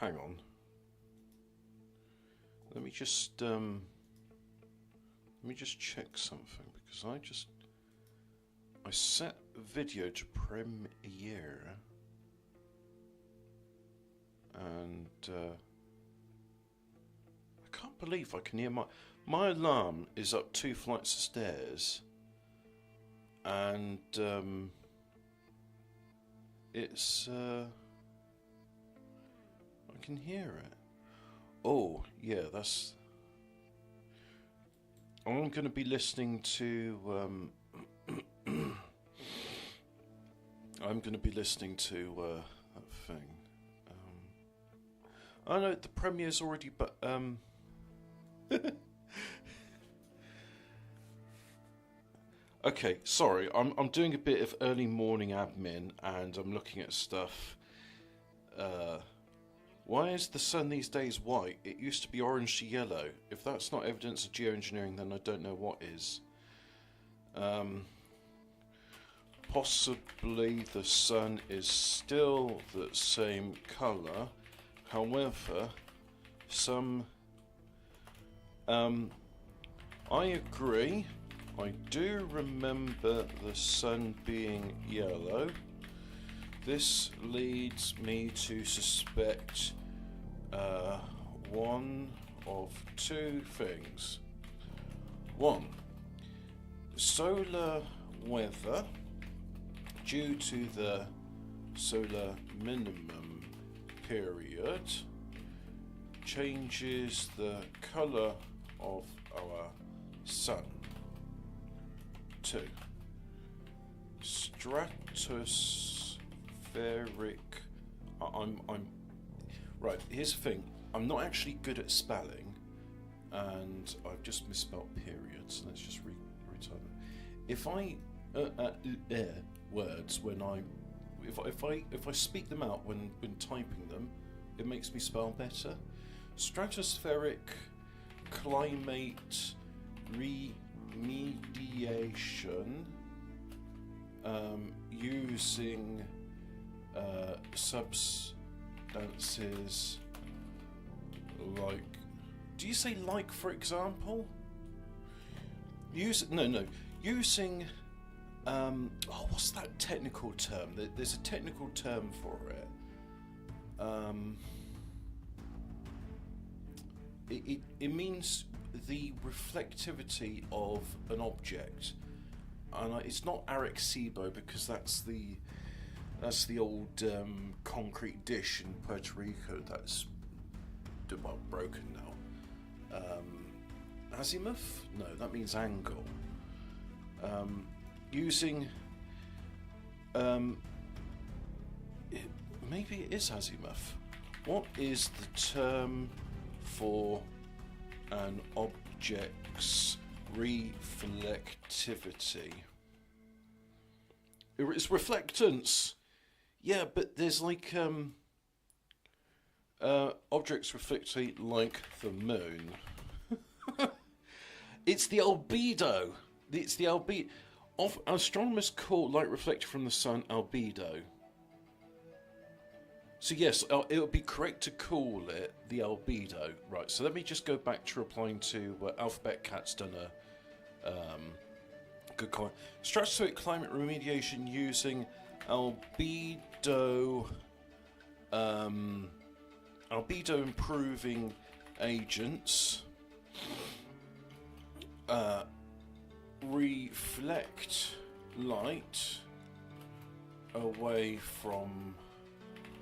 hang on. Let me just check something, because I set video to premiere, and I can't believe I can hear my alarm is up 2 flights of stairs, and it's I can hear it. Oh yeah, that's. I'm going to be listening to. I'm going to be listening to that thing. I know the premiere's already, but okay, sorry. I'm doing a bit of early morning admin, and I'm looking at stuff. Why is the sun these days white? It used to be orange to yellow. If that's not evidence of geoengineering, then I don't know what is. Possibly the sun is still the same colour. However, I agree. I do remember the sun being yellow. This leads me to suspect one of 2 things. 1, solar weather, due to the solar minimum period, changes the colour of our sun. 2, stratospheric. I'm right. Here's the thing. I'm not actually good at spelling, and I've just misspelled periods. Let's just retype it. If I words when if I speak them out when typing them, it makes me spell better. Stratospheric climate remediation using substances like, do you say like, for example? Using what's that technical term? There's a technical term for it. It means the reflectivity of an object, and it's not Arecibo, because that's the old concrete dish in Puerto Rico that's broken now. Azimuth? No, that means angle. Using maybe it is azimuth. What is the term for an object's reflectivity? It's reflectance. Yeah, but there's like objects reflecting like the moon. It's the albedo. It's the albedo. Astronomers call light reflected from the sun albedo. So yes, it would be correct to call it the albedo. Right, so let me just go back to replying to Alphabet Cat's done a good comment. Stratospheric climate remediation using albedo improving agents. Reflect light away from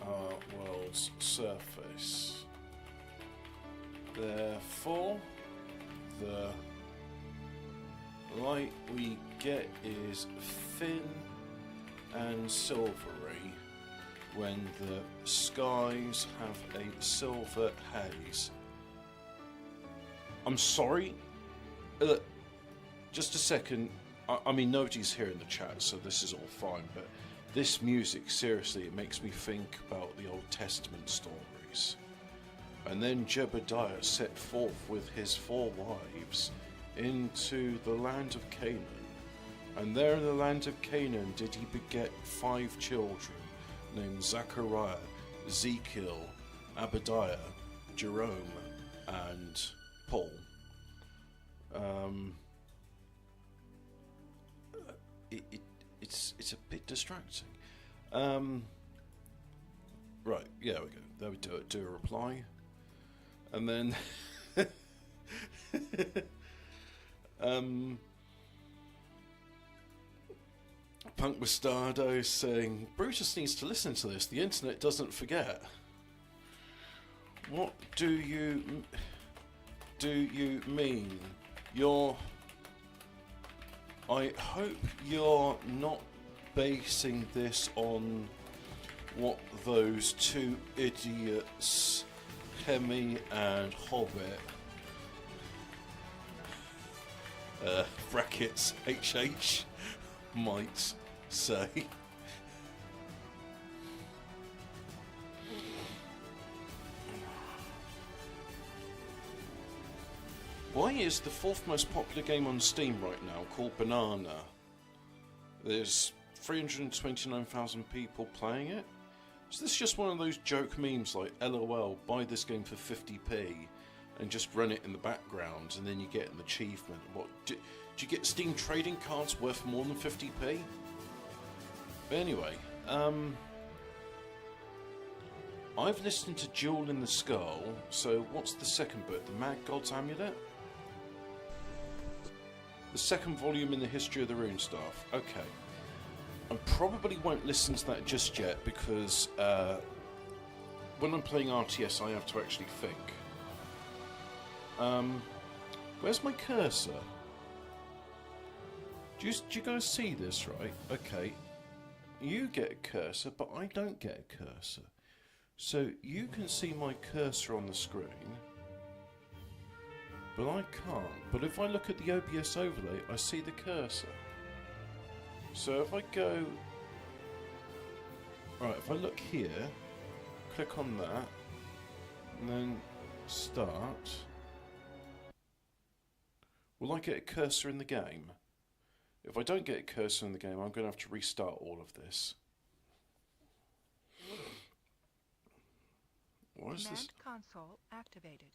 our world's surface. Therefore, the light we get is thin and silvery when the skies have a silver haze. I'm sorry. Just a second. I mean, nobody's here in the chat, so this is all fine, but this music, seriously, it makes me think about the Old Testament stories. And then Jebediah set forth with his 4 wives into the land of Canaan. And there in the land of Canaan did he beget 5 children, named Zechariah, Ezekiel, Abadiah, Jerome, and Paul. Um, it's a bit distracting. Right, yeah, we go. There we do it. Do a reply, and then Punk Bastardo saying Brutus needs to listen to this. The internet doesn't forget. What do you mean? I hope you're not basing this on what those two idiots, Hemi and Hobbit, brackets HH, might say. Why is the fourth most popular game on Steam right now called Banana? There's 329,000 people playing it. Is this just one of those joke memes like LOL, buy this game for 50p and just run it in the background and then you get an achievement? What, do you get Steam trading cards worth more than 50p? But anyway, I've listened to Jewel in the Skull, so what's the second book? The Mad God's Amulet? The second volume in the history of the Rune Staff. Okay. I probably won't listen to that just yet because when I'm playing RTS I have to actually think. Where's my cursor? Do you guys see this, right? Okay. You get a cursor, but I don't get a cursor. So you can see my cursor on the screen, but I can't. But if I look at the OBS overlay, I see the cursor. So if I go... Right, if I look here, click on that, and then start, will I get a cursor in the game? If I don't get a cursor in the game, I'm going to have to restart all of this. What is this? Console activated.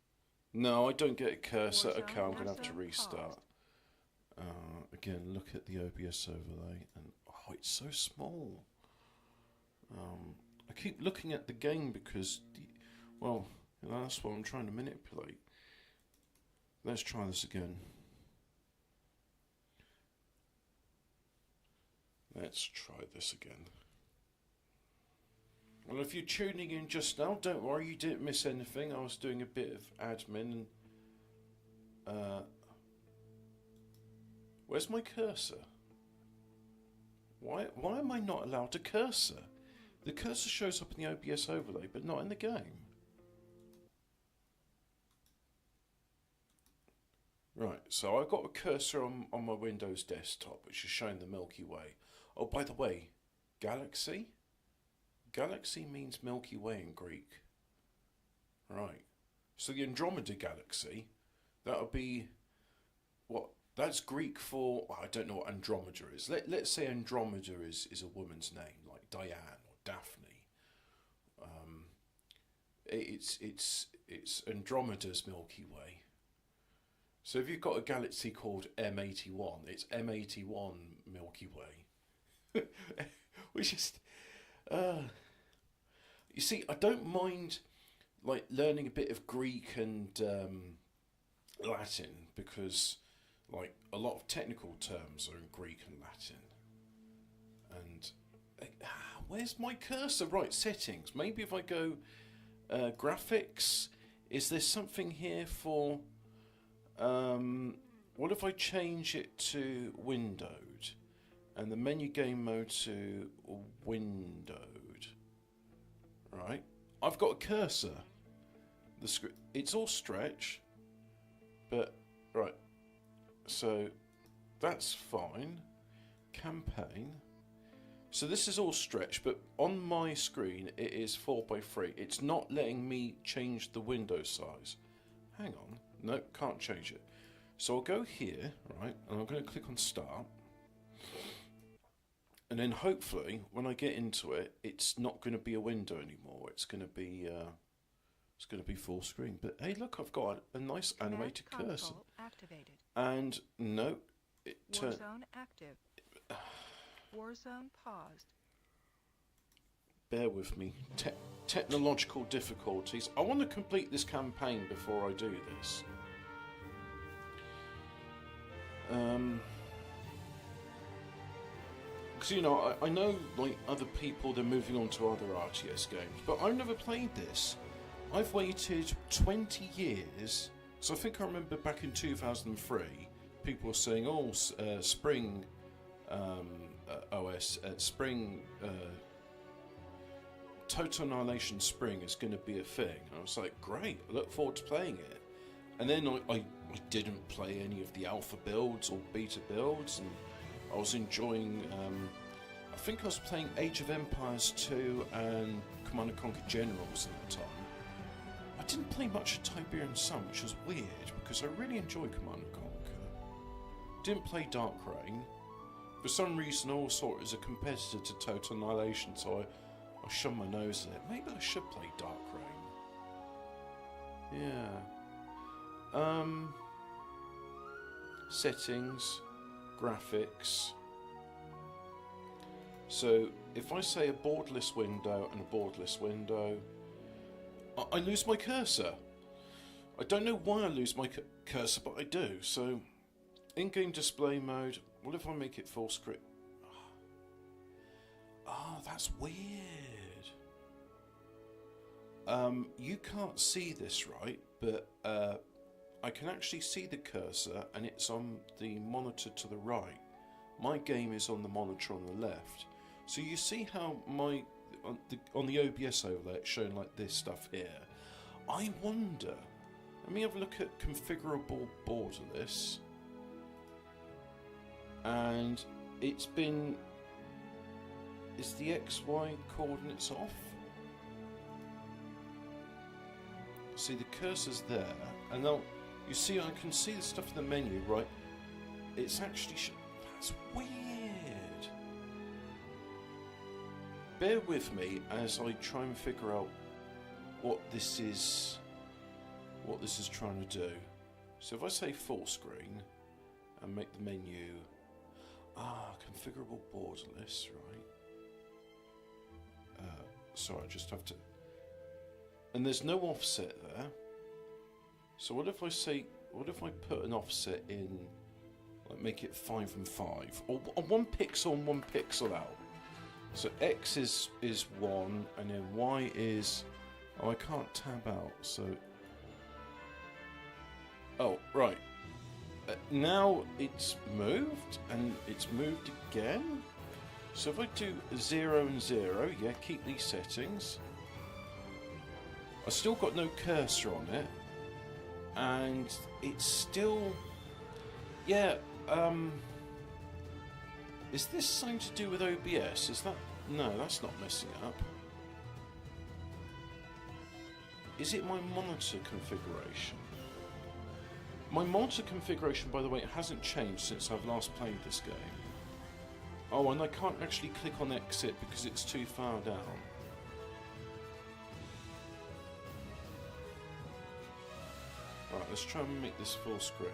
No, I don't get a cursor. Okay, I'm going to have to restart. Again, look at the OBS overlay, and oh, it's so small. I keep looking at the game because, well, you know, that's what I'm trying to manipulate. Let's try this again. Let's try this again. Well, if you're tuning in just now, don't worry, you didn't miss anything. I was doing a bit of admin and... where's my cursor? Why am I not allowed a cursor? The cursor shows up in the OBS overlay, but not in the game. Right, so I've got a cursor on my Windows desktop, which is showing the Milky Way. Oh, by the way, Galaxy? Galaxy means Milky Way in Greek. Right. So the Andromeda Galaxy, that would be... what? That's Greek for... well, I don't know what Andromeda is. Let's say Andromeda is a woman's name, like Diane or Daphne. It's Andromeda's Milky Way. So if you've got a galaxy called M81, it's M81 Milky Way. Which is... you see, I don't mind like learning a bit of Greek and Latin because like a lot of technical terms are in Greek and Latin. And where's my cursor? Right, settings. Maybe if I go graphics, is there something here for... what if I change it to windowed and the menu game mode to windowed? Right, I've got a cursor. The screen, it's all stretch, but right. So that's fine. Campaign. So this is all stretch, but on my screen it is 4:3. It's not letting me change the window size. Hang on. No, can't change it. So I'll go here, right, and I'm going to click on Start. And then hopefully, when I get into it, it's not going to be a window anymore. It's going to be It's going to be full screen. But hey, look, I've got a nice animated cursor. Activated. And no, it turned. Warzone active. Warzone paused. Bear with me. Technological difficulties. I want to complete this campaign before I do this. Because, you know, I know, like, other people, they're moving on to other RTS games, but I've never played this. I've waited 20 years, so I think I remember back in 2003, people were saying, oh, Spring OS, Spring, Total Annihilation Spring is going to be a thing. I was like, great, I look forward to playing it. And then I didn't play any of the alpha builds or beta builds, and I was enjoying, I think I was playing Age of Empires 2 and Command & Conquer Generals at the time. I didn't play much of Tiberian Sun, which was weird, because I really enjoyed Command & Conquer. Didn't play Dark Reign. For some reason I always saw it as a competitor to Total Annihilation, so I shoved my nose in it. Maybe I should play Dark Reign. Yeah. Settings, graphics. So if I say a borderless window and a borderless window, I lose my cursor. I don't know why I lose my cursor, but I do. So in-game display mode, what if I make it full screen? Oh, that's weird. You can't see this, right? But I can actually see the cursor, and it's on the monitor to the right. My game is on the monitor on the left. So you see how my on the OBS overlay it's shown like this stuff here. I wonder. Let me have a look at configurable borderless, and it's been. Is the XY coordinates off? See, the cursor's there, and now you see I can see the stuff in the menu, right? It's actually that's weird. Bear with me as I try and figure out what this is trying to do. So if I say full screen and make the menu configurable borderless, right? Sorry, I just have to. And there's no offset there. So what if I put an offset in, like make it 5 and 5, or 1 pixel and 1 pixel out. So X is 1, and then Y is, oh, I can't tab out. So, oh right, now it's moved, and it's moved again. So if I do 0 and 0, yeah, keep these settings. I still got no cursor on it, and it's still, yeah. Is this something to do with OBS? Is that, no, that's not messing up. Is it my monitor configuration? My monitor configuration, by the way, it hasn't changed since I've last played this game. Oh, and I can't actually click on exit because it's too far down. Right, let's try and make this full screen.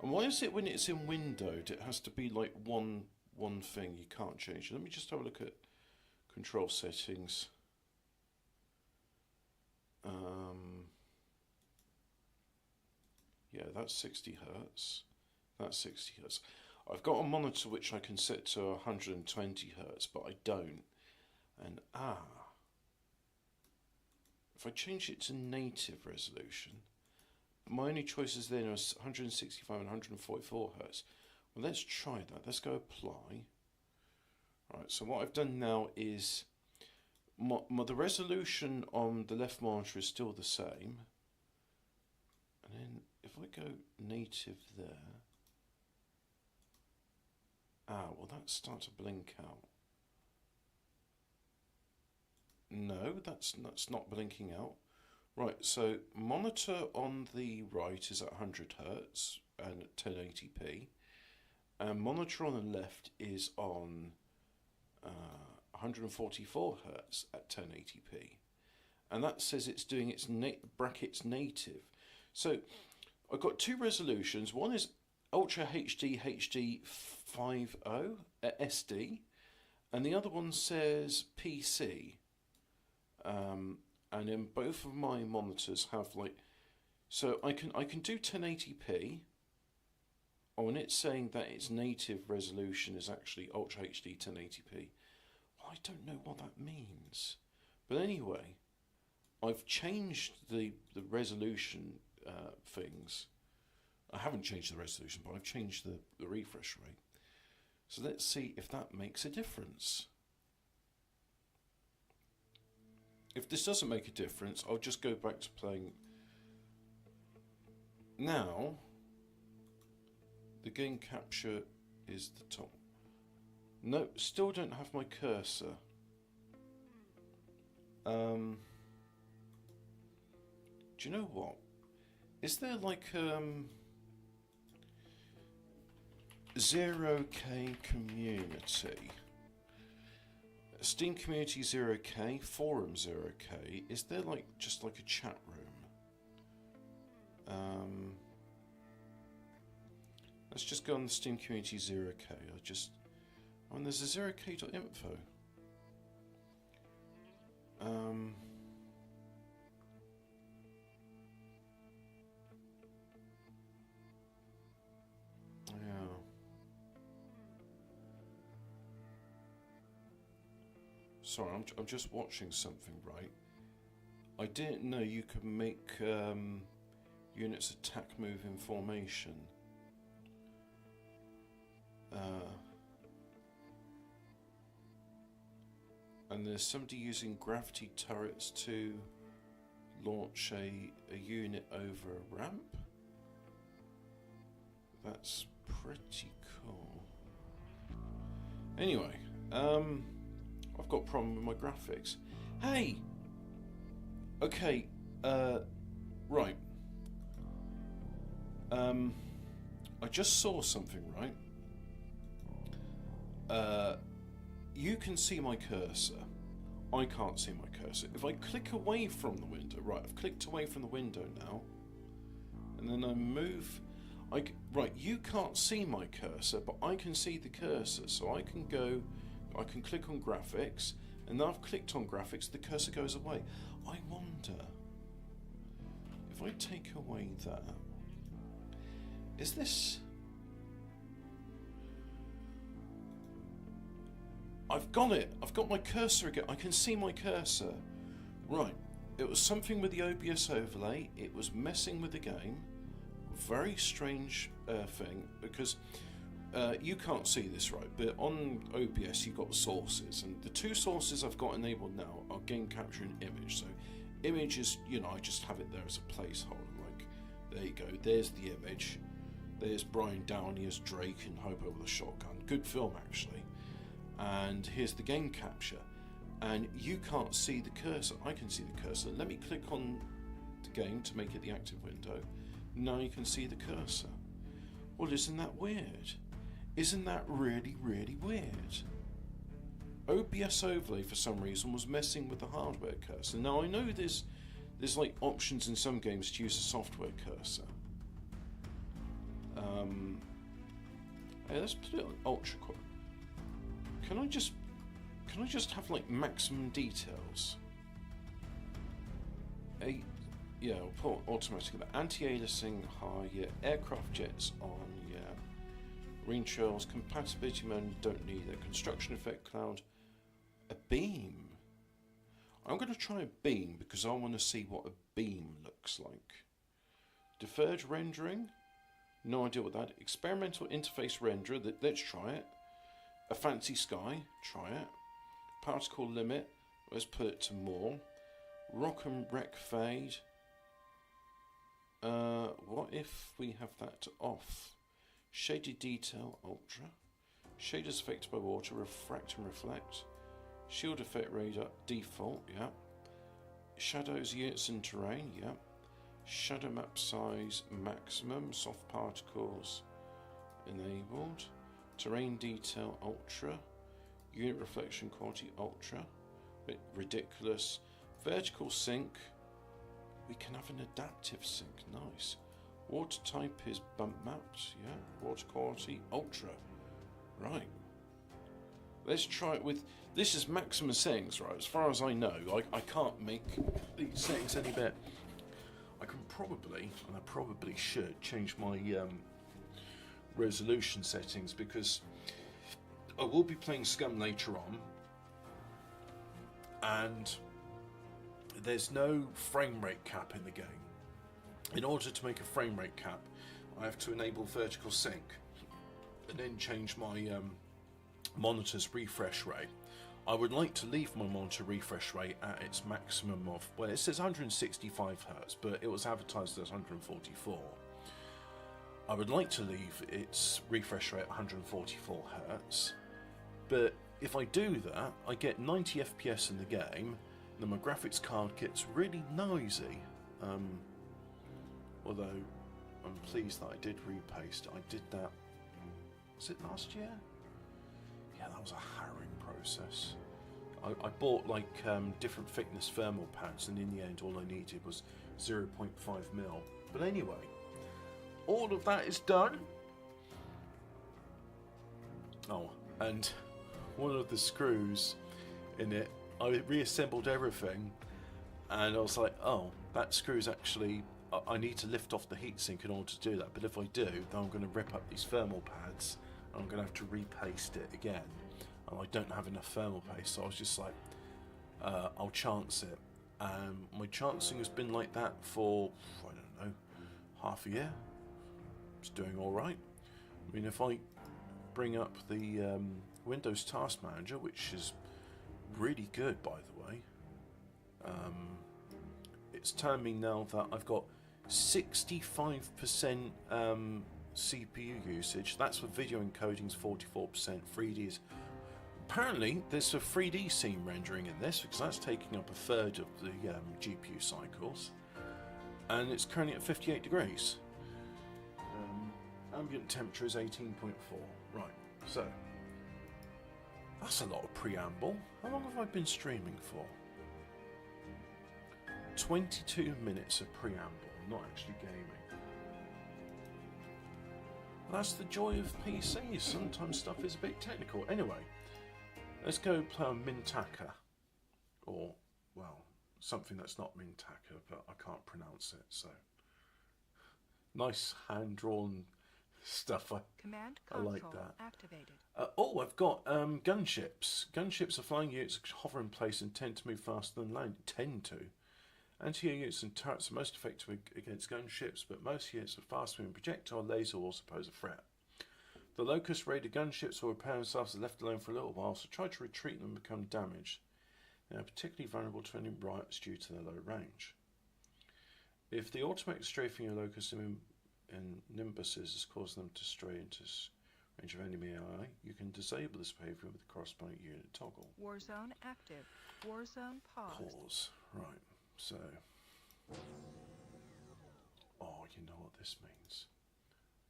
And why is it when it's in windowed, it has to be like one thing, you can't change it? Let me just have a look at control settings. Yeah, that's 60 Hertz. That's 60 Hertz. I've got a monitor which I can set to 120 Hertz, but I don't. And if I change it to native resolution, my only choices then are 165 and 144 Hertz. Well, let's try that. Let's go apply. Right, so what I've done now is the resolution on the left monitor is still the same. And then if I go native there, well, that starts to blink out. that's not blinking out. Right, so monitor on the right is at 100 Hertz and at 1080p, and monitor on the left is on 144 Hertz at 1080p, and that says it's doing its brackets native. So I've got two resolutions. One is Ultra HD HD 50 SD, and the other one says PC. And then both of my monitors have so I can do 1080p. Oh, and it's saying that its native resolution is actually Ultra HD 1080p. Well, I don't know what that means, but anyway, I've changed the resolution things. I haven't changed the resolution, but I've changed the refresh rate. So let's see if that makes a difference. If this doesn't make a difference, I'll just go back to playing. Now, the game capture is the top. No, still don't have my cursor. Do you know what? Is there like 0K community? Steam community 0K, forum 0K. Is there just like a chat room? Let's just go on the Steam community 0K. There's a 0K.info. Yeah. Sorry, I'm just watching something, right? I didn't know you could make units attack move in formation. And there's somebody using gravity turrets to launch a unit over a ramp. That's pretty cool. Anyway, I've got a problem with my graphics. Hey! Okay, right. I just saw something, right? You can see my cursor. I can't see my cursor. If I click away from the window, right, I've clicked away from the window now, and then I move, right, you can't see my cursor, but I can see the cursor, so I can click on graphics, and now I've clicked on graphics, the cursor goes away. I wonder, if I take away that, is this... I've got it. I've got my cursor again. I can see my cursor. Right. It was something with the OBS overlay. It was messing with the game. Very strange thing, because you can't see this, right? But on OBS you've got the sources, and the two sources I've got enabled now are game capture and image. So image is, I just have it there as a placeholder. Like, there you go. There's the image. There's Brian Downey as Drake in Hobo with a Shotgun. Good film, actually. And here's the game capture, and you can't see the cursor. I can see the cursor. Let me click on the game to make it the active window. Now you can see the cursor. Well, isn't that weird? Isn't that really, really weird? OBS overlay for some reason was messing with the hardware cursor. Now I know there's like options in some games to use a software cursor. Hey, let's put it on ultra quick. Can I just have like maximum details? Yeah, I'll put automatically. Anti-aliasing high, yeah. Aircraft jets on, yeah. Marine trails, compatibility mode, don't need it. Construction effect cloud. A beam. I'm going to try a beam because I want to see what a beam looks like. Deferred rendering. No idea what that. Experimental interface renderer. Let's try it. A fancy sky, try it. Particle limit, let's put it to more. Rock and wreck fade. What if we have that to off? Shaded detail, ultra. Shaders affected by water, refract and reflect. Shield effect radar, default, yeah. Shadows, units and terrain, yeah. Shadow map size maximum, soft particles enabled. Terrain detail ultra. Unit reflection quality ultra. Bit ridiculous. Vertical sync. We can have an adaptive sync, nice. Water type is bump mapped, yeah. Water quality ultra. Right. Let's try it with. This is maximum settings, right? As far as I know, I can't make these settings any better. I can probably, and I probably should, change my resolution settings because I will be playing Scum later on, and there's no frame rate cap in the game. In order to make a frame rate cap, I have to enable vertical sync and then change my monitor's refresh rate. I would like to leave my monitor refresh rate at its maximum of, well, it says 165 Hz, but it was advertised as 144. I would like to leave its refresh rate at 144 Hz, but if I do that, I get 90 FPS in the game, and then my graphics card gets really noisy. Although I'm pleased that I did repaste. I did that, was it last year? Yeah, that was a harrowing process. I bought like different thickness thermal pads, and in the end all I needed was 0.5 mil. But anyway, all of that is done. Oh, and one of the screws in it, I reassembled everything, and I was like, oh, that screw's actually, I need to lift off the heatsink in order to do that. But if I do, then I'm going to rip up these thermal pads, and I'm going to have to repaste it again. And I don't have enough thermal paste, so I was just like, I'll chance it. My chancing has been like that for, I don't know, half a year. It's doing alright. I mean, if I bring up the Windows Task Manager, which is really good, by the way, it's telling me now that I've got 65% CPU usage. That's for video encoding's 44%. 3D is... Apparently, there's a 3D scene rendering in this, because that's taking up a third of the GPU cycles. And it's currently at 58 degrees. Ambient temperature is 18.4. Right, so... That's a lot of preamble. How long have I been streaming for? 22 minutes of preamble, not actually gaming. That's the joy of PCs. Sometimes stuff is a bit technical. Anyway, let's go play on Mintaka. Or, well, something that's not Mintaka, but I can't pronounce it, so. Nice hand-drawn stuff. Command I console like that. activated. Oh, I've got gunships. Gunships are flying units that hover in place and tend to move faster than land. Tend to. Anti-air units and turrets are most effective against gunships, but most units with fast-moving projectile laser will also pose a threat. The Locust raided gunships will repair themselves if left alone for a little while, so try to retreat them and become damaged. They are particularly vulnerable to any riots due to their low range. If the automatic strafing of Locust and Nimbuses has caused them to stray into range of enemy AI, you can disable this behavior with the corresponding unit toggle. Warzone active. Warzone paused. Pause. Right. So, oh, you know what this means.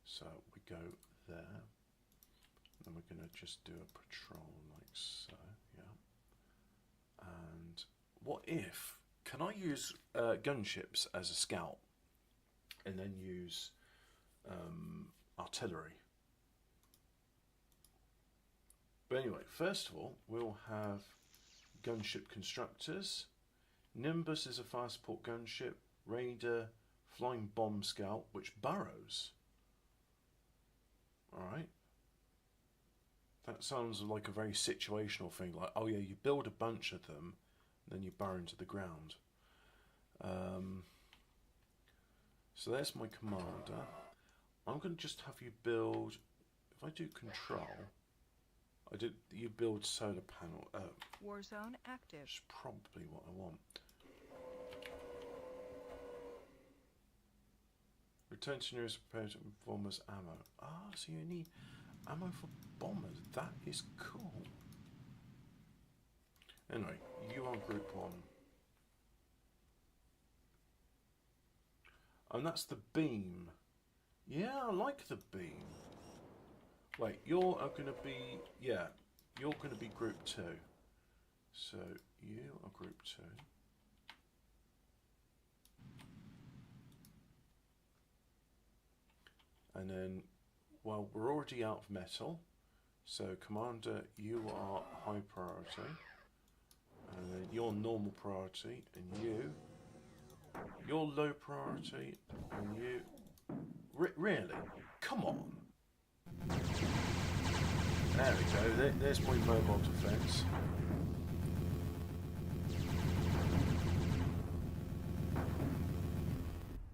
So we go there, and we're going to just do a patrol like so, yeah. And what if, can I use gunships as a scout, and then use artillery? But anyway, first of all, we'll have gunship constructors. Nimbus is a fast support gunship. Raider, flying bomb scout, which burrows. Alright. That sounds like a very situational thing. Like, oh yeah, you build a bunch of them, then you burrow into the ground. So there's my commander. I'm going to just have you build... If I do control... you build solar panel. Warzone active. Which is probably what I want. Return to nearest prepared bombers ammo. Ah, so you need ammo for bombers. That is cool. Anyway, you are group 1. And that's the beam. Yeah, I like the beam. Wait, you're going to be... Yeah, you're going to be group 2. So, you are group 2. And then, well, we're already out of metal. So, Commander, you are high priority. And then you're normal priority. And you're low priority. And you... really? Come on. There we go. There's my mobile defence.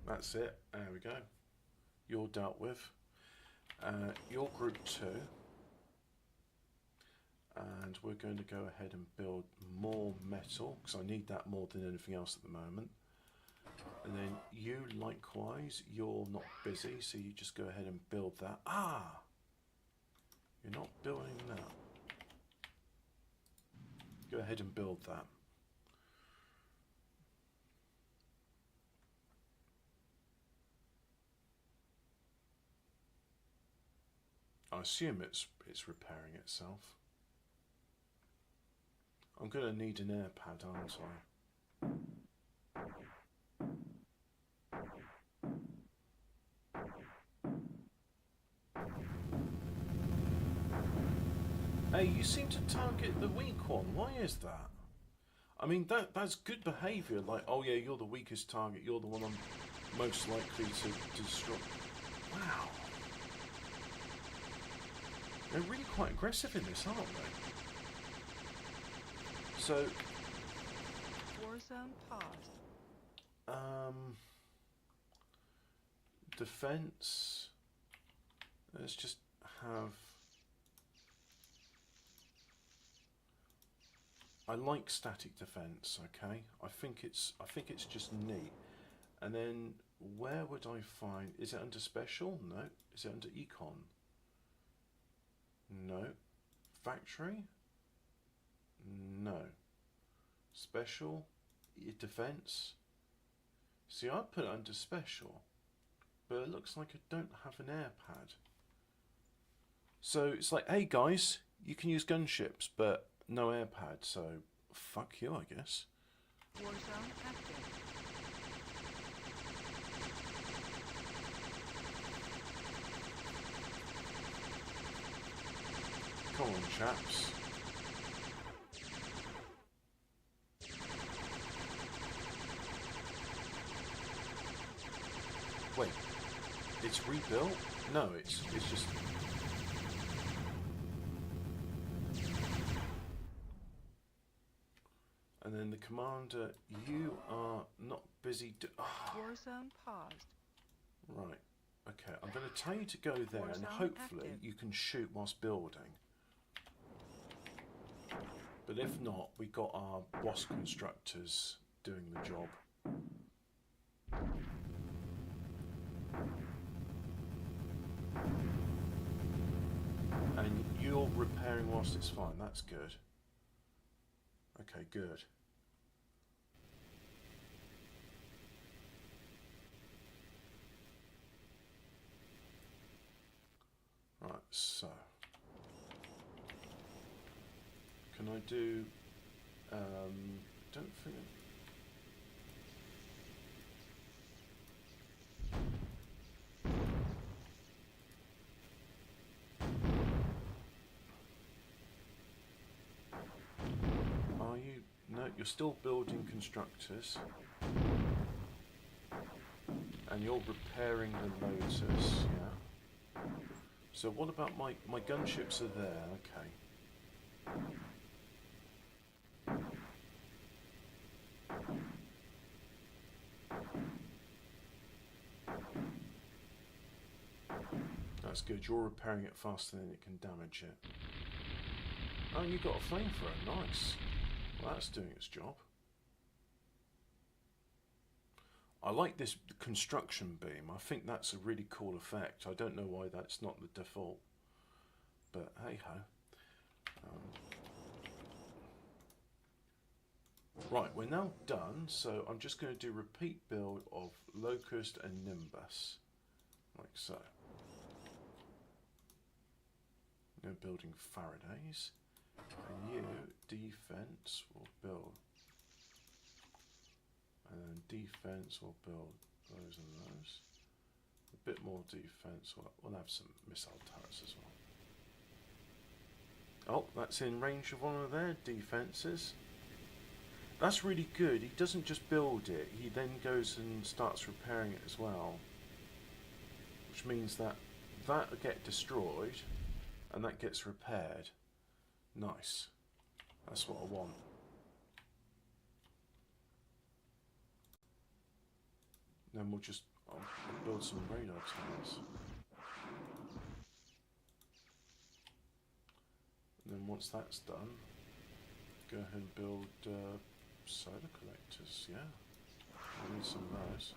That's it. There we go. You're dealt with. You're group 2. And we're going to go ahead and build more metal, because I need that more than anything else at the moment. And then you, likewise, you're not busy, so you just go ahead and build that. Ah! You're not building that. Go ahead and build that. I assume it's repairing itself. I'm going to need an air pad, aren't I? Hey, you seem to target the weak one. Why is that? I mean, that's good behaviour. Like, oh yeah, you're the weakest target. You're the one I'm most likely to destroy. Wow. They're really quite aggressive in this, aren't they? So... Warzone paused. Defense. Let's just have... I like static defense, okay? I think it's just neat. And then where would I find... Is it under special? No. Is it under econ? No. Factory? No. Special? Defense? See, I'd put it under special, but it looks like I don't have an air pad. So it's like, hey guys, you can use gunships, but no air pad, so fuck you, I guess. Warzone active. Come on, chaps. Wait, it's rebuilt? No, it's just... And then the commander, you are not busy... Warzone paused. Right, okay, I'm going to tell you to go there and hopefully you can shoot whilst building. But if not, we got our boss constructors doing the job. And you're repairing whilst it's fine, that's good. Okay, good. Right, so... Can I do... don't think... Are you... No, you're still building constructors. And you're repairing the Lotus, yeah? So what about my gunships are there, okay. That's good, you're repairing it faster than it can damage it. Oh, you got a flamethrower, nice. Well, that's doing its job. I like this construction beam, I think that's a really cool effect. I don't know why that's not the default, but hey ho. Right, we're now done, so I'm just going to do repeat build of Locust and Nimbus, like so. Now building Faradays, and you, defense, will build, and defense will build those and those. A bit more defense, we'll have some missile turrets as well. Oh, that's in range of one of their defences. That's really good. He doesn't just build it, he then goes and starts repairing it as well. Which means that that'll get destroyed and that gets repaired. Nice. That's what I want. Then we'll just I'll build some radar towers. And then once that's done, go ahead and build solar collectors, yeah. I need some of those.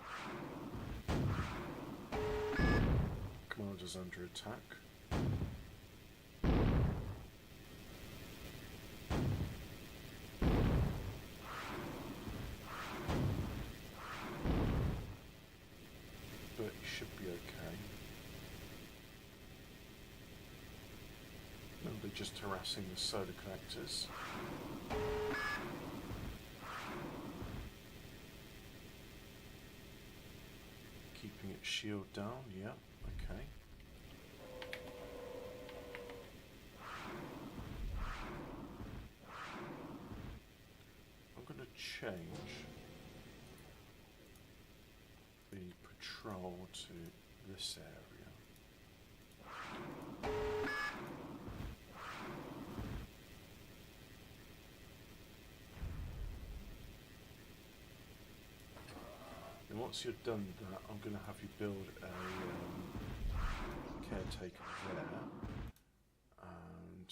Commander's under attack. But you should be okay. And they're just harassing the solar collectors. Keeping its shield down, yeah, okay. I'm going to change the patrol to this area. And once you've done that, I'm going to have you build a caretaker there. And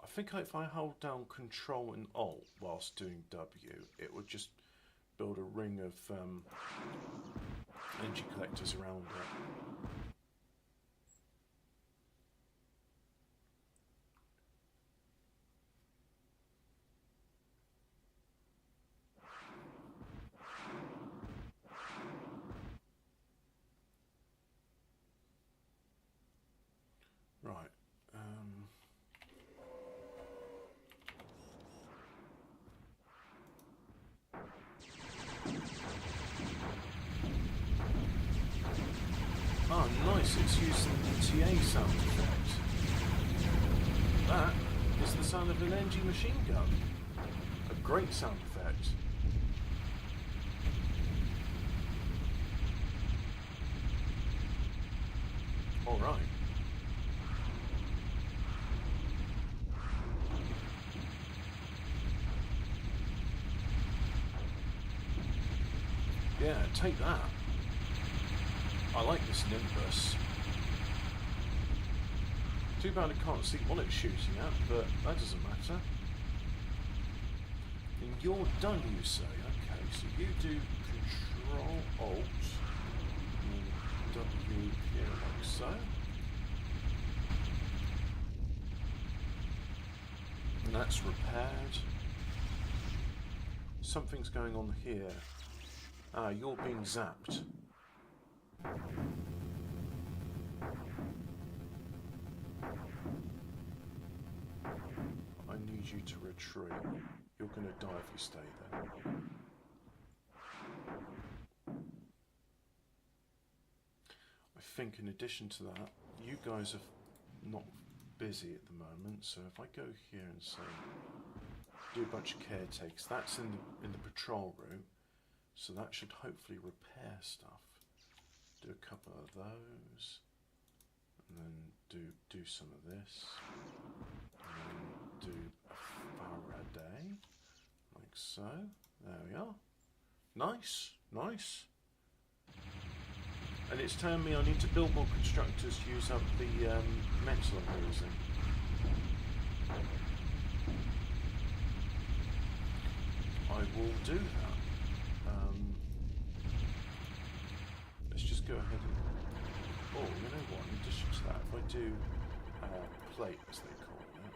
I think if I hold down Control and Alt whilst doing W, it would just build a ring of energy collectors around it. Right. Oh, nice. It's using the TA sound effect. That is the sound of an NG machine gun. A great sound effect. All right. Yeah, take that. I like this Nimbus. Too bad I can't see what it's shooting at, but that doesn't matter. And you're done, you say. Okay, so you do Control Alt and W here like so. And that's repaired. Something's going on here. Ah, you're being zapped. I need you to retreat. You're going to die if you stay there. I think in addition to that, you guys are not busy at the moment, so if I go here and say, do a bunch of caretakers, that's in the patrol room, so that should hopefully repair stuff. Do a couple of those, and then do some of this, and then do a Faraday, like so. There we are. Nice, nice. And it's telling me I need to build more constructors to use up the metal I'm using. I will do that. Let's just go ahead and... Oh, you know what? In addition to that, if I do plate, as they call it,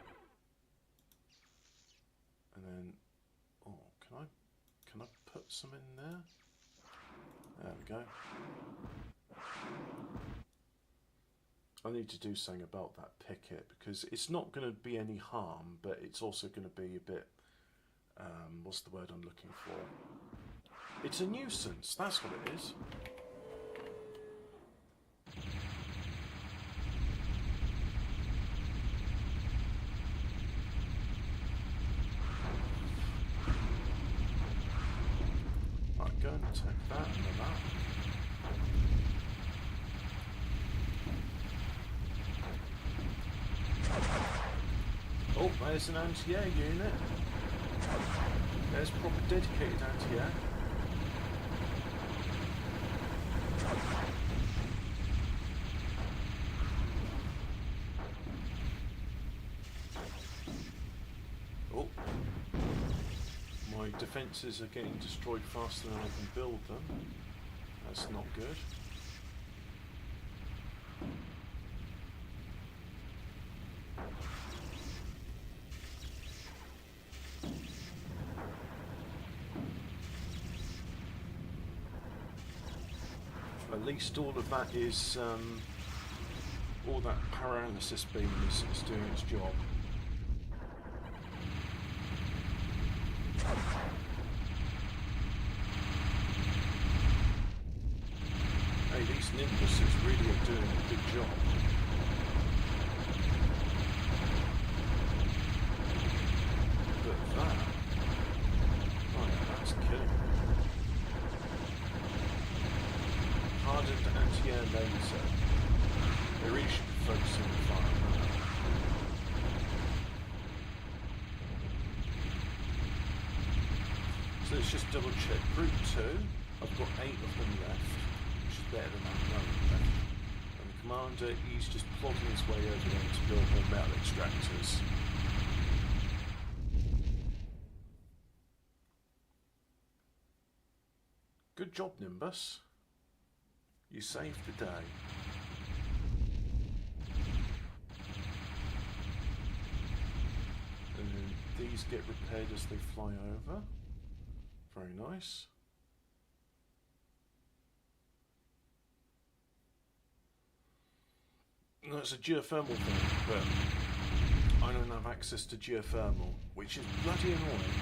and then... Oh, can put some in there. There we go. I need to do something about that picket because it's not going to be any harm, but it's also going to be a bit, what's the word I'm looking for? It's a nuisance, that's what it is. Right, go and attack that and then that. Oh, there's an anti-air unit. There's proper dedicated anti-air. Oh. My defences are getting destroyed faster than I can build them. That's not good. At least all of that is, all that paralysis beam is doing its job. Hey, these Nimbuses really are doing a good job. But that, oh yeah, that's killing me. Hardened anti-air laser. They really should be focusing on fire. So let's just double check. Group 2, I've got 8 of them left, which is better than that none left. And the commander, he's just plodding his way over there to build more metal extractors. Good job, Nimbus. You saved the day. And then these get repaired as they fly over. Very nice. No, it's a geothermal thing, but I don't have access to geothermal, which is bloody annoying.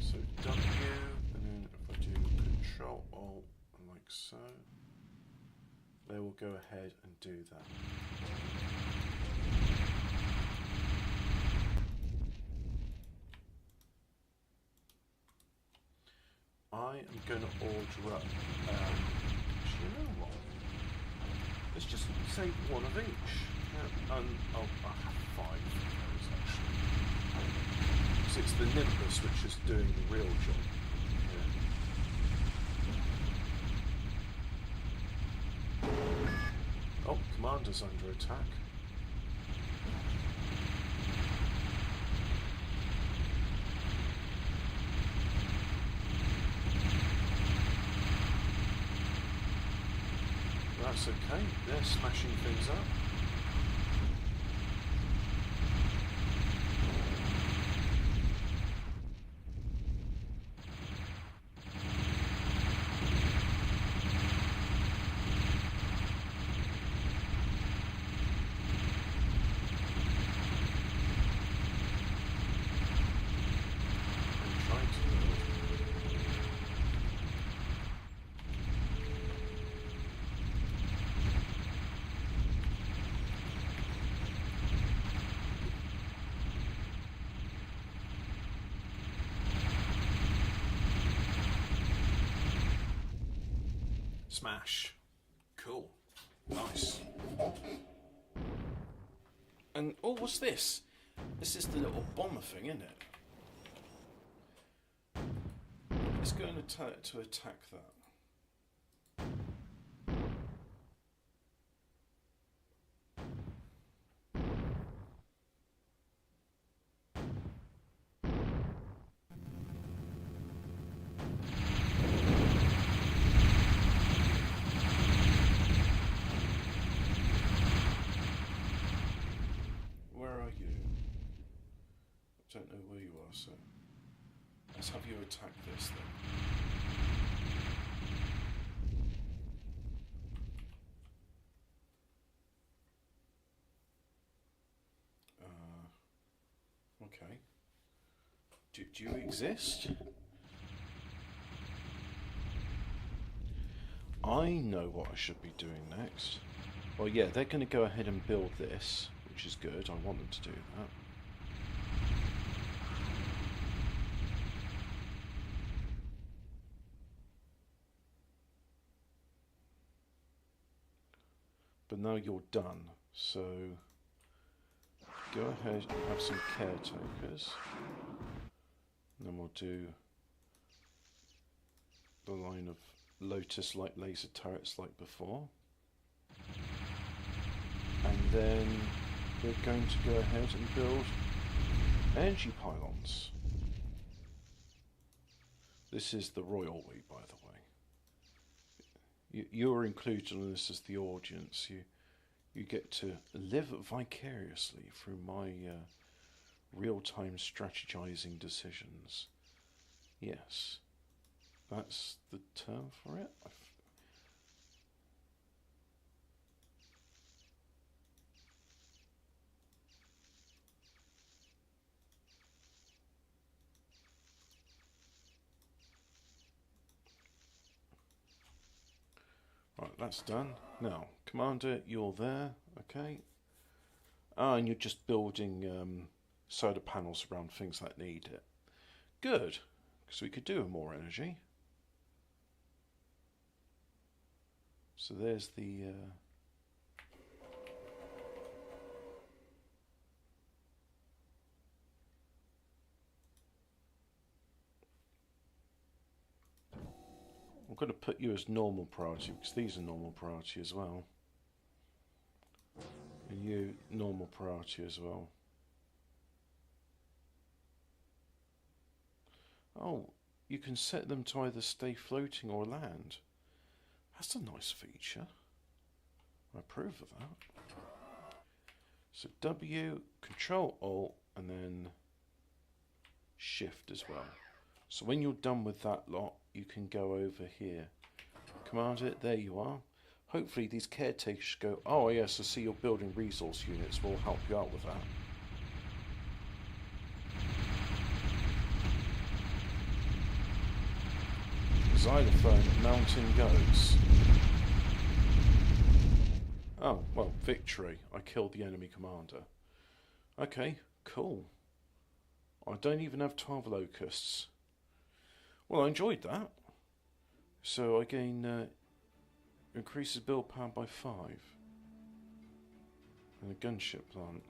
So W, and then if I do Control Alt, like so, they will go ahead and do that. I am going to order up, actually, you know what? Let's just say one of each. And I'll have 5 of those actually. Because it's the Nimbus which is doing the real job. Yeah. Oh, Commander's under attack. That's okay, they're smashing things up. I'm trying to smash. Cool. Nice. And, oh, what's this? This is the little bomber thing, isn't it? Let's go and attack that. Where are you? don't know where you are, so let's have you attack this then. Okay. Do you exist? I know what I should be doing next. Well, yeah, they're going to go ahead and build this, which is good. I want them to do that. But now you're done, so go ahead and have some caretakers. And then we'll do the line of Lotus-like laser turrets like before. And then we're going to go ahead and build energy pylons. This is the royal we, by the way. You're included in this as the audience. You get to live vicariously through my real-time strategizing decisions. Yes, that's the term for it. Right, that's done. Now, Commander, you're there, okay? Ah, and you're just building solar panels around things that need it. Good, because we could do with more energy. So there's the... I'm going to put you as normal priority because these are normal priority as well. And you, normal priority as well. Oh, you can set them to either stay floating or land. That's a nice feature. I approve of that. So W, Control Alt, and then Shift as well. So when you're done with that lot, you can go over here. Command it, there you are. Hopefully these caretakers go, oh yes, I see you're building resource units, we'll help you out with that. Xylophone, mountain goes. Oh, well, victory. I killed the enemy commander. Okay, cool. I don't even have 12 locusts. Well, I enjoyed that. So I gain increases build power by 5. And a gunship plant.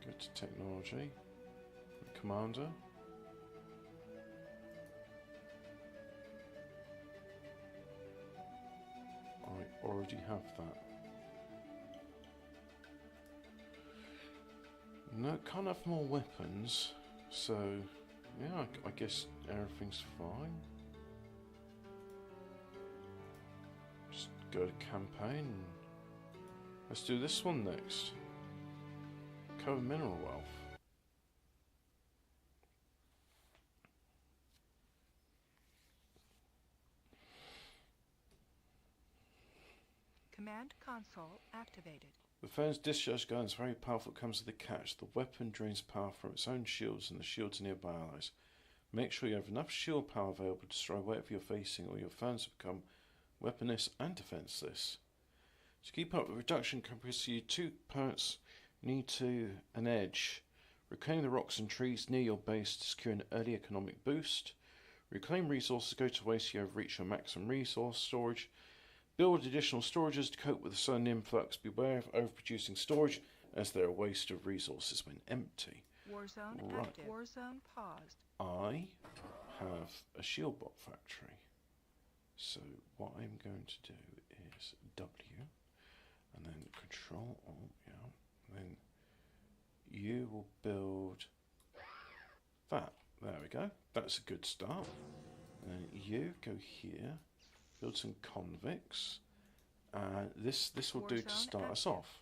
Go to technology. Commander. I already have that. No, can't have more weapons, so yeah, I guess everything's fine. Just go to campaign. Let's do this one next. Cover mineral wealth. Command console activated. The phone's discharge gun is very powerful. It comes with a catch. The weapon drains power from its own shields and the shields of nearby allies. Make sure you have enough shield power available to destroy whatever you're facing, or your phones will become weaponless and defenseless. To keep up with reduction capacity, 2 opponents need to an edge. Reclaim the rocks and trees near your base to secure an early economic boost. Reclaim resources go to waste. You have reached your maximum resource storage. Build additional storages to cope with the sudden influx. Beware of overproducing storage, as they are a waste of resources when empty. Warzone active. Warzone paused. I have a shield bot factory. So what I'm going to do is W, and then Control Alt, yeah. And then you will build that. There we go. That's a good start. And then you go here. Build some convicts, This will do to start us off.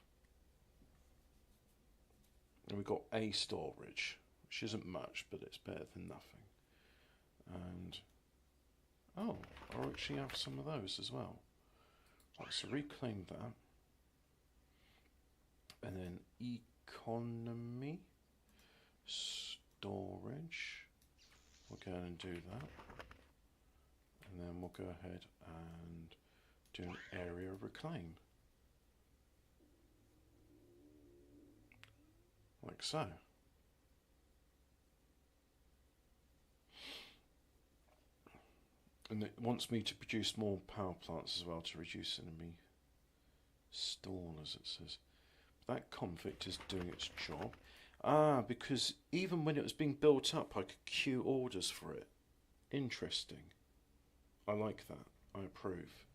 And we've got a storage, which isn't much, but it's better than nothing. And oh, I actually have some of those as well. Right, so reclaim that. And then economy, storage. We'll go ahead and do that. And then we'll go ahead and do an area reclaim. Like so. And it wants me to produce more power plants as well to reduce enemy stall, as it says. But that convict is doing its job. Ah, because even when it was being built up, I could queue orders for it. Interesting. I like that. I approve.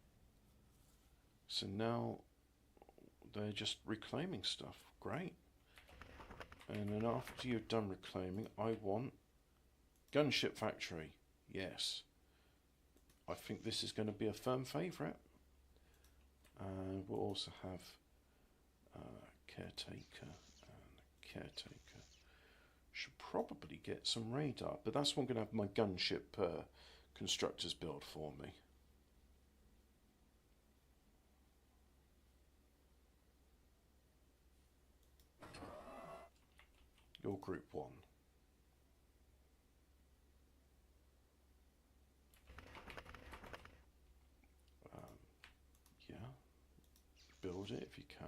So now they're just reclaiming stuff. Great. And then after you've done reclaiming, I want gunship factory. Yes. I think this is going to be a firm favourite. And we'll also have caretaker and caretaker. Should probably get some radar, but that's what I'm going to have my gunship constructors build for me. Your group 1. Yeah, build it if you can.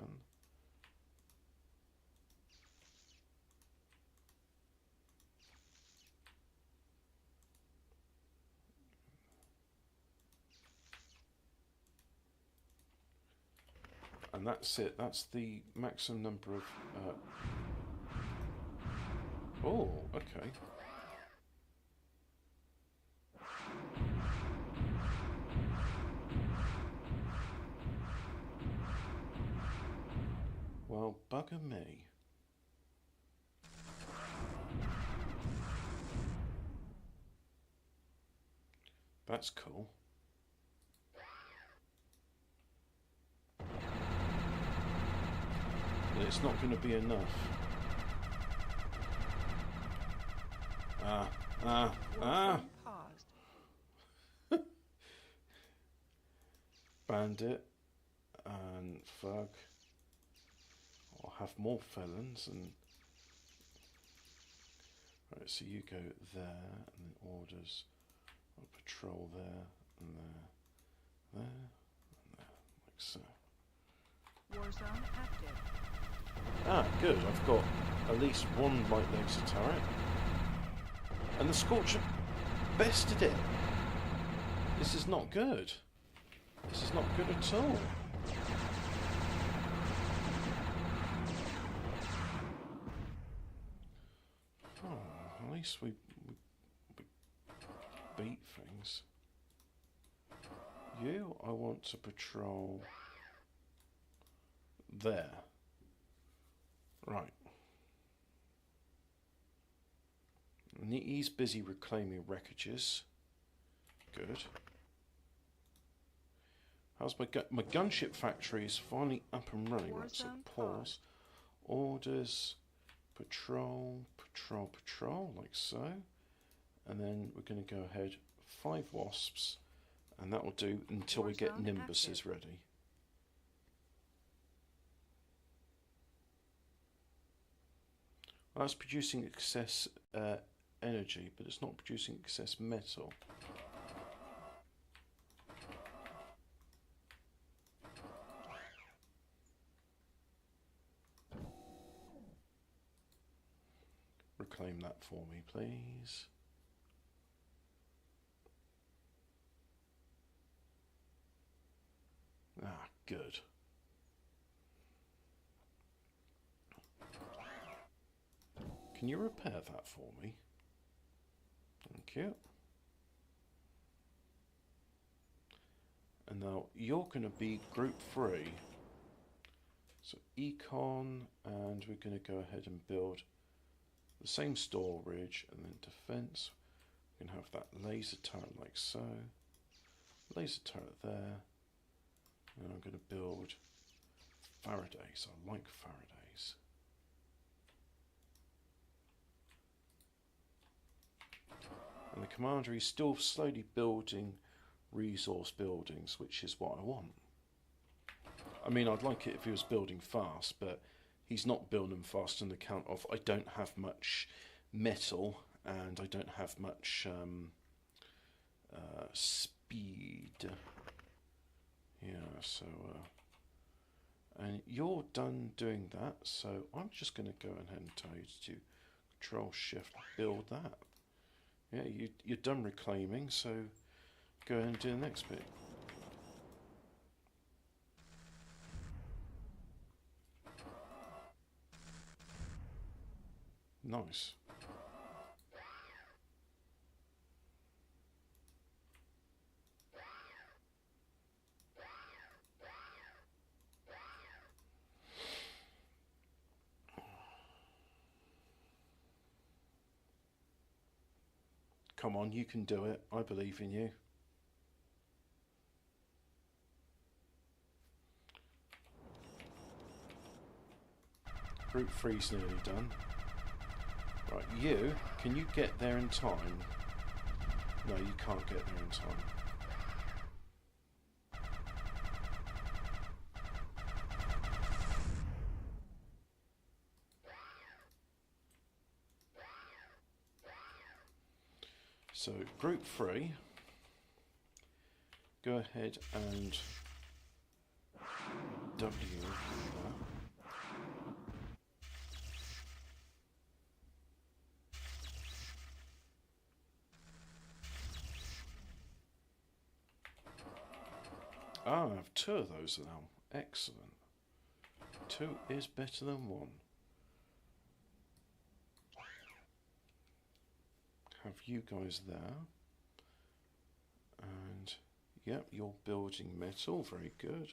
And that's it. That's the maximum number of... Oh, okay. Well, bugger me. That's cool. But it's not going to be enough. Bandit and thug. I'll have more felons and... Right, so you go there, and then orders. I'll patrol there, and there, and there, like so. Warzone active. Ah, good. I've got at least one light laser turret. And the Scorcher bested it. This is not good. This is not good at all. Oh, at least we beat things. You, I want to patrol there. Right. And he's busy reclaiming wreckages. Good. How's my gunship factory is finally up and running. Right, so pause. Orders. Patrol, patrol, patrol, like so. And then we're going to go ahead. 5 wasps. And that will do until we get Nimbuses ready. Well, that's producing excess energy, but it's not producing excess metal. Reclaim that for me, please. Ah, good. Can you repair that for me? Thank you. And now you're going to be group 3. So econ, and we're going to go ahead and build the same storage, and then defense. We can have that laser turret like so. Laser turret there. And I'm going to build Faradays. I like Faradays. And the commander is still slowly building resource buildings, which is what I want. I mean, I'd like it if he was building fast, but he's not building them fast on account of I don't have much metal and I don't have much speed. Yeah, so and you're done doing that, so I'm just going to go ahead and tell you to do Control Shift build that. Yeah, you're done reclaiming, so go ahead and do the next bit. Nice. Come on, you can do it. I believe in you. Group 3's nearly done. Right, you, can you get there in time? No, you can't get there in time. So, Group 3, go ahead and W that. Ah, I have 2 of those now. Excellent. 2 is better than 1. Have you guys there. And, yep, you're building metal. Very good.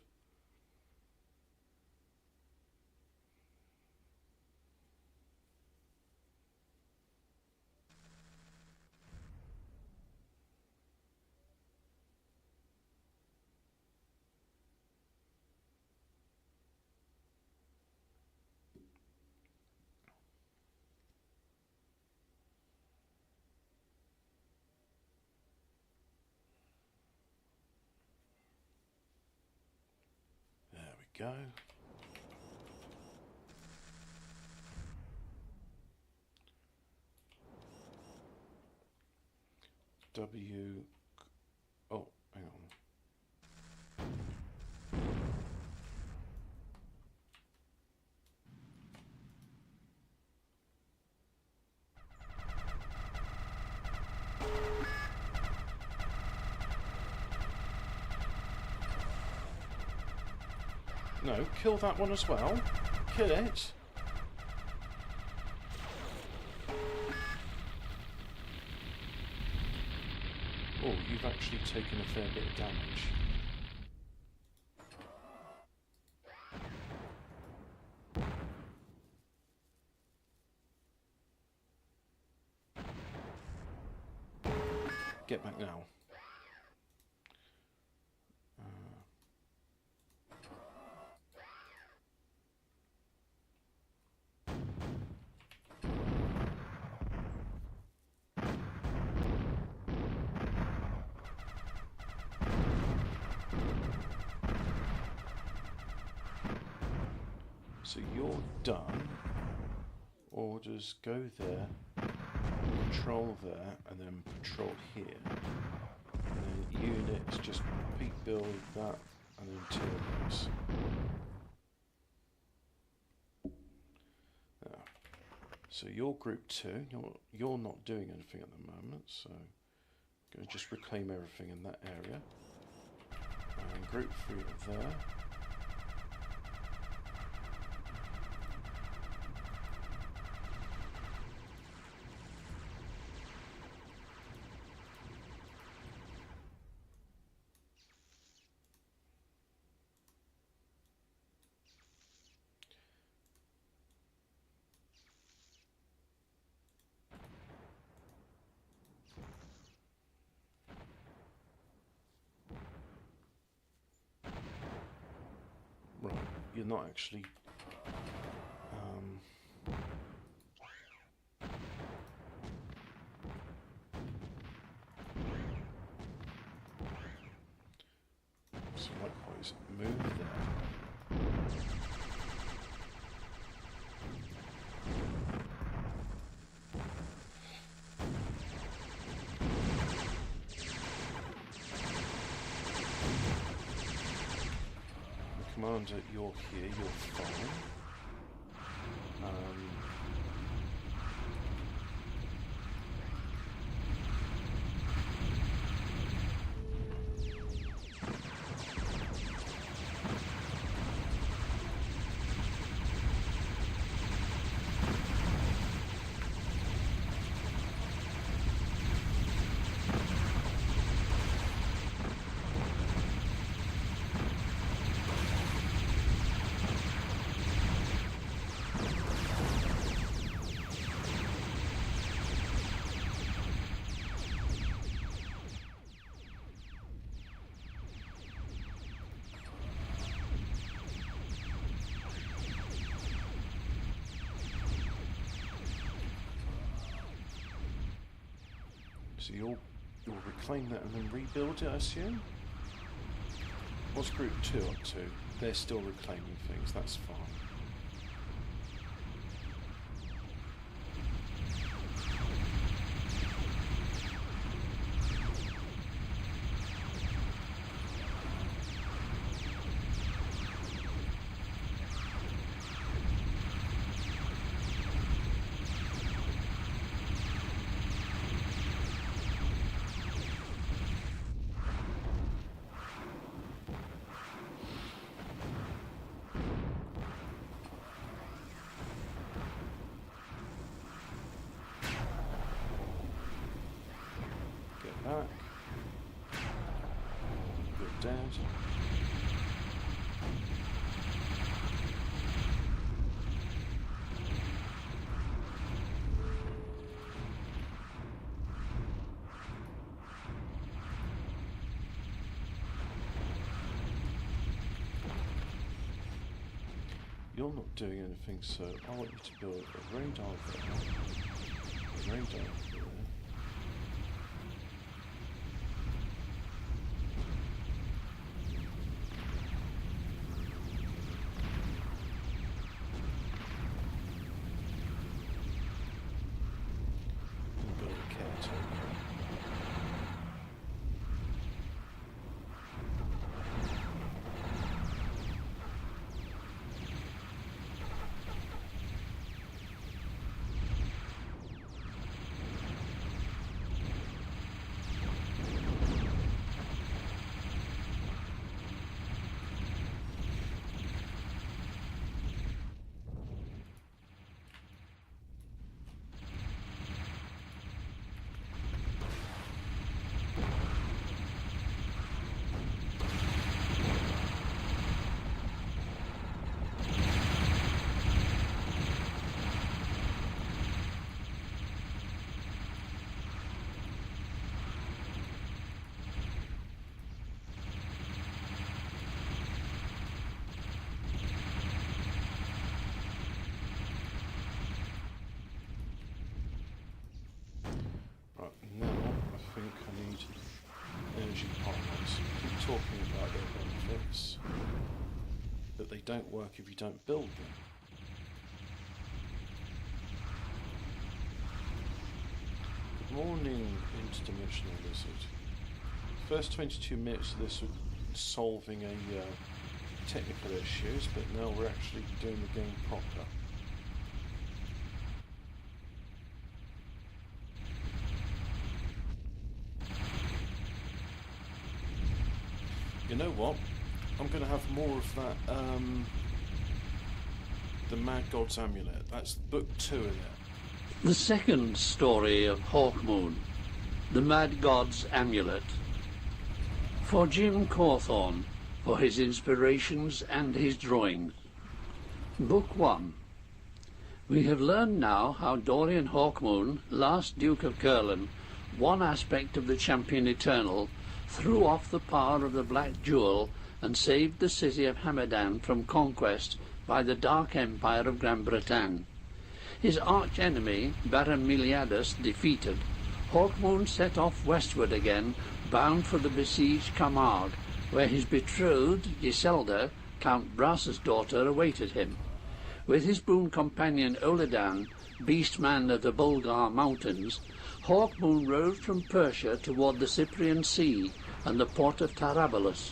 Go. W. Oh, hang on. No, kill that one as well. Kill it. Oh, you've actually taken a fair bit of damage. Get back now. So you're done. Orders go there, patrol there, and then patrol here. And then units just peak build that, and then 2 of those. So you're group 2. You're not doing anything at the moment, so I'm going to just reclaim everything in that area. And group 3 are there. you're not actually so likewise move there. Commander, you're here, you're fine. So you'll reclaim that and then rebuild it, I assume? What's Group 2 up to? They're still reclaiming things, that's fine. Back. Good dad. You're not doing anything, so I want you to build a radar there. A radar there. Energy pipelines keep talking about their benefits, but they don't work if you don't build them. Good morning, interdimensional lizard. First 22 minutes of this were solving technical issues, but now we're actually doing the game proper. You know what? I'm going to have more of that, the Mad God's Amulet. That's book 2 in it. The second story of Hawkmoon, The Mad God's Amulet. For Jim Cawthorne, for his inspirations and his drawings. Book 1. We have learned now how Dorian Hawkmoon, last Duke of Curlin, one aspect of the Champion Eternal, threw off the power of the Black Jewel and saved the city of Hamadan from conquest by the Dark Empire of Gran Bretagne. His arch-enemy, Baron Miliadus, defeated, Hawkmoon set off westward again, bound for the besieged Camargue, where his betrothed, Iselda, Count Brass's daughter, awaited him. With his boon companion Oledan, beast-man of the Bulgar Mountains, Hawkmoon rode from Persia toward the Cyprian Sea and the port of Tarabulus,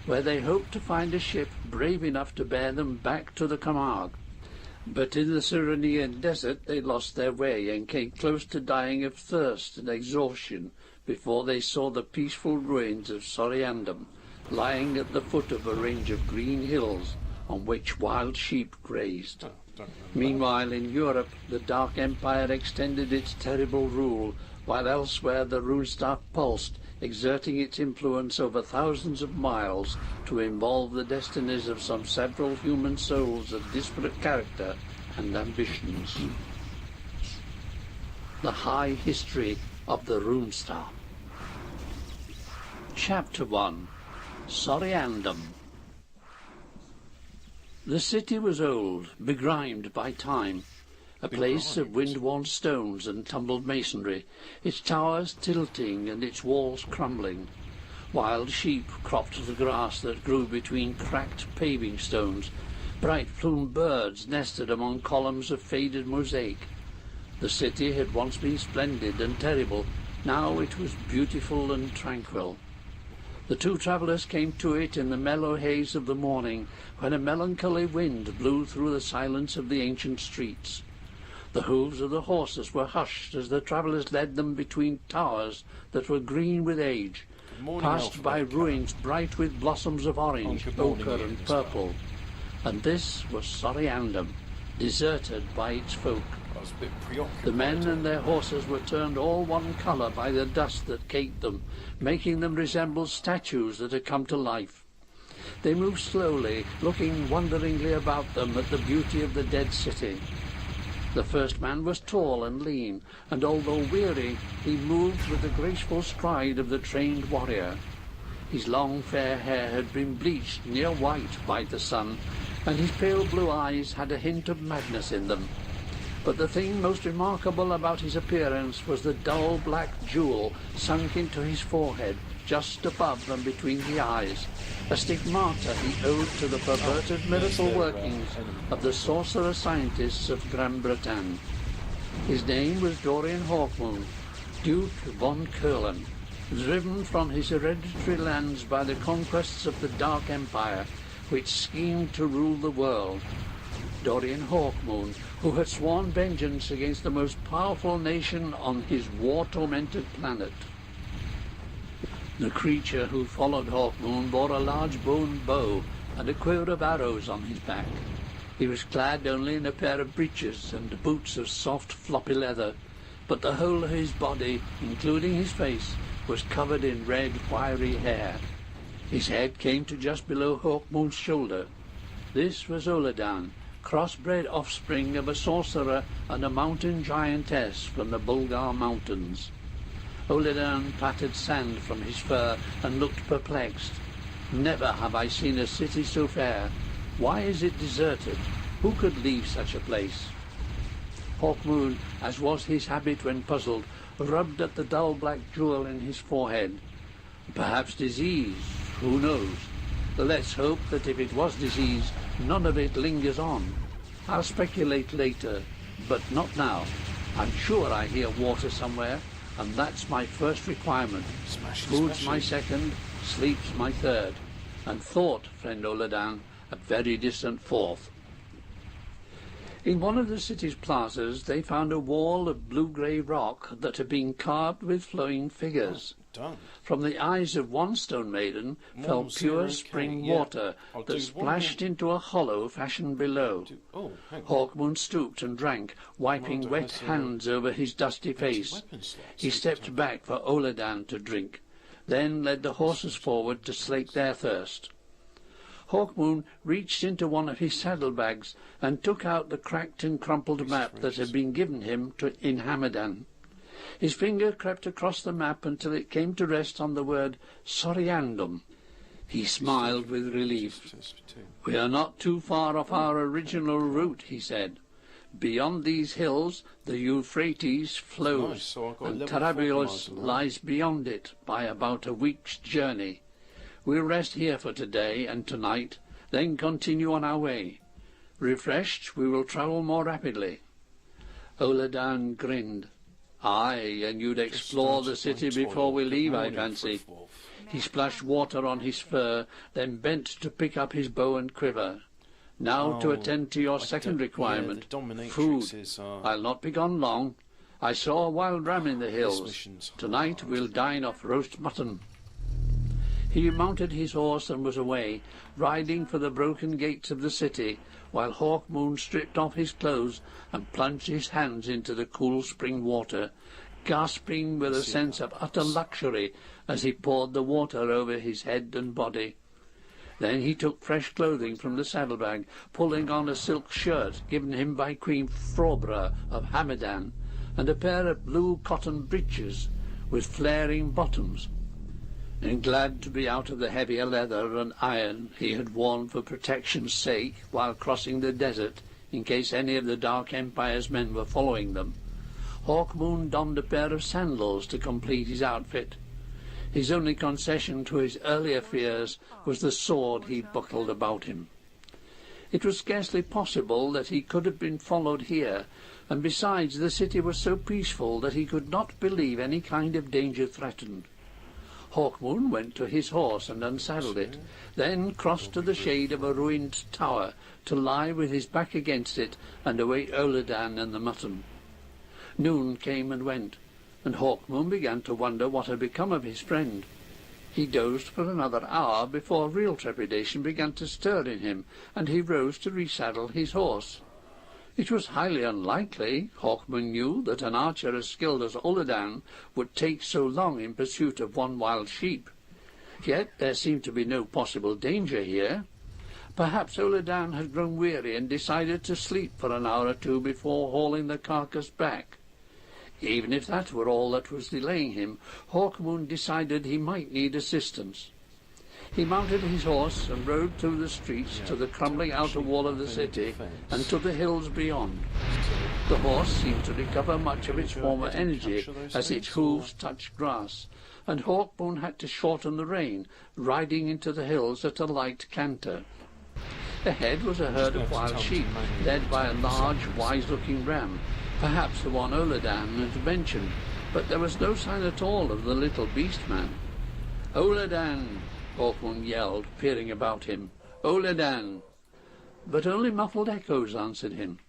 where they hoped to find a ship brave enough to bear them back to the Camargue. But in the Cyrenean desert they lost their way and came close to dying of thirst and exhaustion before they saw the peaceful ruins of Soriandum, lying at the foot of a range of green hills on which wild sheep grazed. Meanwhile, in Europe, the Dark Empire extended its terrible rule, while elsewhere the Runestaff pulsed, exerting its influence over thousands of miles to involve the destinies of some several human souls of disparate character and ambitions. The High History of the Runestaff. Chapter 1. Soriandum. The city was old, begrimed by time, a place of wind-worn stones and tumbled masonry, its towers tilting and its walls crumbling. Wild sheep cropped the grass that grew between cracked paving stones. Bright-plumed birds nested among columns of faded mosaic. The city had once been splendid and terrible. Now it was beautiful and tranquil. The two travellers came to it in the mellow haze of the morning, when a melancholy wind blew through the silence of the ancient streets. The hoofs of the horses were hushed as the travellers led them between towers that were green with age, passed by ruins bright with blossoms of orange, ochre and purple. And this was Soriandum, deserted by its folk. The men and their horses were turned all one colour by the dust that caked them, making them resemble statues that had come to life. They moved slowly, looking wonderingly about them at the beauty of the dead city. The first man was tall and lean, and although weary, he moved with the graceful stride of the trained warrior. His long fair hair had been bleached near white by the sun, and his pale blue eyes had a hint of madness in them. But the thing most remarkable about his appearance was the dull black jewel sunk into his forehead, just above and between the eyes, a stigmata he owed to the perverted miracle workings of the sorcerer scientists of Gran Bretagne. His name was Dorian Hawkmoon, Duke von Curlen, driven from his hereditary lands by the conquests of the Dark Empire, which schemed to rule the world. Dorian Hawkmoon, who had sworn vengeance against the most powerful nation on his war-tormented planet. The creature who followed Hawkmoon bore a large bone bow and a quiver of arrows on his back. He was clad only in a pair of breeches and boots of soft, floppy leather, but the whole of his body, including his face, was covered in red, wiry hair. His head came to just below Hawkmoon's shoulder. This was Oledan, crossbred offspring of a sorcerer and a mountain giantess from the Bulgar Mountains. Oledan patted sand from his fur and looked perplexed. Never have I seen a city so fair. Why is it deserted? Who could leave such a place? Hawkmoon, as was his habit when puzzled, rubbed at the dull black jewel in his forehead. Perhaps disease, who knows? Let's hope that if it was disease, none of it lingers on. I'll speculate later, but not now. I'm sure I hear water somewhere, and that's my first requirement. Food's my second, sleep's my third, and thought, friend Oledan, a very distant fourth. In one of the city's plazas they found a wall of blue-grey rock that had been carved with flowing figures. From the eyes of one stone maiden fell pure spring water that splashed into a hollow fashioned below. Hawkmoon stooped and drank, wiping wet hands over his dusty face. He stepped back for Oledan to drink, then led the horses forward to slake their thirst. Hawkmoon reached into one of his saddlebags and took out the cracked and crumpled map that had been given him in Hamadan. His finger crept across the map until it came to rest on the word Soriandum. He smiled with relief. "We are not too far off our original route," he said. "Beyond these hills the Euphrates flows, Nice, so I've got and level 4 Tarabulus commands on that. lies beyond it by about a week's journey. We'll rest here for today and tonight, then continue on our way. Refreshed, we will travel more rapidly." Oladan grinned. "Aye, and you'd explore the city before we leave, I fancy." He splashed water on his fur, then bent to pick up his bow and quiver. "Now to attend to your second requirement, food. I'll not be gone long. I saw a wild ram in the hills. Tonight we'll dine off roast mutton." He mounted his horse and was away, riding for the broken gates of the city, while Hawkmoon stripped off his clothes and plunged his hands into the cool spring water, gasping with a sense of utter luxury as he poured the water over his head and body. Then he took fresh clothing from the saddlebag, pulling on a silk shirt given him by Queen Frobra of Hamadan, and a pair of blue cotton breeches with flaring bottoms, and glad to be out of the heavier leather and iron he had worn for protection's sake while crossing the desert in case any of the Dark Empire's men were following them. Hawkmoon donned a pair of sandals to complete his outfit. His only concession to his earlier fears was the sword he buckled about him. It was scarcely possible that he could have been followed here, and besides the city was so peaceful that he could not believe any kind of danger threatened. Hawkmoon went to his horse and unsaddled it, then crossed to the shade of a ruined tower to lie with his back against it and await Oladan and the mutton. Noon came and went, and Hawkmoon began to wonder what had become of his friend. He dozed for another hour before real trepidation began to stir in him, and he rose to resaddle his horse. It was highly unlikely, Hawkmoon knew, that an archer as skilled as Oladan would take so long in pursuit of one wild sheep. Yet there seemed to be no possible danger here. Perhaps Oladan had grown weary and decided to sleep for an hour or two before hauling the carcass back. Even if that were all that was delaying him, Hawkmoon decided he might need assistance. He mounted his horse and rode through the streets to the crumbling outer wall of the city and to the hills beyond. The horse seemed to recover much of its former energy as its hooves touched grass, and Hawkmoon had to shorten the rein, riding into the hills at a light canter. Ahead was a herd of wild sheep, led by a large, wise-looking ram, perhaps the one Oladan had mentioned, but there was no sign at all of the little beast-man. "Oladan!" Hawkmoon yelled, peering about him. "Oladan!" But only muffled echoes answered him.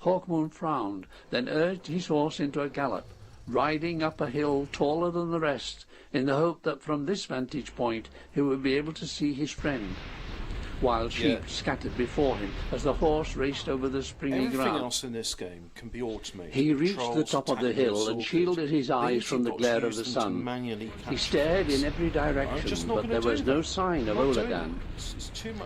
Hawkmoon frowned, then urged his horse into a gallop, riding up a hill taller than the rest, in the hope that from this vantage point he would be able to see his friend. Wild sheep scattered before him as the horse raced over the springy ground. Everything else in this game can be automated. He reached the top of the hill and shielded his eyes from the glare of the sun. He stared in every direction, but there was no sign of Oladan.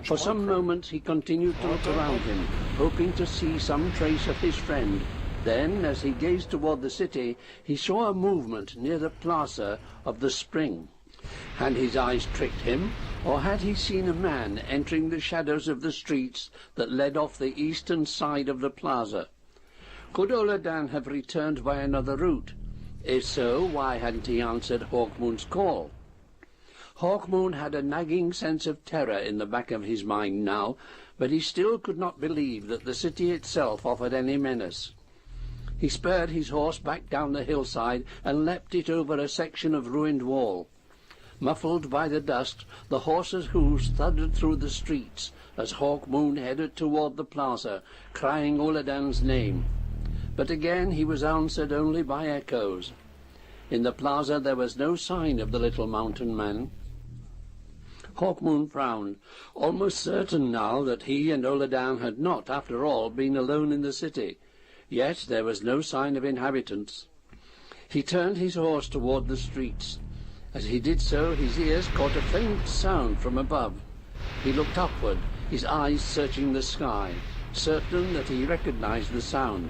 For some moments he continued to look around him, hoping to see some trace of his friend. Then, as he gazed toward the city, he saw a movement near the plaza of the spring. Had his eyes tricked him, or had he seen a man entering the shadows of the streets that led off the eastern side of the plaza? Could Oladan have returned by another route? If so, why hadn't he answered Hawkmoon's call? Hawkmoon had a nagging sense of terror in the back of his mind now, but he still could not believe that the city itself offered any menace. He spurred his horse back down the hillside and leapt it over a section of ruined wall. Muffled by the dust, the horse's hoofs thudded through the streets as Hawkmoon headed toward the plaza, crying Oladan's name. But again he was answered only by echoes. In the plaza there was no sign of the little mountain man. Hawkmoon frowned, almost certain now that he and Oladan had not, after all, been alone in the city. Yet there was no sign of inhabitants. He turned his horse toward the streets. As he did so, his ears caught a faint sound from above. He looked upward, his eyes searching the sky, certain that he recognized the sound.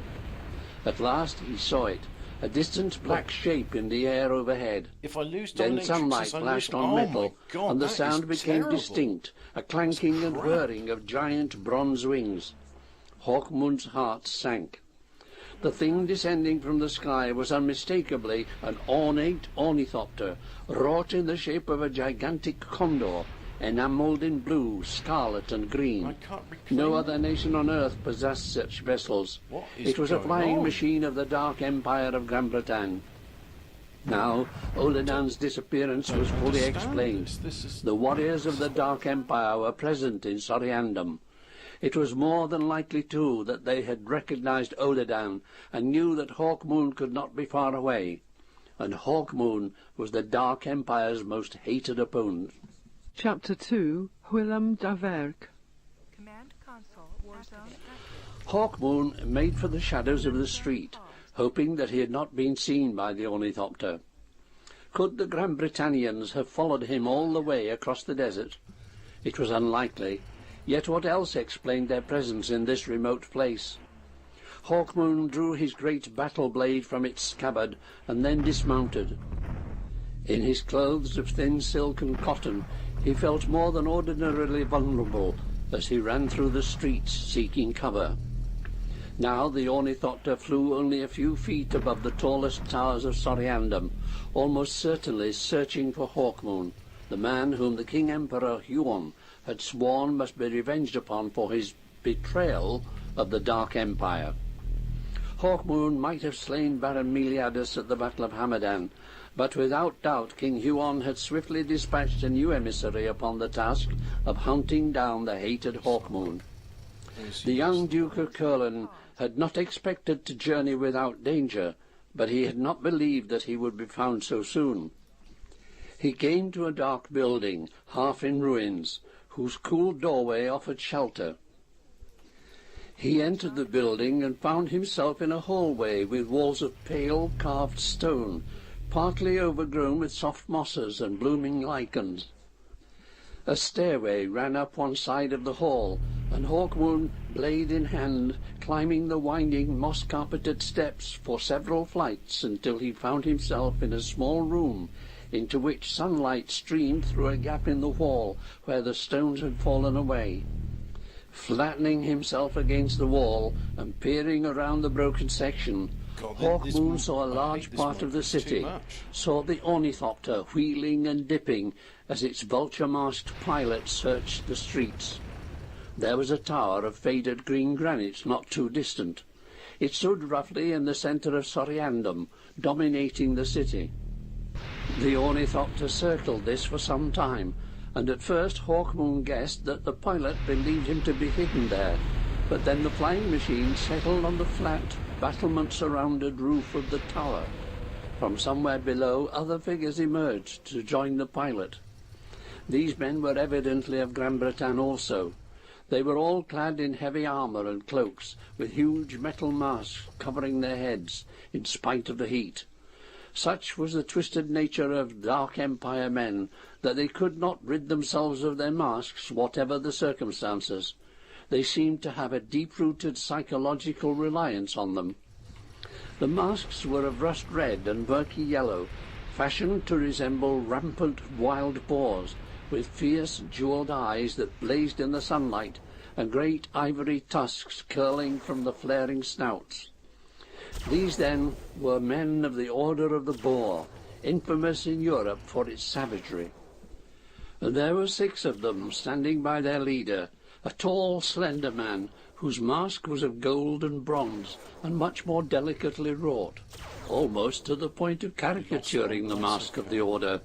At last he saw it, a distant black shape in the air overhead. If I lose Then dominatrix, sunlight as I flashed lose... on oh metal, my God, and the that is sound became terrible. distinct, a clanking and crap. whirring of giant bronze wings. Hawkmoon's heart sank. The thing descending from the sky was unmistakably an ornate ornithopter, wrought in the shape of a gigantic condor, enamelled in blue, scarlet and green. I can't reclaim No it. other nation on earth possessed such vessels. What is It was a going flying on? machine of the Dark Empire of Gran Bretagne. Now, Oledan's disappearance was fully Understand explained. this is... The warriors of the Dark Empire were present in Soriandum. It was more than likely, too, that they had recognized Oledan and knew that Hawkmoon could not be far away. And Hawkmoon was the Dark Empire's most hated opponent. Chapter 2, Willem Daverk. Command console. Warzone active. Hawkmoon made for the shadows of the street, hoping that he had not been seen by the ornithopter. Could the Gran Britannians have followed him all the way across the desert? It was unlikely, yet what else explained their presence in this remote place? Hawkmoon drew his great battle blade from its scabbard and then dismounted. In his clothes of thin silk and cotton, he felt more than ordinarily vulnerable as he ran through the streets seeking cover. Now the ornithopter flew only a few feet above the tallest towers of Soriandum, almost certainly searching for Hawkmoon, the man whom the King Emperor Huon had sworn must be revenged upon for his betrayal of the Dark Empire. Hawkmoon might have slain Baron Meliadus at the Battle of Hamadan, but without doubt King Huon had swiftly dispatched a new emissary upon the task of hunting down the hated Hawkmoon. The young Duke of Curlen had not expected to journey without danger, but he had not believed that he would be found so soon. He came to a dark building, half in ruins, whose cool doorway offered shelter. He entered the building and found himself in a hallway with walls of pale carved stone, partly overgrown with soft mosses and blooming lichens. A stairway ran up one side of the hall, and Hawkmoon, blade in hand, climbing the winding moss-carpeted steps for several flights until he found himself in a small room into which sunlight streamed through a gap in the wall where the stones had fallen away. Flattening himself against the wall and peering around the broken section, God, Hawkmoon saw a I hate large this part of the it's too city, much. saw the ornithopter wheeling and dipping as its vulture-masked pilot searched the streets. There was a tower of faded green granite not too distant. It stood roughly in the centre of Soriandum, dominating the city. The ornithopter circled this for some time, and at first Hawkmoon guessed that the pilot believed him to be hidden there, but then the flying machine settled on the flat, battlement-surrounded roof of the tower. From somewhere below, other figures emerged to join the pilot. These men were evidently of Gran Bretagne also. They were all clad in heavy armour and cloaks, with huge metal masks covering their heads, in spite of the heat. Such was the twisted nature of Dark Empire men that they could not rid themselves of their masks, whatever the circumstances. They seemed to have a deep-rooted psychological reliance on them. The masks were of rust red and murky yellow, fashioned to resemble rampant wild boars, with fierce jewelled eyes that blazed in the sunlight, and great ivory tusks curling from the flaring snouts. These, then, were men of the Order of the Boar, infamous in Europe for its savagery. And there were 6 of them standing by their leader, a tall, slender man, whose mask was of gold and bronze, and much more delicately wrought, almost to the point of caricaturing the mask of the Order.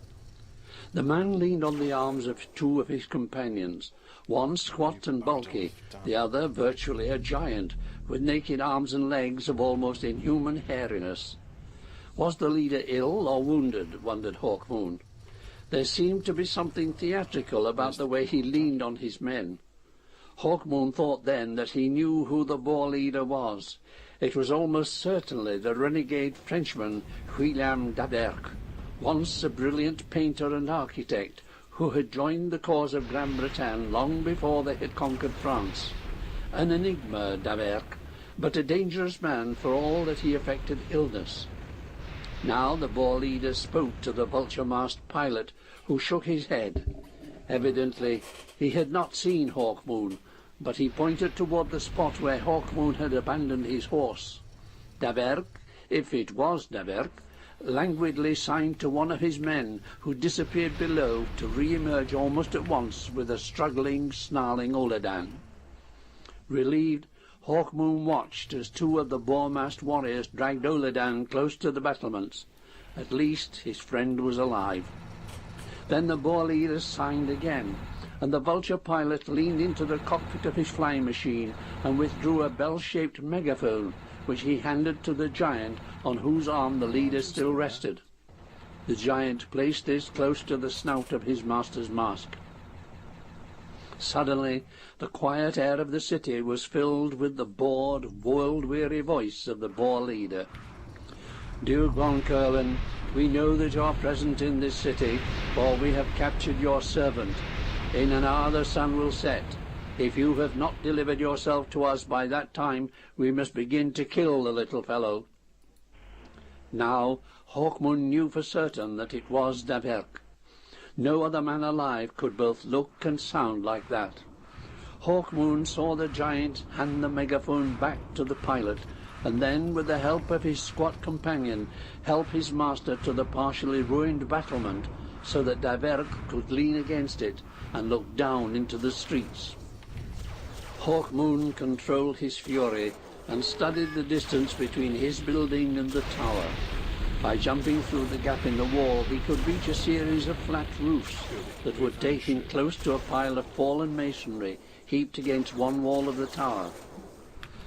The man leaned on the arms of 2 of his companions, one squat and bulky, the other virtually a giant, with naked arms and legs of almost inhuman hairiness. Was the leader ill or wounded, wondered Hawkmoon. There seemed to be something theatrical about the way he leaned on his men. Hawkmoon thought then that he knew who the Boer leader was. It was almost certainly the renegade Frenchman Willem Daverk, once a brilliant painter and architect, who had joined the cause of Gran Bretagne long before they had conquered France. An enigma, Daverk, but a dangerous man for all that he affected illness. Now the Boer leader spoke to the vulture-masked pilot, who shook his head. Evidently he had not seen Hawkmoon, but he pointed toward the spot where Hawkmoon had abandoned his horse. Daverk, if it was Daverk, languidly signed to one of his men, who disappeared below to re-emerge almost at once with a struggling, snarling Oladan. Relieved, Hawkmoon watched as two of the Boer-masked warriors dragged Oladan close to the battlements. At least his friend was alive. Then the Boer leader signed again, and the vulture pilot leaned into the cockpit of his flying machine and withdrew a bell-shaped megaphone, which he handed to the giant on whose arm the leader still rested. The giant placed this close to the snout of his master's mask. Suddenly the quiet air of the city was filled with the bored, world-weary voice of the Boer leader. Duke von Curwen, we know that you are present in this city, for we have captured your servant. In an hour the sun will set. If you have not delivered yourself to us by that time, we must begin to kill the little fellow. Now Hawkmoon knew for certain that it was Daverk. No other man alive could both look and sound like that. Hawkmoon saw the giant hand the megaphone back to the pilot, and then, with the help of his squat companion, help his master to the partially ruined battlement, so that Daverk could lean against it and look down into the streets. Hawkmoon controlled his fury and studied the distance between his building and the tower. By jumping through the gap in the wall, he could reach a series of flat roofs that would take him close to a pile of fallen masonry heaped against one wall of the tower.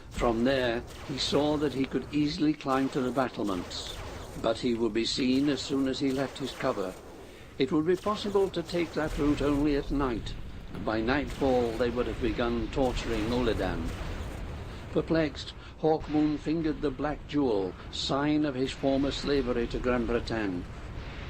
From there, he saw that he could easily climb to the battlements, but he would be seen as soon as he left his cover. It would be possible to take that route only at night, and by nightfall they would have begun torturing Oladan. Perplexed, Hawkmoon fingered the black jewel, sign of his former slavery to Gran Bretagne.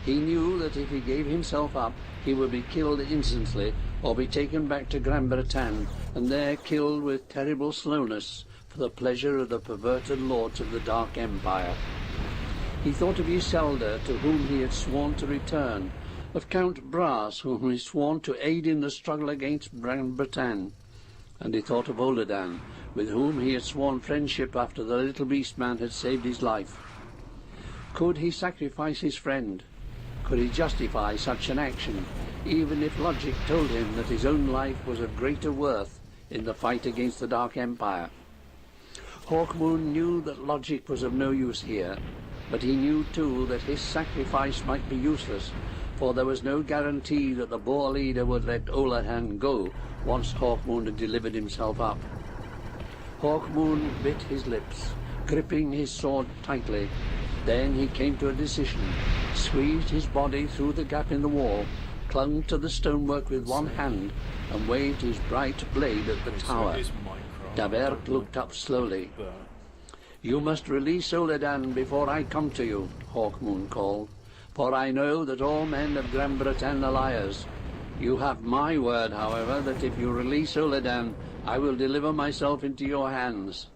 He knew that if he gave himself up, he would be killed instantly, or be taken back to Gran Bretagne, and there killed with terrible slowness, for the pleasure of the perverted lords of the Dark Empire. He thought of Iselda, to whom he had sworn to return, of Count Brass, whom he had sworn to aid in the struggle against Gran Bretagne, and he thought of Oladan, with whom he had sworn friendship after the little beast man had saved his life. Could he sacrifice his friend? Could he justify such an action, even if logic told him that his own life was of greater worth in the fight against the Dark Empire? Hawkmoon knew that logic was of no use here, but he knew too that his sacrifice might be useless, for there was no guarantee that the Boer leader would let Oladan go once Hawkmoon had delivered himself up. Hawkmoon bit his lips, gripping his sword tightly. Then he came to a decision, squeezed his body through the gap in the wall, clung to the stonework with one hand, and waved his bright blade at the tower. Daverk looked up slowly. "You must release Oladan before I come to you," Hawkmoon called, "for I know that all men of Gran Bretagne are liars. You have my word, however, that if you release Oladan, I will deliver myself into your hands."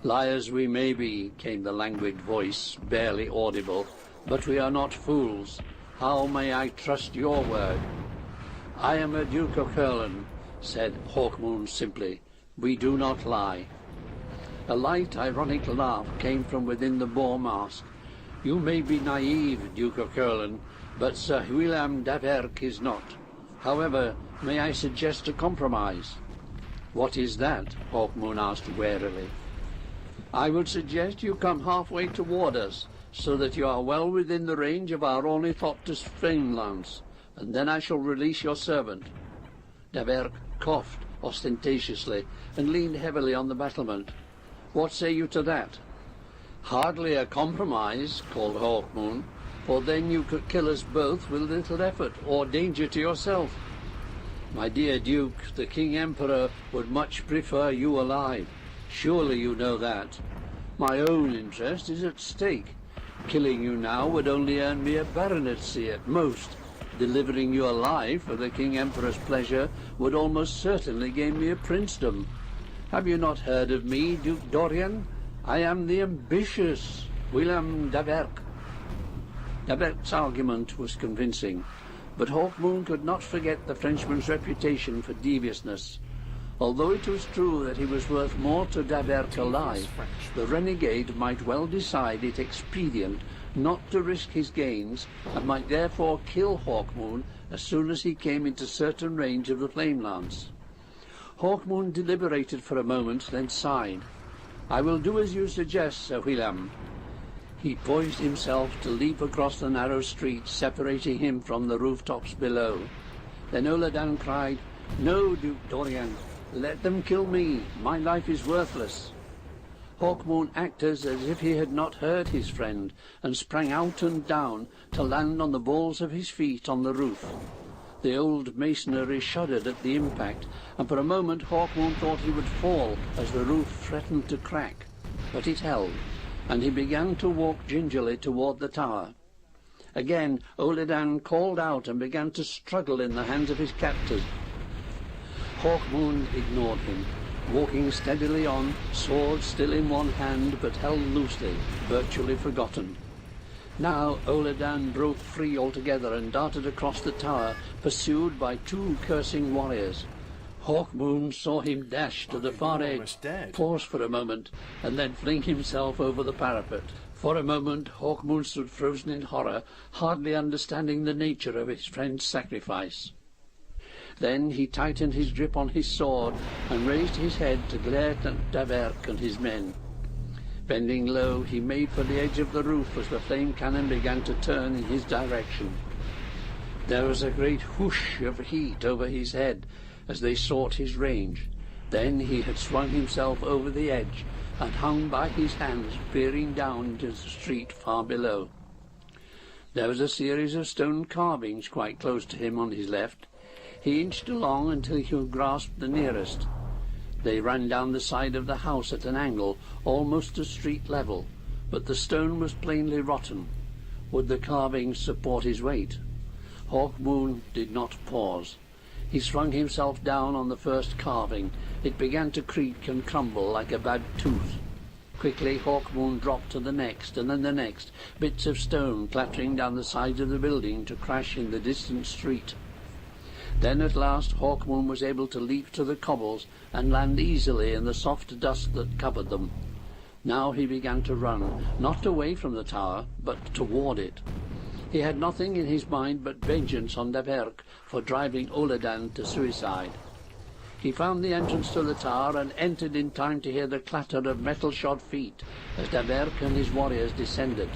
"Liars we may be," came the languid voice, barely audible, "but we are not fools. How may I trust your word?" "I am a Duke of Curwen," said Hawkmoon simply. "We do not lie." A light, ironic laugh came from within the Boer mask. "You may be naive, Duke of Curwen, but Sir Willem Daverk is not. However, may I suggest a compromise?" "What is that?" Hawkmoon asked warily. "I would suggest you come halfway toward us, so that you are well within the range of our ornithopter's flame lance, and then I shall release your servant." Daverk coughed ostentatiously and leaned heavily on the battlement. "What say you to that?" "Hardly a compromise," called Hawkmoon, "for then you could kill us both with little effort or danger to yourself." "My dear Duke, the King Emperor would much prefer you alive. Surely you know that. My own interest is at stake. Killing you now would only earn me a baronetcy at most. Delivering you alive for the King Emperor's pleasure would almost certainly gain me a princedom. Have you not heard of me, Duke Dorian? I am the ambitious Willem Daverk, Daberk's argument was convincing, but Hawkmoon could not forget the Frenchman's reputation for deviousness. Although it was true that he was worth more to Daberk alive, the renegade might well decide it expedient not to risk his gains, and might therefore kill Hawkmoon as soon as he came into certain range of the flame lance. Hawkmoon deliberated for a moment, then sighed. "I will do as you suggest, Sir William." He poised himself to leap across the narrow street separating him from the rooftops below. Then Oladan cried, "No, Duke Dorian, let them kill me. My life is worthless." Hawkmoon acted as if he had not heard his friend, and sprang out and down to land on the balls of his feet on the roof. The old masonry shuddered at the impact, and for a moment Hawkmoon thought he would fall as the roof threatened to crack. But it held, and he began to walk gingerly toward the tower. Again Oladan called out and began to struggle in the hands of his captors. Hawkmoon ignored him, walking steadily on, sword still in one hand but held loosely, virtually forgotten. Now Oladan broke free altogether and darted across the tower, pursued by 2 cursing warriors. Hawkmoon saw him dash to the far edge, pause for a moment, and then fling himself over the parapet. For a moment Hawkmoon stood frozen in horror, hardly understanding the nature of his friend's sacrifice. Then he tightened his grip on his sword and raised his head to glare at Daberk and his men. Bending low, he made for the edge of the roof as the flame cannon began to turn in his direction. There was a great whoosh of heat over his head as they sought his range. Then he had swung himself over the edge and hung by his hands, peering down into the street far below. There was a series of stone carvings quite close to him on his left. He inched along until he grasped the nearest. They ran down the side of the house at an angle, almost to street level, but the stone was plainly rotten. Would the carvings support his weight? Hawkmoon did not pause. He swung himself down on the first carving. It began to creak and crumble like a bad tooth. Quickly Hawkmoon dropped to the next, and then the next, bits of stone clattering down the sides of the building to crash in the distant street. Then at last Hawkmoon was able to leap to the cobbles and land easily in the soft dust that covered them. Now he began to run, not away from the tower, but toward it. He had nothing in his mind but vengeance on Daberk for driving Oladan to suicide. He found the entrance to the tower and entered in time to hear the clatter of metal-shod feet as Daberk and his warriors descended.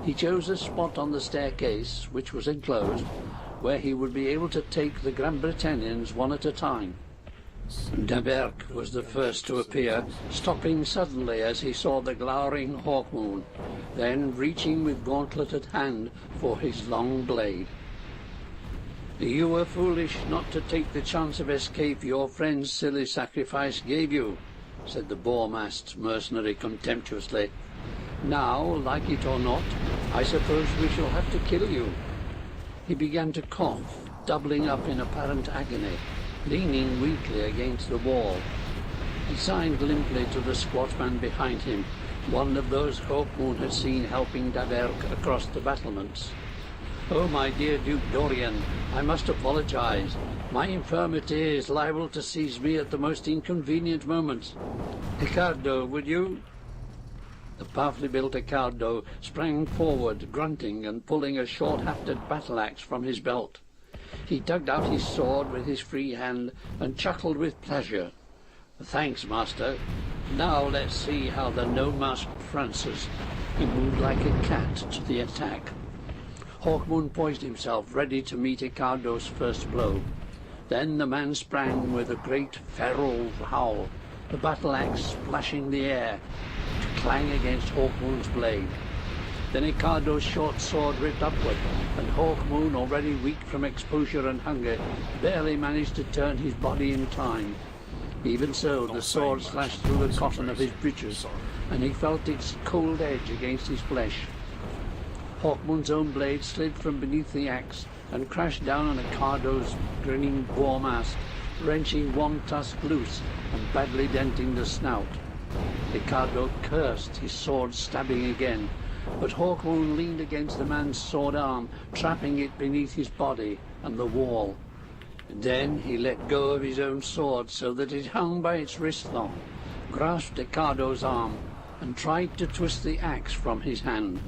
He chose a spot on the staircase, which was enclosed, where he would be able to take the Grand Britannians one at a time. Daberk was the first to appear, stopping suddenly as he saw the glowering Hawkmoon, then reaching with gauntleted hand for his long blade. "You were foolish not to take the chance of escape your friend's silly sacrifice gave you," said the boar-masked mercenary contemptuously. "Now, like it or not, I suppose we shall have to kill you." He began to cough, doubling up in apparent agony, leaning weakly against the wall. He signed limply to the squat man behind him, one of those Hawkmoon had seen helping Daberk across the battlements. "Oh, my dear Duke Dorian, I must apologize. My infirmity is liable to seize me at the most inconvenient moments. Ricardo, would you—" The powerfully built Ricardo sprang forward, grunting and pulling a short-hafted battle-axe from his belt. He tugged out his sword with his free hand and chuckled with pleasure. "Thanks, master. Now let's see how the no-masked Francis." He moved like a cat to the attack. Hawkmoon poised himself, ready to meet Ricardo's first blow. Then the man sprang with a great feral howl, the battle-axe splashing the air to clang against Hawkmoon's blade. Then Ricardo's short sword ripped upward, and Hawkmoon, already weak from exposure and hunger, barely managed to turn his body in time. Even so, the sword slashed through the cotton of his breeches, and he felt its cold edge against his flesh. Hawkmoon's own blade slid from beneath the axe and crashed down on Ricardo's grinning boar mask, wrenching one tusk loose and badly denting the snout. Ricardo cursed, his sword stabbing again, but Hawkmoon leaned against the man's sword arm, trapping it beneath his body and the wall. Then he let go of his own sword so that it hung by its wrist long, grasped Ricardo's arm, and tried to twist the axe from his hand.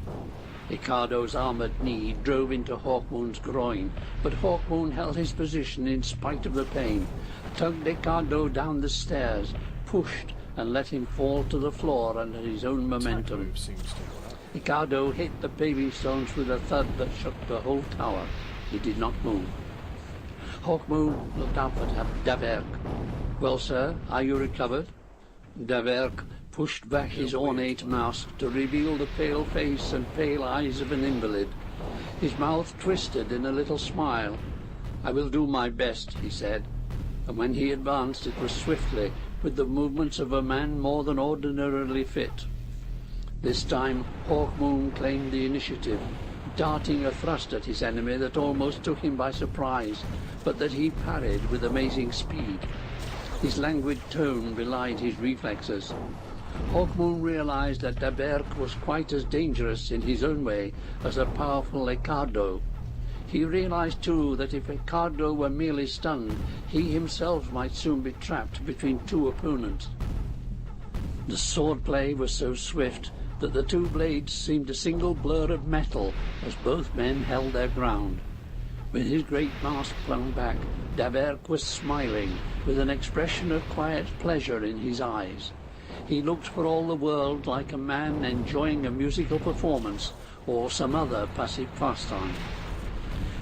Ricardo's armoured knee drove into Hawkmoon's groin, but Hawkmoon held his position in spite of the pain, tugged Ricardo down the stairs, pushed and let him fall to the floor under his own momentum. Ricardo hit the paving stones with a thud that shook the whole tower. He did not move. Hawkmoon looked up at Daverk. "Well, sir, are you recovered?" Daverk pushed back his ornate mask to reveal the pale face and pale eyes of an invalid. His mouth twisted in a little smile. "I will do my best," he said, and when he advanced it was swiftly, with the movements of a man more than ordinarily fit. This time Hawkmoon claimed the initiative, darting a thrust at his enemy that almost took him by surprise, but that he parried with amazing speed. His languid tone belied his reflexes. Hawkmoon realized that Daverk was quite as dangerous in his own way as a powerful Ricardo. He realized too that if Ricardo were merely stunned, he himself might soon be trapped between two opponents. The swordplay was so swift that the two blades seemed a single blur of metal as both men held their ground. With his great mask flung back, Daverk was smiling, with an expression of quiet pleasure in his eyes. He looked for all the world like a man enjoying a musical performance or some other passive pastime.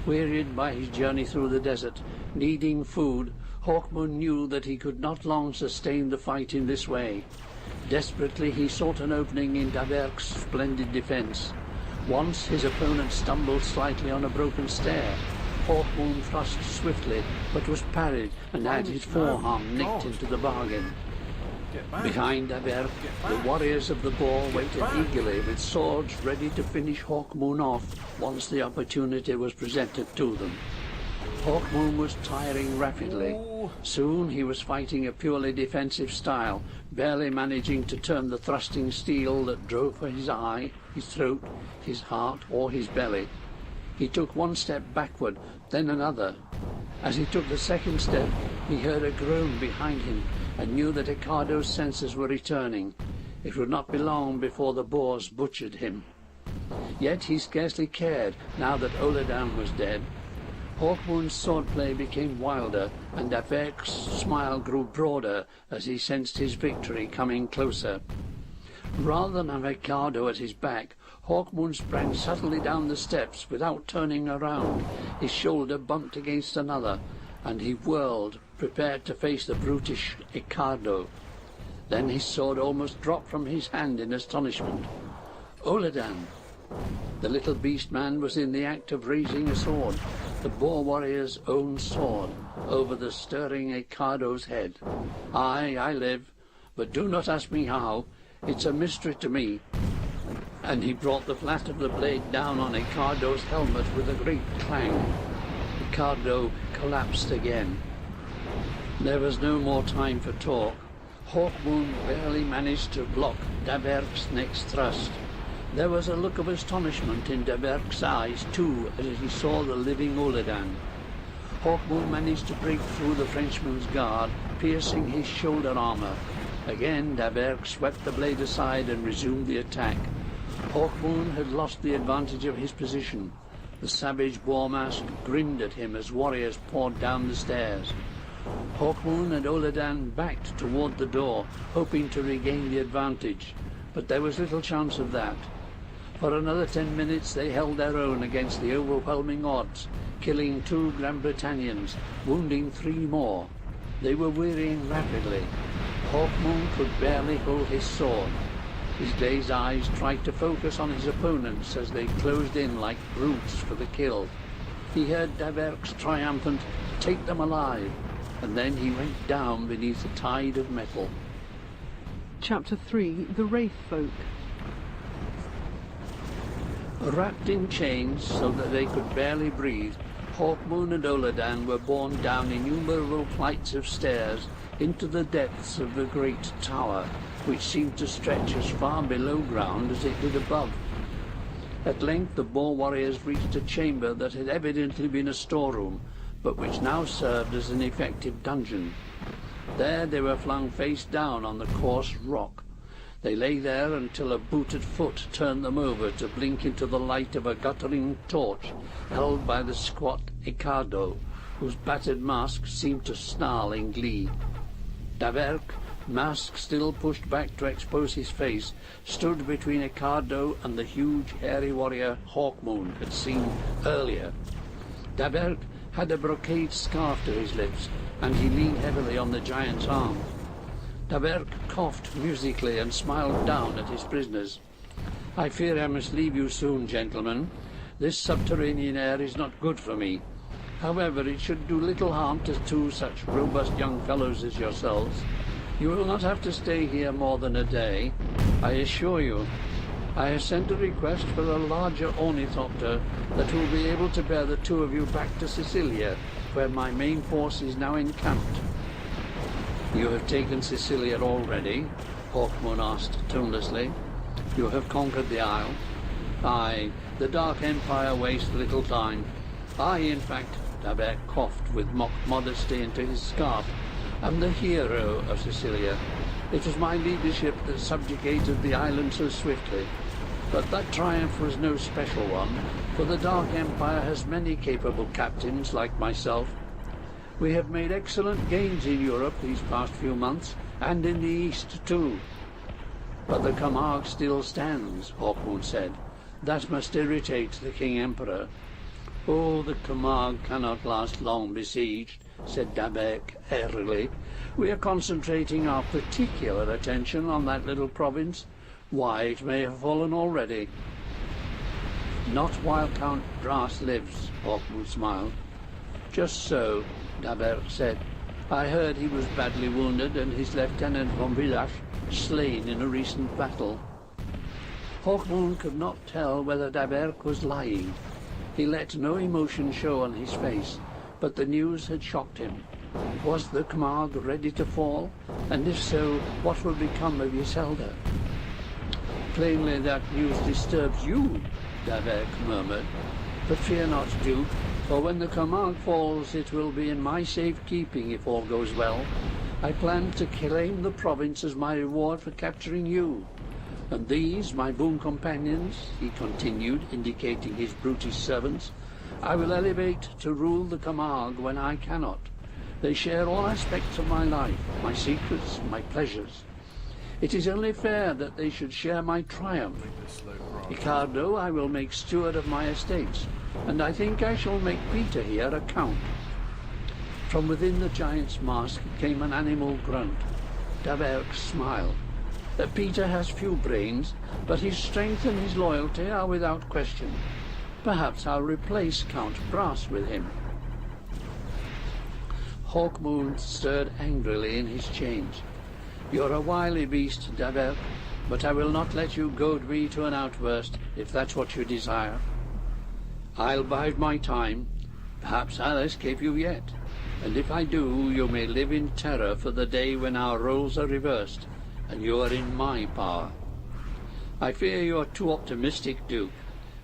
Wearied by his journey through the desert, needing food, Hawkmoon knew that he could not long sustain the fight in this way. Desperately he sought an opening in Daverk's splendid defence. Once his opponent stumbled slightly on a broken stair. Hawkmoon thrust swiftly, but was parried and had his forearm nicked into the bargain. Behind Daverk, the warriors of the boar waited eagerly with swords ready to finish Hawkmoon off once the opportunity was presented to them. Hawkmoon was tiring rapidly. Soon he was fighting a purely defensive style, barely managing to turn the thrusting steel that drove for his eye, his throat, his heart, or his belly. He took one step backward, then another. As he took the second step, he heard a groan behind him and knew that Ricardo's senses were returning. It would not be long before the boars butchered him. Yet he scarcely cared, now that Oledan was dead. Hawkmoon's swordplay became wilder, and Daverk's smile grew broader as he sensed his victory coming closer. Rather than have Ricardo at his back, Hawkmoon sprang subtly down the steps without turning around. His shoulder bumped against another, and he whirled, prepared to face the brutish Ricardo. Then his sword almost dropped from his hand in astonishment. Oledan! The little beast man was in the act of raising a sword, the boar warrior's own sword, over the stirring Ricardo's head. "Aye, I live, but do not ask me how. It's a mystery to me." And he brought the flat of the blade down on Ricardo's helmet with a great clang. Ricardo collapsed again. There was no more time for talk. Hawkmoon barely managed to block Daverk's next thrust. There was a look of astonishment in Daverk's eyes, too, as he saw the living Oledan. Hawkmoon managed to break through the Frenchman's guard, piercing his shoulder armour. Again Daverk swept the blade aside and resumed the attack. Hawkmoon had lost the advantage of his position. The savage boar mask grinned at him as warriors poured down the stairs. Hawkmoon and Oledan backed toward the door, hoping to regain the advantage, but there was little chance of that. For another 10 minutes they held their own against the overwhelming odds, killing 2 Grand Britannians, wounding 3 more. They were wearying rapidly. Hawkmoon could barely hold his sword. His dazed eyes tried to focus on his opponents as they closed in like brutes for the kill. He heard Daverk's triumphant, "Take them alive," and then he went down beneath a tide of metal. Chapter 3. The Wraith Folk. Wrapped in chains so that they could barely breathe, Hawkmoon and Oledan were borne down innumerable flights of stairs into the depths of the great tower, which seemed to stretch as far below ground as it did above. At length the Boer warriors reached a chamber that had evidently been a storeroom, but which now served as an effective dungeon. There they were flung face down on the coarse rock. They lay there until a booted foot turned them over to blink into the light of a guttering torch held by the squat Ricardo, whose battered mask seemed to snarl in glee. Daverk, mask still pushed back to expose his face, stood between Ricardo and the huge hairy warrior Hawkmoon had seen earlier. Daverk had a brocade scarf to his lips, and he leaned heavily on the giant's arm. Daverk coughed musically and smiled down at his prisoners. "I fear I must leave you soon, gentlemen. This subterranean air is not good for me. However, it should do little harm to two such robust young fellows as yourselves. You will not have to stay here more than a day, I assure you. I have sent a request for a larger ornithopter that will be able to bear the two of you back to Sicilia, where my main force is now encamped." "You have taken Sicilia already?" Hawkmoon asked tonelessly. "You have conquered the isle?" "Aye, the Dark Empire wastes little time. I, in fact," Daverk coughed with mock modesty into his scarf, "am the hero of Sicilia. It was my leadership that subjugated the island so swiftly. But that triumph was no special one, for the Dark Empire has many capable captains like myself. We have made excellent gains in Europe these past few months, and in the East too." "But the Camargue still stands," Hawkmoon said. "That must irritate the King Emperor." "Oh, the Camargue cannot last long besieged," said Daverk airily. "We are concentrating our particular attention on that little province. Why, it may have fallen already." "Not while Count Brass lives," Hawkmoon smiled. "Just so," Daverk said. "I heard he was badly wounded and his lieutenant von Villach slain in a recent battle." Hawkmoon could not tell whether Daverk was lying. He let no emotion show on his face, but the news had shocked him. Was the Camargue ready to fall? And if so, what would become of Iselda? "Plainly that news disturbs you," Daverk murmured. "But fear not, Duke, for when the Camargue falls, it will be in my safe keeping if all goes well. I plan to claim the province as my reward for capturing you. And these, my boon companions," he continued, indicating his brutish servants, "I will elevate to rule the Camargue when I cannot. They share all aspects of my life, my secrets, my pleasures. It is only fair that they should share my triumph. Ricardo I will make steward of my estates, and I think I shall make Peter here a count." From within the giant's mask came an animal grunt. Daverk smiled. "Peter has few brains, but his strength and his loyalty are without question. Perhaps I'll replace Count Brass with him." Hawkmoon stirred angrily in his chains. "You're a wily beast, Daverk, but I will not let you goad me to an outburst, if that's what you desire. I'll bide my time. Perhaps I'll escape you yet, and if I do, you may live in terror for the day when our roles are reversed, and you are in my power. I fear you are too optimistic, Duke.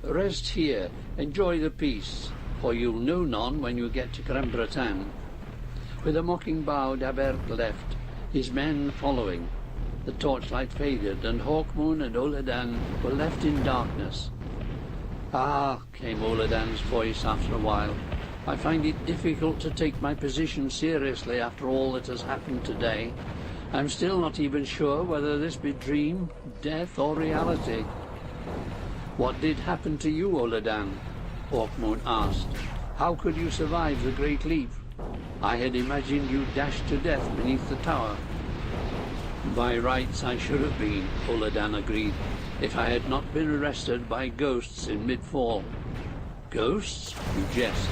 Rest here, enjoy the peace, for you'll know none when you get to Gran-Bretagne." With a mocking bow, Daverk left, his men following. The torchlight faded, and Hawkmoon and Oladan were left in darkness. "Ah," came Oladan's voice after a while, "I find it difficult to take my position seriously after all that has happened today. I'm still not even sure whether this be dream, death, or reality." "What did happen to you, Oladan?" Hawkmoon asked. "How could you survive the Great Leap? I had imagined you dashed to death beneath the tower." "By rights I should have been," Oladan agreed, "if I had not been arrested by ghosts in mid-fall." "Ghosts? You jest."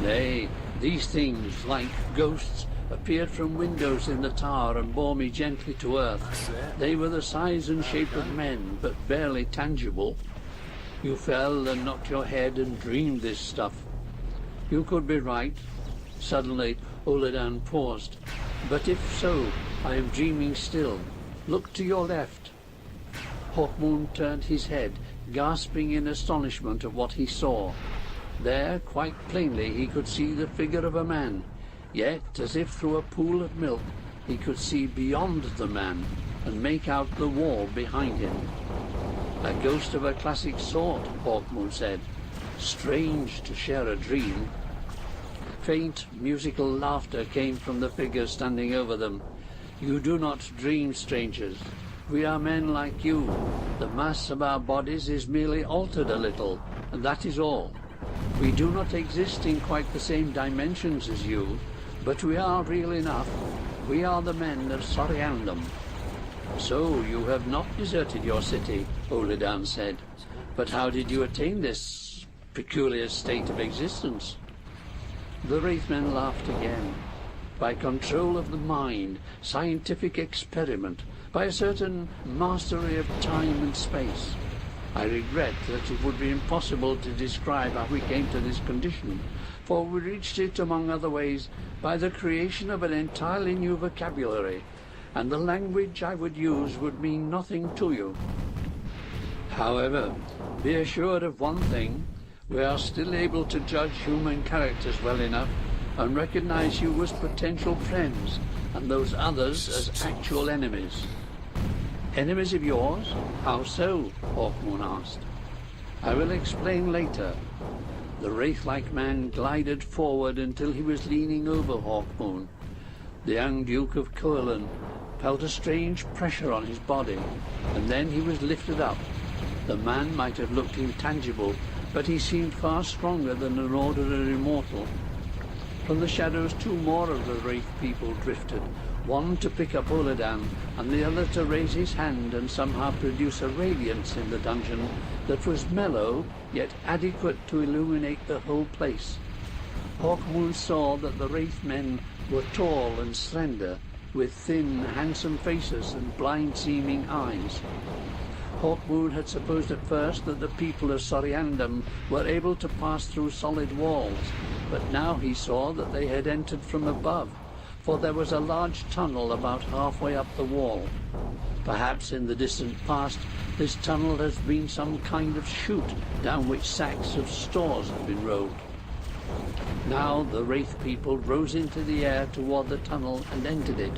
"Nay, these things, like ghosts, appeared from windows in the tower and bore me gently to earth. They were the size and shape of men, but barely tangible. You fell and knocked your head and dreamed this stuff. You could be right." Suddenly, Oladan paused. "But if so, I am dreaming still. Look to your left." Hawkmoon turned his head, gasping in astonishment at what he saw. There, quite plainly, he could see the figure of a man, yet, as if through a pool of milk, he could see beyond the man and make out the wall behind him. A ghost of a classic sort, Hawkmoon said. Strange to share a dream. Faint, musical laughter came from the figure standing over them. You do not dream, strangers. We are men like you. The mass of our bodies is merely altered a little, and that is all. We do not exist in quite the same dimensions as you, but we are real enough. We are the men of Soriandum. So you have not deserted your city, Oledan said. But how did you attain this peculiar state of existence? The Wraithmen laughed again. By control of the mind, scientific experiment, by a certain mastery of time and space. I regret that it would be impossible to describe how we came to this condition, for we reached it, among other ways, by the creation of an entirely new vocabulary, and the language I would use would mean nothing to you. However, be assured of one thing. We are still able to judge human characters well enough and recognize you as potential friends and those others as actual enemies. Enemies of yours? How so? Hawkmoon asked. I will explain later. The wraith-like man glided forward until he was leaning over Hawkmoon. The young Duke of Coelen felt a strange pressure on his body, and then he was lifted up. The man might have looked intangible, but he seemed far stronger than an ordinary mortal. From the shadows 2 more of the Wraith people drifted, one to pick up Oledan, and the other to raise his hand and somehow produce a radiance in the dungeon that was mellow, yet adequate to illuminate the whole place. Hawkmoon saw that the Wraith men were tall and slender, with thin, handsome faces and blind-seeming eyes. Hawkmoon had supposed at first that the people of Soriandum were able to pass through solid walls, but now he saw that they had entered from above, for there was a large tunnel about halfway up the wall. Perhaps in the distant past this tunnel has been some kind of chute down which sacks of stores have been rolled. Now the Wraith people rose into the air toward the tunnel and entered it,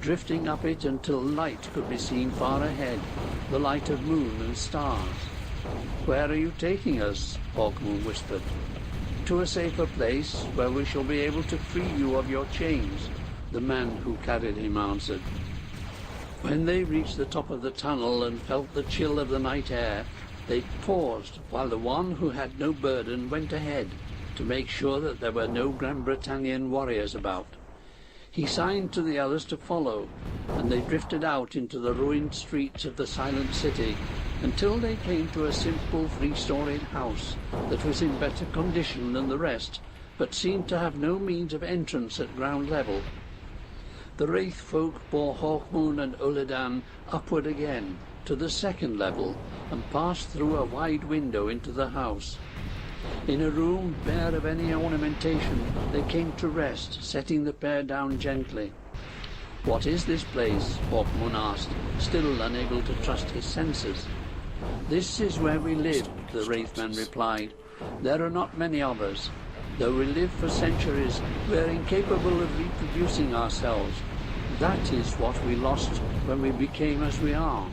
drifting up it until light could be seen far ahead, the light of moon and stars. Where are you taking us? Hawkmoon whispered. To a safer place where we shall be able to free you of your chains, the man who carried him answered. When they reached the top of the tunnel and felt the chill of the night air, they paused while the one who had no burden went ahead to make sure that there were no Grand Britannian warriors about. He signed to the others to follow, and they drifted out into the ruined streets of the silent city until they came to a simple 3-storied house that was in better condition than the rest, but seemed to have no means of entrance at ground level. The Wraith folk bore Hawkmoon and Oledan upward again to the 2nd level and passed through a wide window into the house. In a room bare of any ornamentation, they came to rest, setting the pair down gently. What is this place? Hawkmoon asked, still unable to trust his senses. This is where we live, the Wraithman replied. There are not many of us. Though we live for centuries, we are incapable of reproducing ourselves. That is what we lost when we became as we are.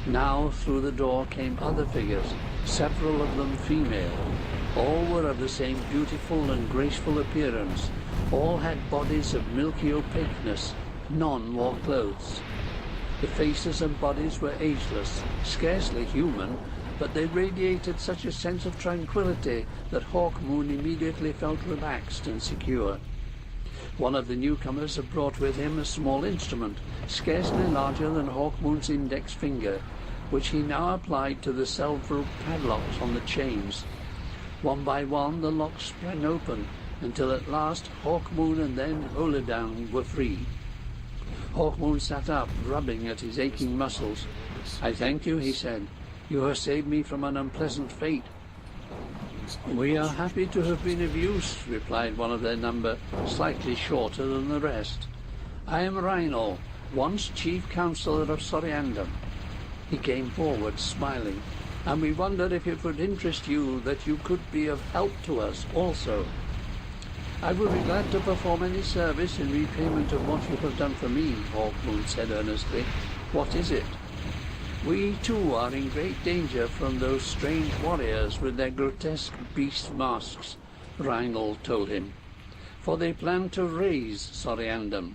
Now through the door came other figures, several of them female. All were of the same beautiful and graceful appearance. All had bodies of milky opaqueness. None wore clothes. The faces and bodies were ageless, scarcely human, but they radiated such a sense of tranquility that Hawkmoon immediately felt relaxed and secure. One of the newcomers had brought with him a small instrument, scarcely larger than Hawkmoon's index finger, which he now applied to the several padlocks on the chains. One by one the locks sprang open, until at last Hawkmoon and then Oledan were free. Hawkmoon sat up, rubbing at his aching muscles. "I thank you," he said. "You have saved me from an unpleasant fate." "We are happy to have been of use," replied one of their number, slightly shorter than the rest. "I am Rheinol, once chief councillor of Soriandum." He came forward, smiling. and we wonder if it would interest you that you could be of help to us also. I would be glad to perform any service in repayment of what you have done for me, Hawkmoon said earnestly. What is it? We too are in great danger from those strange warriors with their grotesque beast masks, Reinald told him, for they plan to raise Soriandum.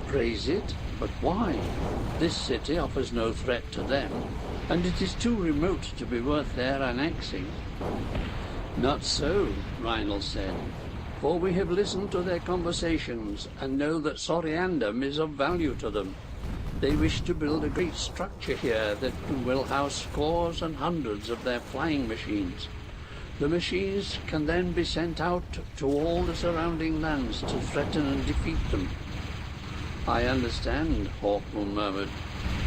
Raise it? But why? This city offers no threat to them, and it is too remote to be worth their annexing. Not so, Reinald said, for we have listened to their conversations and know that Soriandum is of value to them. They wish to build a great structure here that will house scores and hundreds of their flying machines. The machines can then be sent out to all the surrounding lands to threaten and defeat them. I understand, Hawkmoon murmured.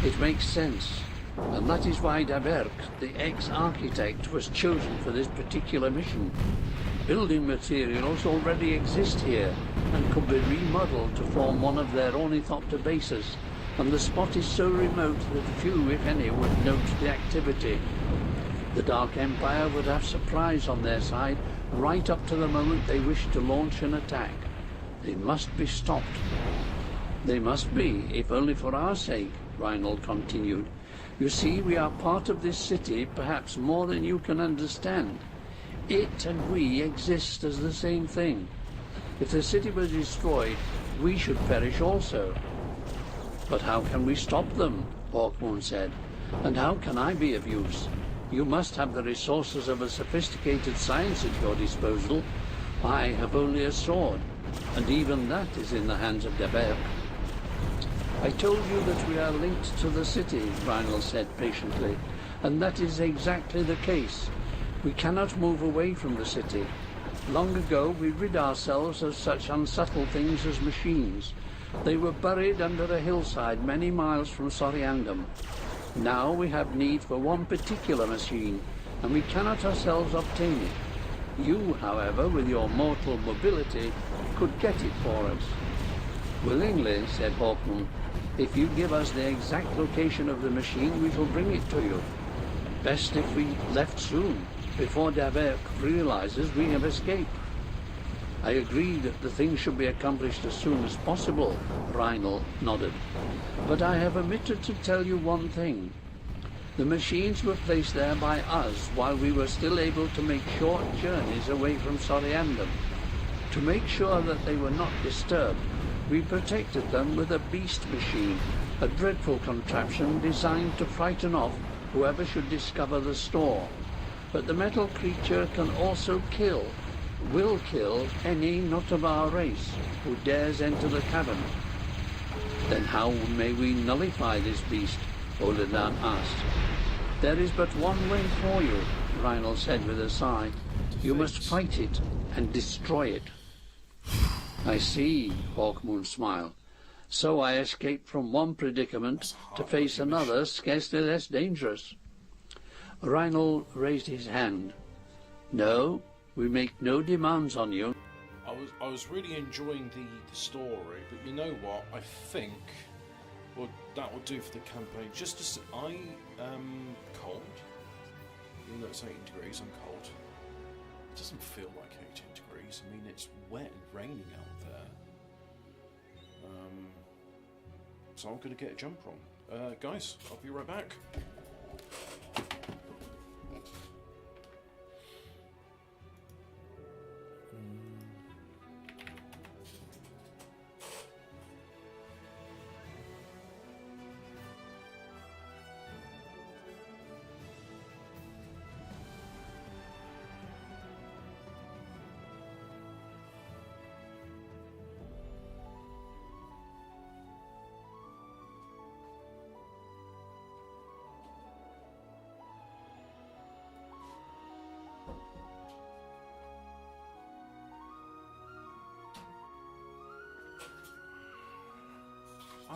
It makes sense. And that is why Daberk, the ex-architect, was chosen for this particular mission. Building materials already exist here and could be remodeled to form one of their ornithopter bases, and the spot is so remote that few, if any, would note the activity. The Dark Empire would have surprise on their side right up to the moment they wish to launch an attack. They must be stopped. They must be, if only for our sake, Reinald continued. You see, we are part of this city, perhaps more than you can understand. It and we exist as the same thing. If the city were destroyed, we should perish also. But how can we stop them? Hawkmoon said. And how can I be of use? You must have the resources of a sophisticated science at your disposal. I have only a sword, and even that is in the hands of Daberk. I told you that we are linked to the city, Reinald said patiently, and that is exactly the case. We cannot move away from the city. Long ago we rid ourselves of such unsubtle things as machines. They were buried under a hillside many miles from Soriandum. Now we have need for one particular machine, and we cannot ourselves obtain it. You, however, with your mortal mobility, could get it for us. Willingly, said Hawkmoon. If you give us the exact location of the machine, we shall bring it to you. Best if we left soon, before Daberk realizes we have escaped. I agree that the thing should be accomplished as soon as possible, Reinald nodded. But I have omitted to tell you one thing. The machines were placed there by us while we were still able to make short journeys away from Soriandum. To make sure that they were not disturbed, we protected them with a beast machine, a dreadful contraption designed to frighten off whoever should discover the store. But the metal creature can also will kill any not of our race who dares enter the cavern. Then how may we nullify this beast? Oledan asked. There is but one way for you, Reinald said with a sigh. You must fight it and destroy it. I see, Hawkmoon smiled. So I escaped from one predicament to face another scarcely less dangerous. Reinald raised his hand. No, we make no demands on you. I was really enjoying the story, but you know what? I think that will do for the campaign. Just as I am cold, even though it's 18 degrees, I'm cold. It doesn't feel like 18 degrees. I mean, it's wet and raining out there. So I'm going to get a jump on. Guys, I'll be right back.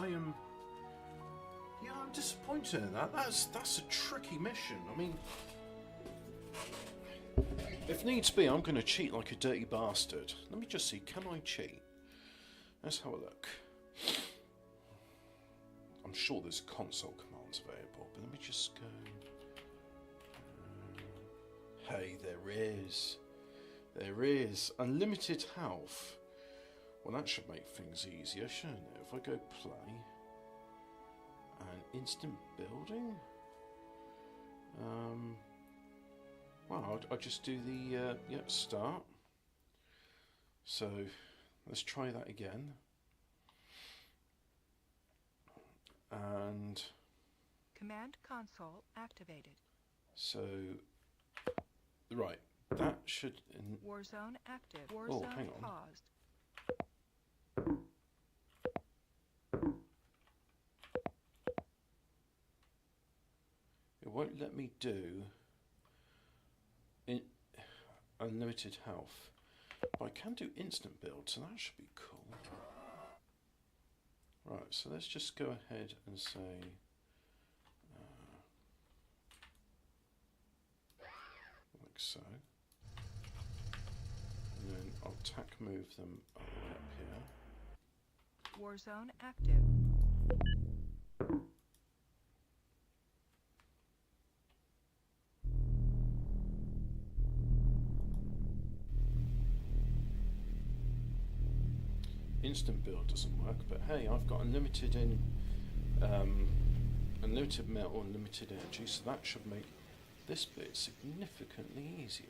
I'm disappointed in that. That's a tricky mission. I mean, if needs be, I'm going to cheat like a dirty bastard. Let me just see, can I cheat? Let's have a look. I'm sure there's console commands available, but let me just go... Hey, there is. There is. Unlimited health. Well, that should make things easier, shouldn't it? If I go play. And instant building? Well, I'll just do the, start. So, let's try that again. And... Command console activated. So... Right, that should... Warzone active. Warzone hang on. paused. It won't let me do unlimited health, but I can do instant build, so that should be cool. Right, so let's just go ahead and say like so, and then I'll tack move them up here. Warzone active. Instant build doesn't work, but hey, I've got unlimited metal, unlimited energy, so that should make this bit significantly easier.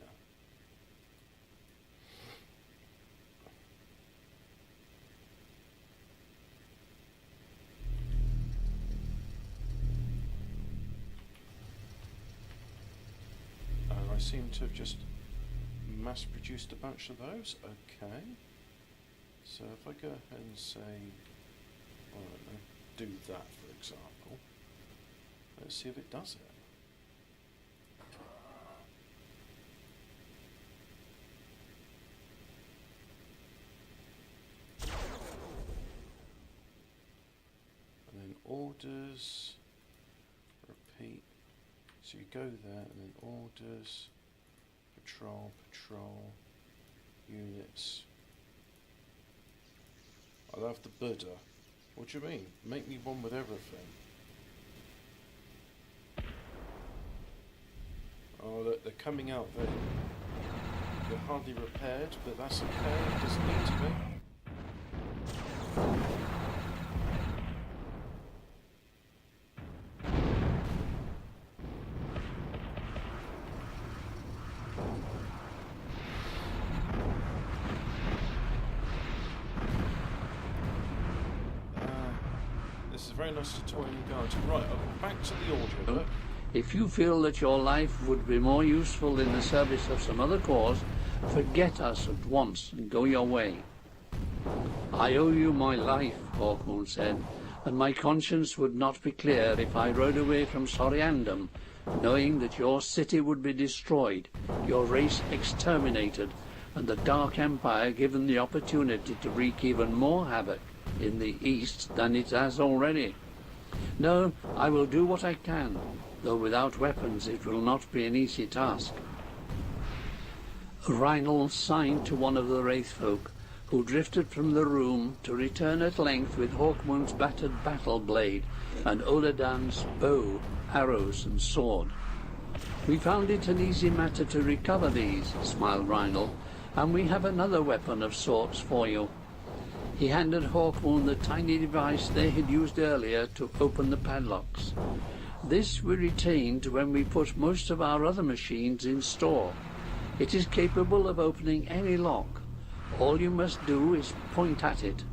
And I seem to have just mass produced a bunch of those. Okay. So if I go ahead and say, I don't know, do that for example, let's see if it does it. And then orders, repeat, so you go there and then orders, patrol, units. I love the Buddha. What do you mean? Make me one with everything. Oh look, they're coming out there. They're hardly repaired, but that's okay, it doesn't need to be. Very nice tutorial guide. Right, back to the audio book. If you feel that your life would be more useful in the service of some other cause, forget us at once and go your way. I owe you my life, Hawkmoon said, and my conscience would not be clear if I rode away from Soriandum, knowing that your city would be destroyed, your race exterminated, and the Dark Empire given the opportunity to wreak even more havoc in the east than it has already. No, I will do what I can, though without weapons it will not be an easy task. Reinald signed to one of the Wraithfolk, who drifted from the room to return at length with Hawkmoon's battered battle blade and Oladan's bow, arrows and sword. We found it an easy matter to recover these, smiled Reinald, and we have another weapon of sorts for you. He handed Hawkmoon the tiny device they had used earlier to open the padlocks. This we retained when we put most of our other machines in store. It is capable of opening any lock. All you must do is point at it.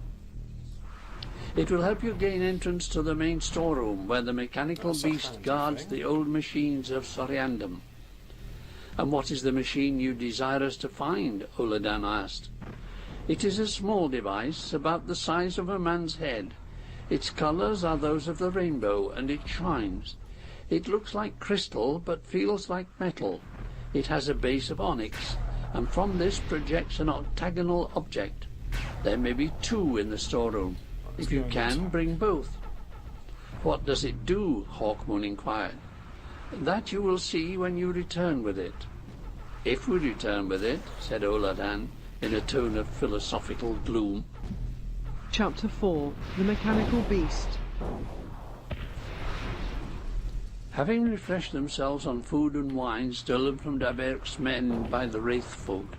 It will help you gain entrance to the main storeroom where the mechanical beast guards the old machines of Soriandum. And what is the machine you desire us to find? Oladan asked. It is a small device, about the size of a man's head. Its colours are those of the rainbow, and it shines. It looks like crystal, but feels like metal. It has a base of onyx, and from this projects an octagonal object. There may be two in the storeroom. If you can, bring both. What does it do? Hawkmoon inquired. That you will see when you return with it. If we return with it, said Oladan, in a tone of philosophical gloom. Chapter 4. The Mechanical Beast. Having refreshed themselves on food and wine stolen from Daberk's men by the Wraith folk,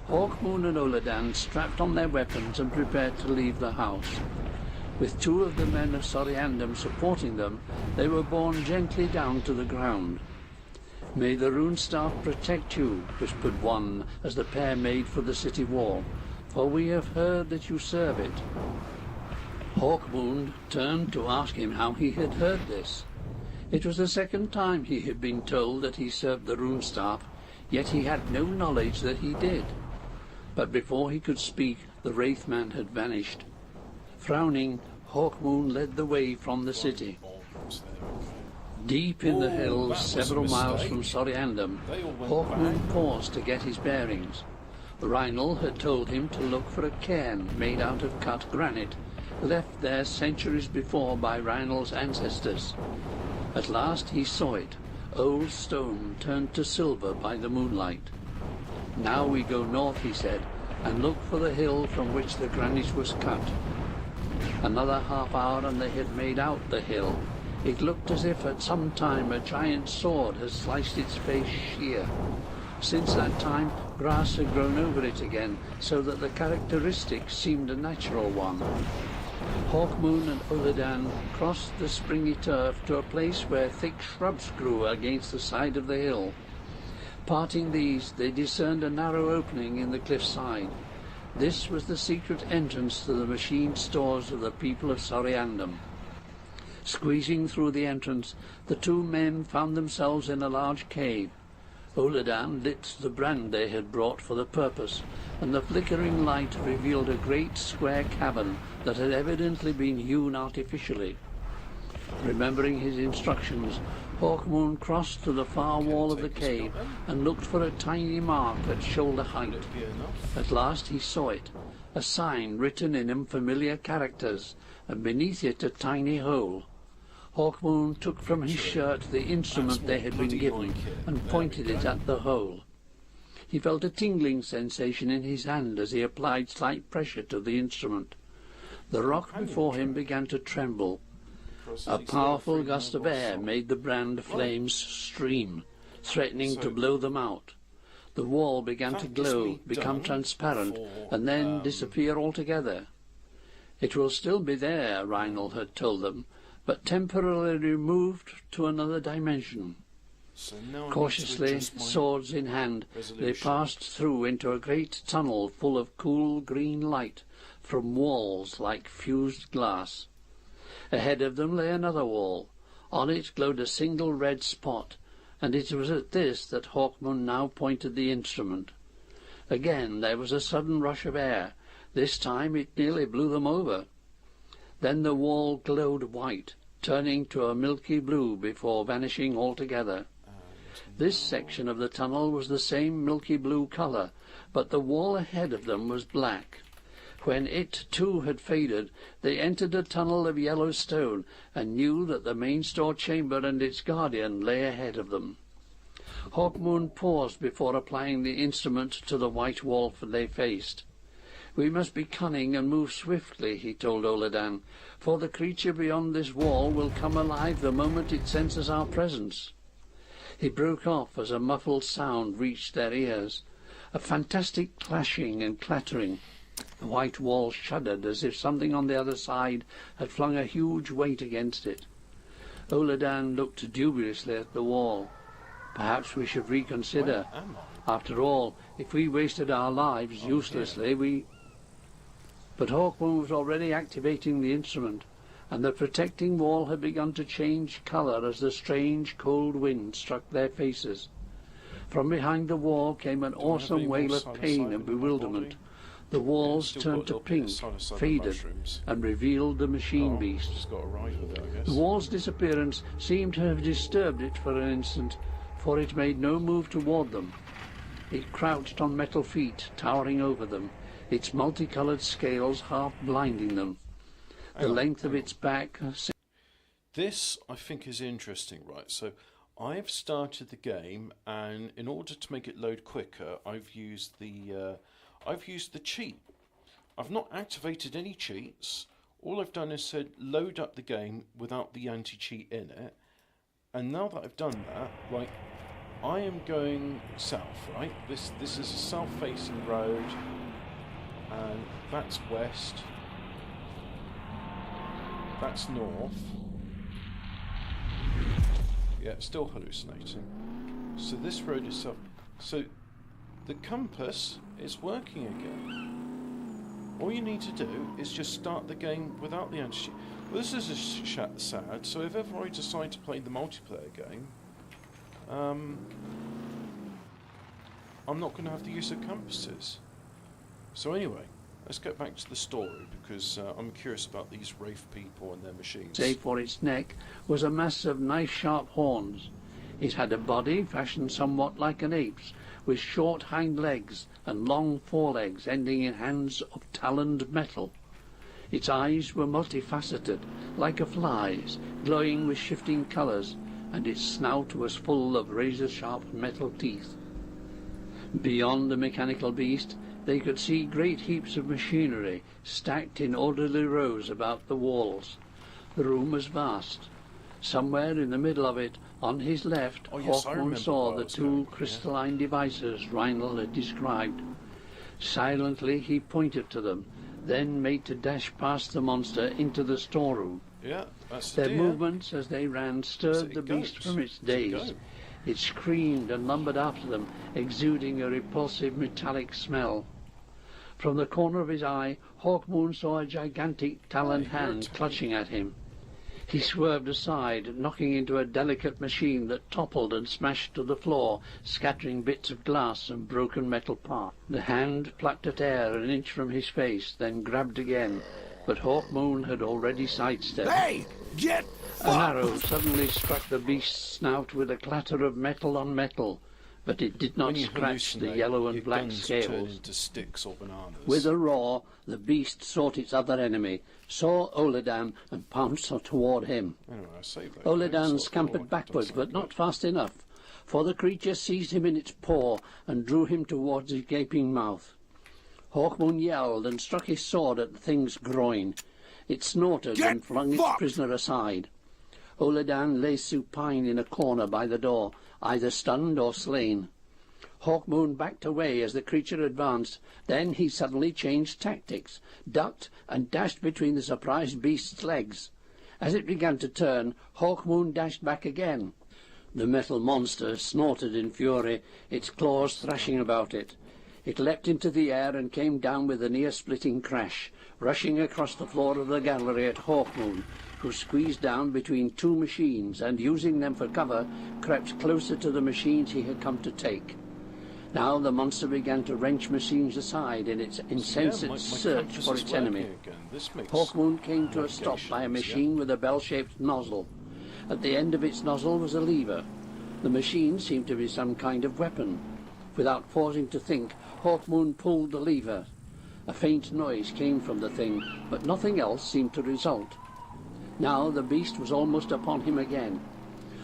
Hawkmoon and Oladan strapped on their weapons and prepared to leave the house. With 2 of the men of Soriandum supporting them, they were borne gently down to the ground. "May the rune staff protect you," whispered one as the pair made for the city wall, "for we have heard that you serve it." Hawkmoon turned to ask him how he had heard this. It was the second time he had been told that he served the rune staff, yet he had no knowledge that he did. But before he could speak, the Wraith man had vanished. Frowning, Hawkmoon led the way from the city. Deep in the hills, several miles from Soriandum, Hawkmoon paused to get his bearings. Reinald had told him to look for a cairn made out of cut granite, left there centuries before by Reinald's ancestors. At last he saw it, old stone turned to silver by the moonlight. "Now we go north," he said, "and look for the hill from which the granite was cut." Another half hour and they had made out the hill. It looked as if at some time a giant sword had sliced its face sheer. Since that time, grass had grown over it again, so that the characteristic seemed a natural one. Hawkmoon and Oladan crossed the springy turf to a place where thick shrubs grew against the side of the hill. Parting these, they discerned a narrow opening in the cliffside. This was the secret entrance to the machined stores of the people of Soriandum. Squeezing through the entrance, the 2 men found themselves in a large cave. Oladan lit the brand they had brought for the purpose, and the flickering light revealed a great square cavern that had evidently been hewn artificially. Remembering his instructions, Hawkmoon crossed to the far wall of the cave and looked for a tiny mark at shoulder height. At last he saw it, a sign written in unfamiliar characters, and beneath it a tiny hole. Hawkmoon took from his shirt the instrument they had been given and pointed it at the hole. He felt a tingling sensation in his hand as he applied slight pressure to the instrument. The rock before him began to tremble. A powerful gust of air made the brand flames stream, threatening to blow them out. The wall began to glow, become transparent, and then disappear altogether. "It will still be there," Reinald had told them, "but temporarily removed to another dimension." Cautiously, swords in hand, they passed through into a great tunnel full of cool green light from walls like fused glass. Ahead of them lay another wall. On it glowed a single red spot, and it was at this that Hawkmoon now pointed the instrument. Again there was a sudden rush of air. This time it nearly blew them over. Then the wall glowed white, turning to a milky blue before vanishing altogether. This section of the tunnel was the same milky blue colour, but the wall ahead of them was black. When it too had faded, they entered a tunnel of yellow stone, and knew that the main store chamber and its guardian lay ahead of them. Hawkmoon paused before applying the instrument to the white wall they faced. "We must be cunning and move swiftly," he told Oladan, "for the creature beyond this wall will come alive the moment it senses our presence." He broke off as a muffled sound reached their ears, a fantastic clashing and clattering. The white wall shuddered as if something on the other side had flung a huge weight against it. Oladan looked dubiously at the wall. "Perhaps we should reconsider. After all, if we wasted our lives uselessly, But Hawkmoon was already activating the instrument, and the protecting wall had begun to change colour as the strange cold wind struck their faces. From behind the wall came an awesome wail of pain and bewilderment. The walls turned to pink, faded, and revealed the machine beast. The wall's disappearance seemed to have disturbed it for an instant, for it made no move toward them. It crouched on metal feet, towering over them, its multicoloured scales half blinding them. The length of its back... This, I think, is interesting, right? So, I've started the game, and in order to make it load quicker, I've used the cheat. I've not activated any cheats. All I've done is said load up the game without the anti-cheat in it, And now that I've done that, like, I am going south, right? This is a south-facing road, and that's west. That's north. Yeah, still hallucinating. So this road is south. So the compass is working again. All you need to do is just start the game without the anti-cheat. Well, this is sad, so if ever I decide to play the multiplayer game, I'm not going to have the use of compasses. So anyway, let's get back to the story, because I'm curious about these Wraith people and their machines. Save for its neck was a mass of knife-sharp horns. It had a body fashioned somewhat like an ape's, with short hind legs and long forelegs ending in hands of taloned metal. Its eyes were multifaceted, like a fly's, glowing with shifting colours, and its snout was full of razor-sharp metal teeth. Beyond the mechanical beast, they could see great heaps of machinery stacked in orderly rows about the walls. The room was vast. Somewhere in the middle of it, on his left, Hawkmoon saw the two crystalline devices Reinl had described. Silently he pointed to them, then made to dash past the monster into the storeroom. Yeah, that's Their movements as they ran stirred the beast from its daze. It screamed and lumbered after them, exuding a repulsive metallic smell. From the corner of his eye, Hawkmoon saw a gigantic taloned hand clutching at him. He swerved aside, knocking into a delicate machine that toppled and smashed to the floor, scattering bits of glass and broken metal parts. The hand plucked at air an inch from his face, then grabbed again, but Hawkmoon had already sidestepped. Hey! Get An arrow suddenly struck the beast's snout with a clatter of metal on metal, but it did not scratch the yellow and black scales. Into sticks or bananas. With a roar, the beast sought its other enemy, saw Oledan, and pounced toward him. Anyway, I saved that Oledan game, so scampered I've done backwards, something but not good. fast enough, for the creature seized him in its paw and drew him towards his gaping mouth. Hawkmoon yelled and struck his sword at the thing's groin. It snorted and flung its prisoner aside. Oledan lay supine in a corner by the door, either stunned or slain. Hawkmoon backed away as the creature advanced. Then he suddenly changed tactics, ducked, and dashed between the surprised beast's legs. As it began to turn, Hawkmoon dashed back again. The metal monster snorted in fury, its claws thrashing about it. It leapt into the air and came down with a near-splitting crash, rushing across the floor of the gallery at Hawkmoon, who squeezed down between two machines and, using them for cover, crept closer to the machines he had come to take. Now the monster began to wrench machines aside in its insensate my search compass for is its working enemy. again. This makes Hawkmoon came to a stop by a navigations, machine with a bell-shaped nozzle. At the end of its nozzle was a lever. The machine seemed to be some kind of weapon. Without pausing to think, Hawkmoon pulled the lever. A faint noise came from the thing, but nothing else seemed to result. Now the beast was almost upon him again.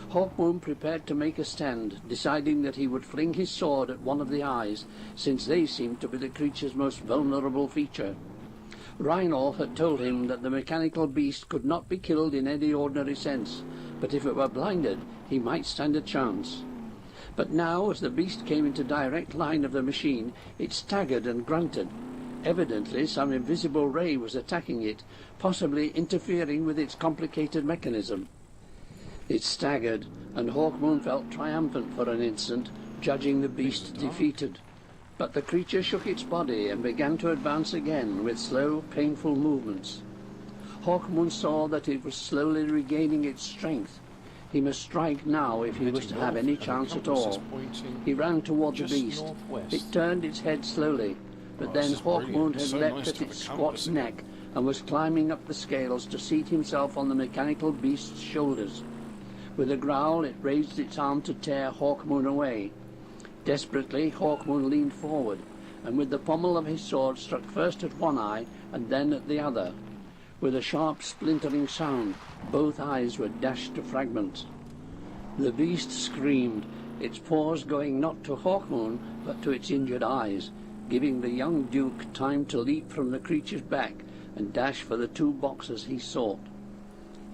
Hawkmoon prepared to make a stand, deciding that he would fling his sword at one of the eyes, since they seemed to be the creature's most vulnerable feature. Reinl had told him that the mechanical beast could not be killed in any ordinary sense, but if it were blinded, he might stand a chance. But now, as the beast came into direct line of the machine, it staggered and grunted. Evidently some invisible ray was attacking it, possibly interfering with its complicated mechanism. It staggered, and Hawkmoon felt triumphant for an instant, judging the beast defeated. But the creature shook its body and began to advance again with slow, painful movements. Hawkmoon saw that it was slowly regaining its strength. He must strike now if he was to have any chance at all. He ran toward the beast. It turned its head slowly, but then Hawkmoon had leapt at its squat neck and was climbing up the scales to seat himself on the mechanical beast's shoulders. With a growl, it raised its arm to tear Hawkmoon away. Desperately, Hawkmoon leaned forward, and with the pommel of his sword struck first at one eye and then at the other. With a sharp splintering sound, both eyes were dashed to fragments. The beast screamed, its paws going not to Hawkmoon but to its injured eyes, giving the young duke time to leap from the creature's back and dash for the two boxes he sought.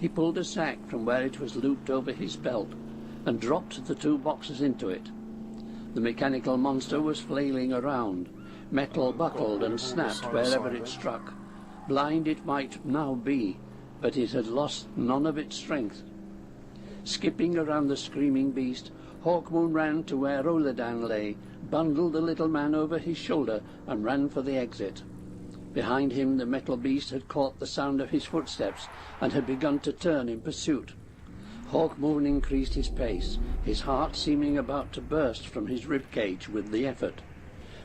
He pulled a sack from where it was looped over his belt and dropped the 2 boxes into it. The mechanical monster was flailing around. Metal buckled and snapped wherever it struck. Blind it might now be, but it had lost none of its strength. Skipping around the screaming beast, Hawkmoon ran to where Oladan lay, bundled the little man over his shoulder, and ran for the exit. Behind him the metal beast had caught the sound of his footsteps and had begun to turn in pursuit. Hawkmoon increased his pace, his heart seeming about to burst from his rib cage with the effort.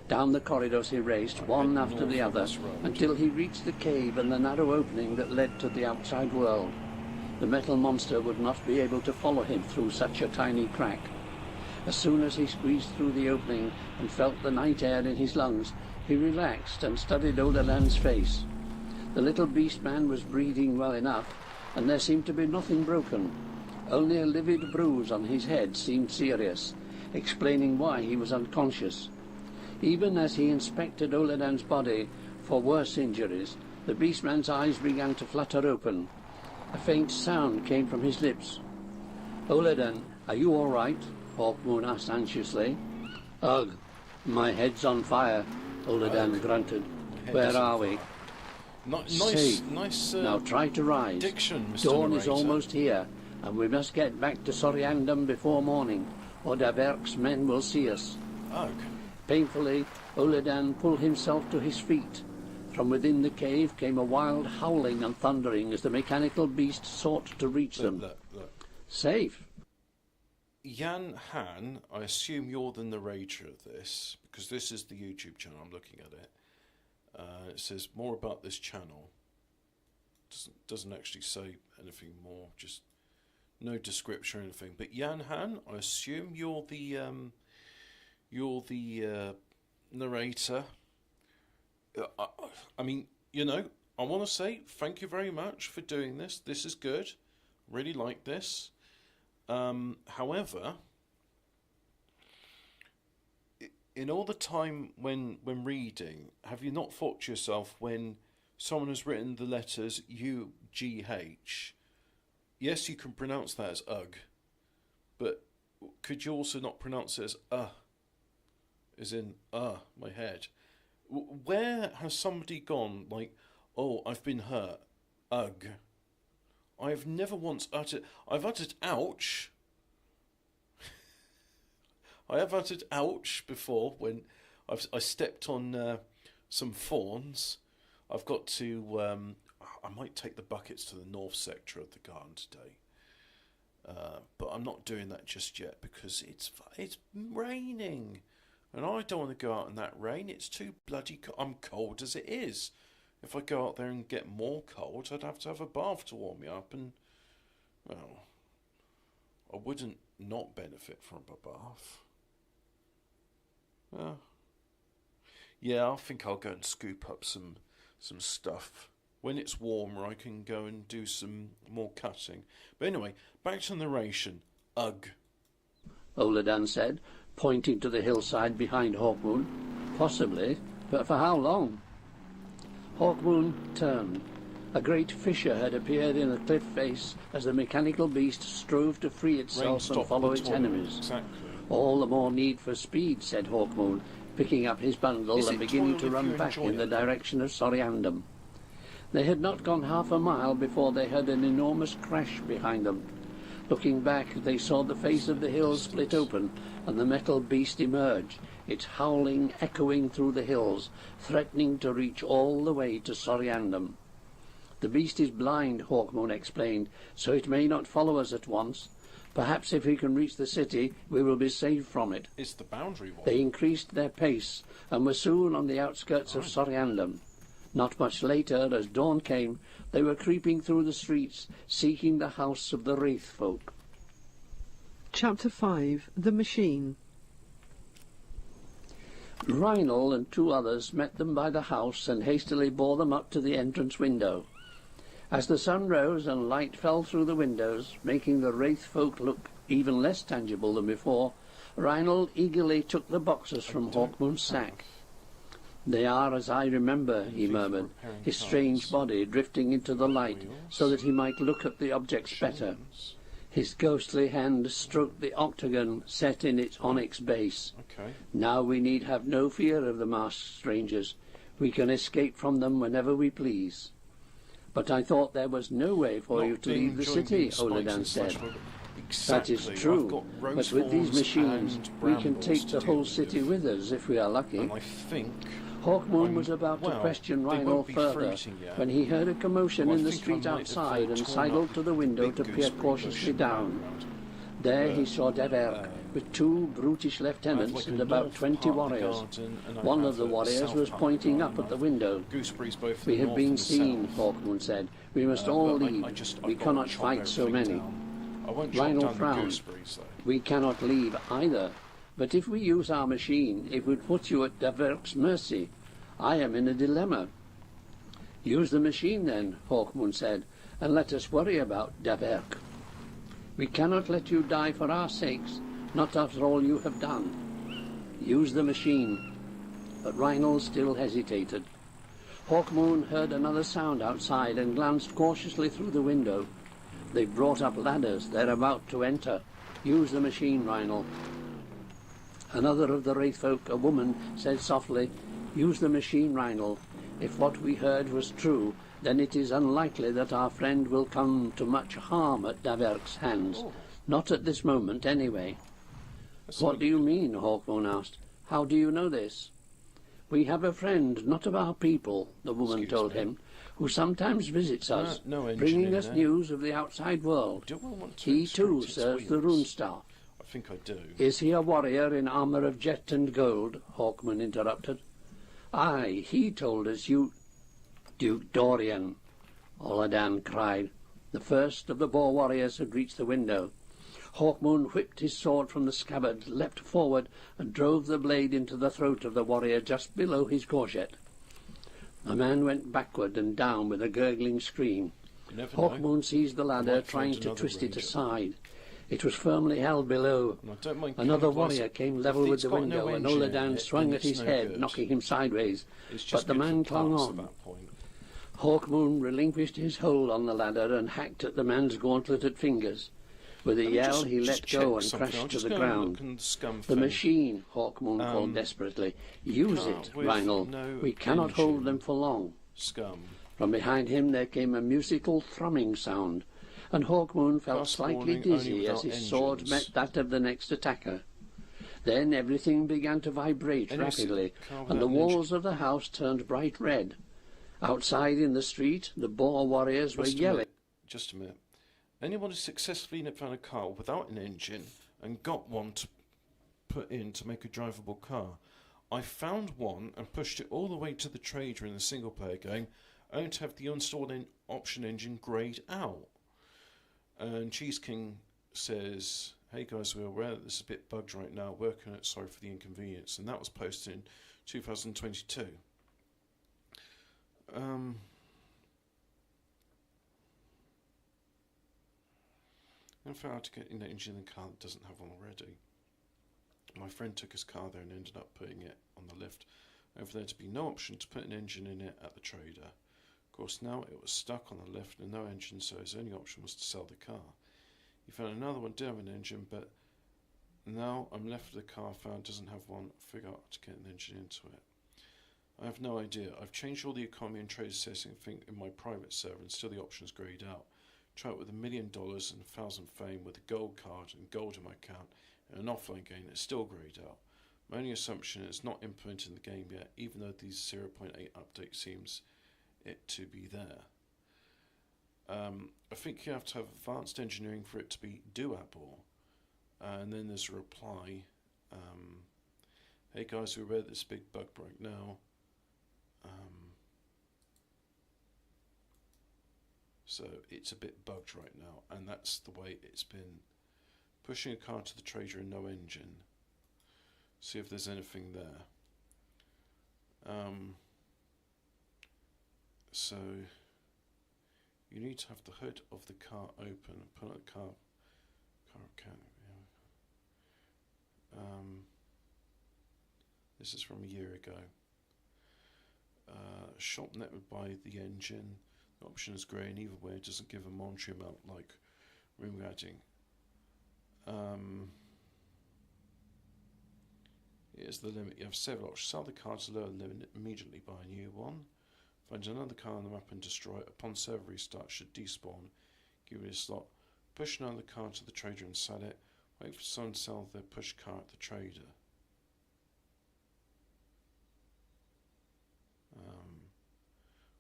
Down the corridors he raced, one after the other, until he reached the cave and the narrow opening that led to the outside world. The metal monster would not be able to follow him through such a tiny crack. As soon as he squeezed through the opening and felt the night air in his lungs, he relaxed and studied Oladan's face. The little beast man was breathing well enough, and there seemed to be nothing broken. Only a livid bruise on his head seemed serious, explaining why he was unconscious. Even as he inspected Oladan's body for worse injuries, the beastman's eyes began to flutter open. A faint sound came from his lips. "Oladan, are you all right?" Hawkmoon asked anxiously. "Ugh, my head's on fire," Oladan grunted. "Where are we?" Nice. Now try to rise. Diction, Mr. Dawn is Narrator. almost here, and we must get back to Soriandum before morning, or Daberk's men will see us. Ugh. Painfully, Oladan pulled himself to his feet. From within the cave came a wild howling and thundering as the mechanical beast sought to reach them. Look. Safe. Jan Han, I assume you're the narrator of this, because this is the YouTube channel, I'm looking at it. It says more about this channel. Doesn't actually say anything more, just no description or anything. But Jan Han, I assume you're the narrator. I mean, I want to say thank you very much for doing this. This is good. Really like this. However, in all the time when reading, have you not thought to yourself when someone has written the letters UGH? Yes, you can pronounce that as ugh, but could you also not pronounce it as as in my head? Where has somebody gone like, oh, I've been hurt, ugh? I've never once uttered... I've uttered ouch. I have uttered ouch before when I stepped on some thorns. I've got to... I might take the buckets to the north sector of the garden today. But I'm not doing that just yet because it's raining. And I don't want to go out in that rain. It's too bloody cold. I'm cold as it is. If I go out there and get more cold, I'd have to have a bath to warm me up, and, well, I wouldn't not benefit from a bath. Yeah, I think I'll go and scoop up some stuff. When it's warmer, I can go and do some more cutting. But anyway, back to the narration. Ugh. Oladan said, pointing to the hillside behind Hawkmoon. Possibly, but for how long? Hawkmoon turned. A great fissure had appeared in the cliff face as the mechanical beast strove to free itself and follow its enemies. Exactly. All the more need for speed, said Hawkmoon, picking up his bundle and beginning to run back in the direction of Soriandum. They had not gone half a mile before they heard an enormous crash behind them. Looking back, they saw the face of the hill split open and the metal beast emerge, its howling echoing through the hills, threatening to reach all the way to Soriandum. The beast is blind, Hawkmoon explained, so it may not follow us at once. Perhaps if we can reach the city, we will be saved from it. It's the boundary wall. They increased their pace and were soon on the outskirts of Soriandum. Not much later, as dawn came, they were creeping through the streets, seeking the house of the Wraith folk. Chapter 5. The Machine. Reinald and 2 others met them by the house and hastily bore them up to the entrance window. As the sun rose and light fell through the windows, making the Wraith folk look even less tangible than before, Reinald eagerly took the boxes from Hawkmoon's sack. They are as I remember, he murmured, his strange body drifting into the light so that he might look at the objects better. His ghostly hand stroked the octagon set in its onyx base. Okay. Now we need have no fear of the masked strangers. We can escape from them whenever we please. But I thought there was no way for you to leave the city, Oladan said. Exactly. That is true, but with these machines we can take the whole city with us if we are lucky. And I think Hawkmoon was about to question Rhino further when he heard a commotion in the street outside and sidled to the window to peer cautiously down. There he saw Deverk with 2 brutish lieutenants and about 20 warriors. One of the warriors was pointing up at the window. We have been seen, Hawkmoon said. We must all leave. We cannot fight so many. Rhino frowned. We cannot leave either. But if we use our machine, it would put you at Deverk's mercy. I am in a dilemma. Use the machine then, Hawkmoon said, and let us worry about Deverk. We cannot let you die for our sakes, not after all you have done. Use the machine. But Rhino still hesitated. Hawkmoon heard another sound outside and glanced cautiously through the window. They brought up ladders. They're about to enter. Use the machine, Rhino. Another of the Wraithfolk, a woman, said softly, Use the machine, Rhino. If what we heard was true, then it is unlikely that our friend will come to much harm at Deverk's hands. Not at this moment, anyway. What do you mean? Hawkmoon asked. How do you know this? We have a friend, not of our people, the woman told him, who sometimes visits us, bringing us news of the outside world. He too serves the rune staff. I think I do. Is he a warrior in armour of jet and gold? Hawkmoon interrupted. Aye, he told us you... Duke Dorian, Oladan cried. The first of the boar warriors had reached the window. Hawkmoon whipped his sword from the scabbard, leapt forward, and drove the blade into the throat of the warrior just below his gorget. The man went backward and down with a gurgling scream. Hawkmoon seized the ladder, trying to twist it aside. It was firmly held below. Another warrior came level with the window, and Oladan swung at his head, knocking him sideways. But the man clung on. Hawkmoon relinquished his hold on the ladder and hacked at the man's gauntleted fingers. With a yell, he let go and crashed to the ground. The machine, Hawkmoon called desperately. Use it, Rhino. We cannot hold them for long. Scum. From behind him there came a musical thrumming sound, and Hawkmoon felt slightly dizzy as his sword met that of the next attacker. Then everything began to vibrate rapidly, and the walls of the house turned bright red. Outside in the street, the boar warriors were yelling. Just a minute. Anyone who successfully found a car without an engine and got one to put in to make a drivable car. I found one and pushed it all the way to the trader in the single player game, only to have the installed option engine greyed out. And Cheese King says, hey guys, we're aware that this is a bit bugged right now, working on it, sorry for the inconvenience. And that was posted in 2022. I found out to get an engine in the car that doesn't have one already. My friend took his car there and ended up putting it on the lift, over there to be no option to put an engine in it at the trader. Of course, now it was stuck on the lift and no engine, so his only option was to sell the car. He found another one did have an engine, but now I'm left with a car I found doesn't have one. Figure out to get an engine into it. I have no idea. I've changed all the economy and trade assessing thing in my private server, and still the option's greyed out. Try it with $1 million and 1,000 fame with a gold card and gold in my account and an offline game that's still greyed out. My only assumption is it's not implemented in the game yet, even though the 0.8 update seems it to be there. I think you have to have advanced engineering for it to be doable. And then there's a reply. Hey guys, we're aware that this big bug right now. So it's a bit bugged right now, and that's the way it's been. Pushing a car to the trader and no engine. See if there's anything there. So you need to have the hood of the car open and put a car can. This is from a year ago. Shop netted by the engine. The option is grey, and either way it doesn't give a monetary amount like room adding. Here's the limit. You have several options. Sell the car to lower the limit, immediately buy a new one. Find another car on the map and destroy it. Upon server restart, should despawn. Give it a slot. Push another car to the trader and sell it. Wait for someone to sell their push car at the trader.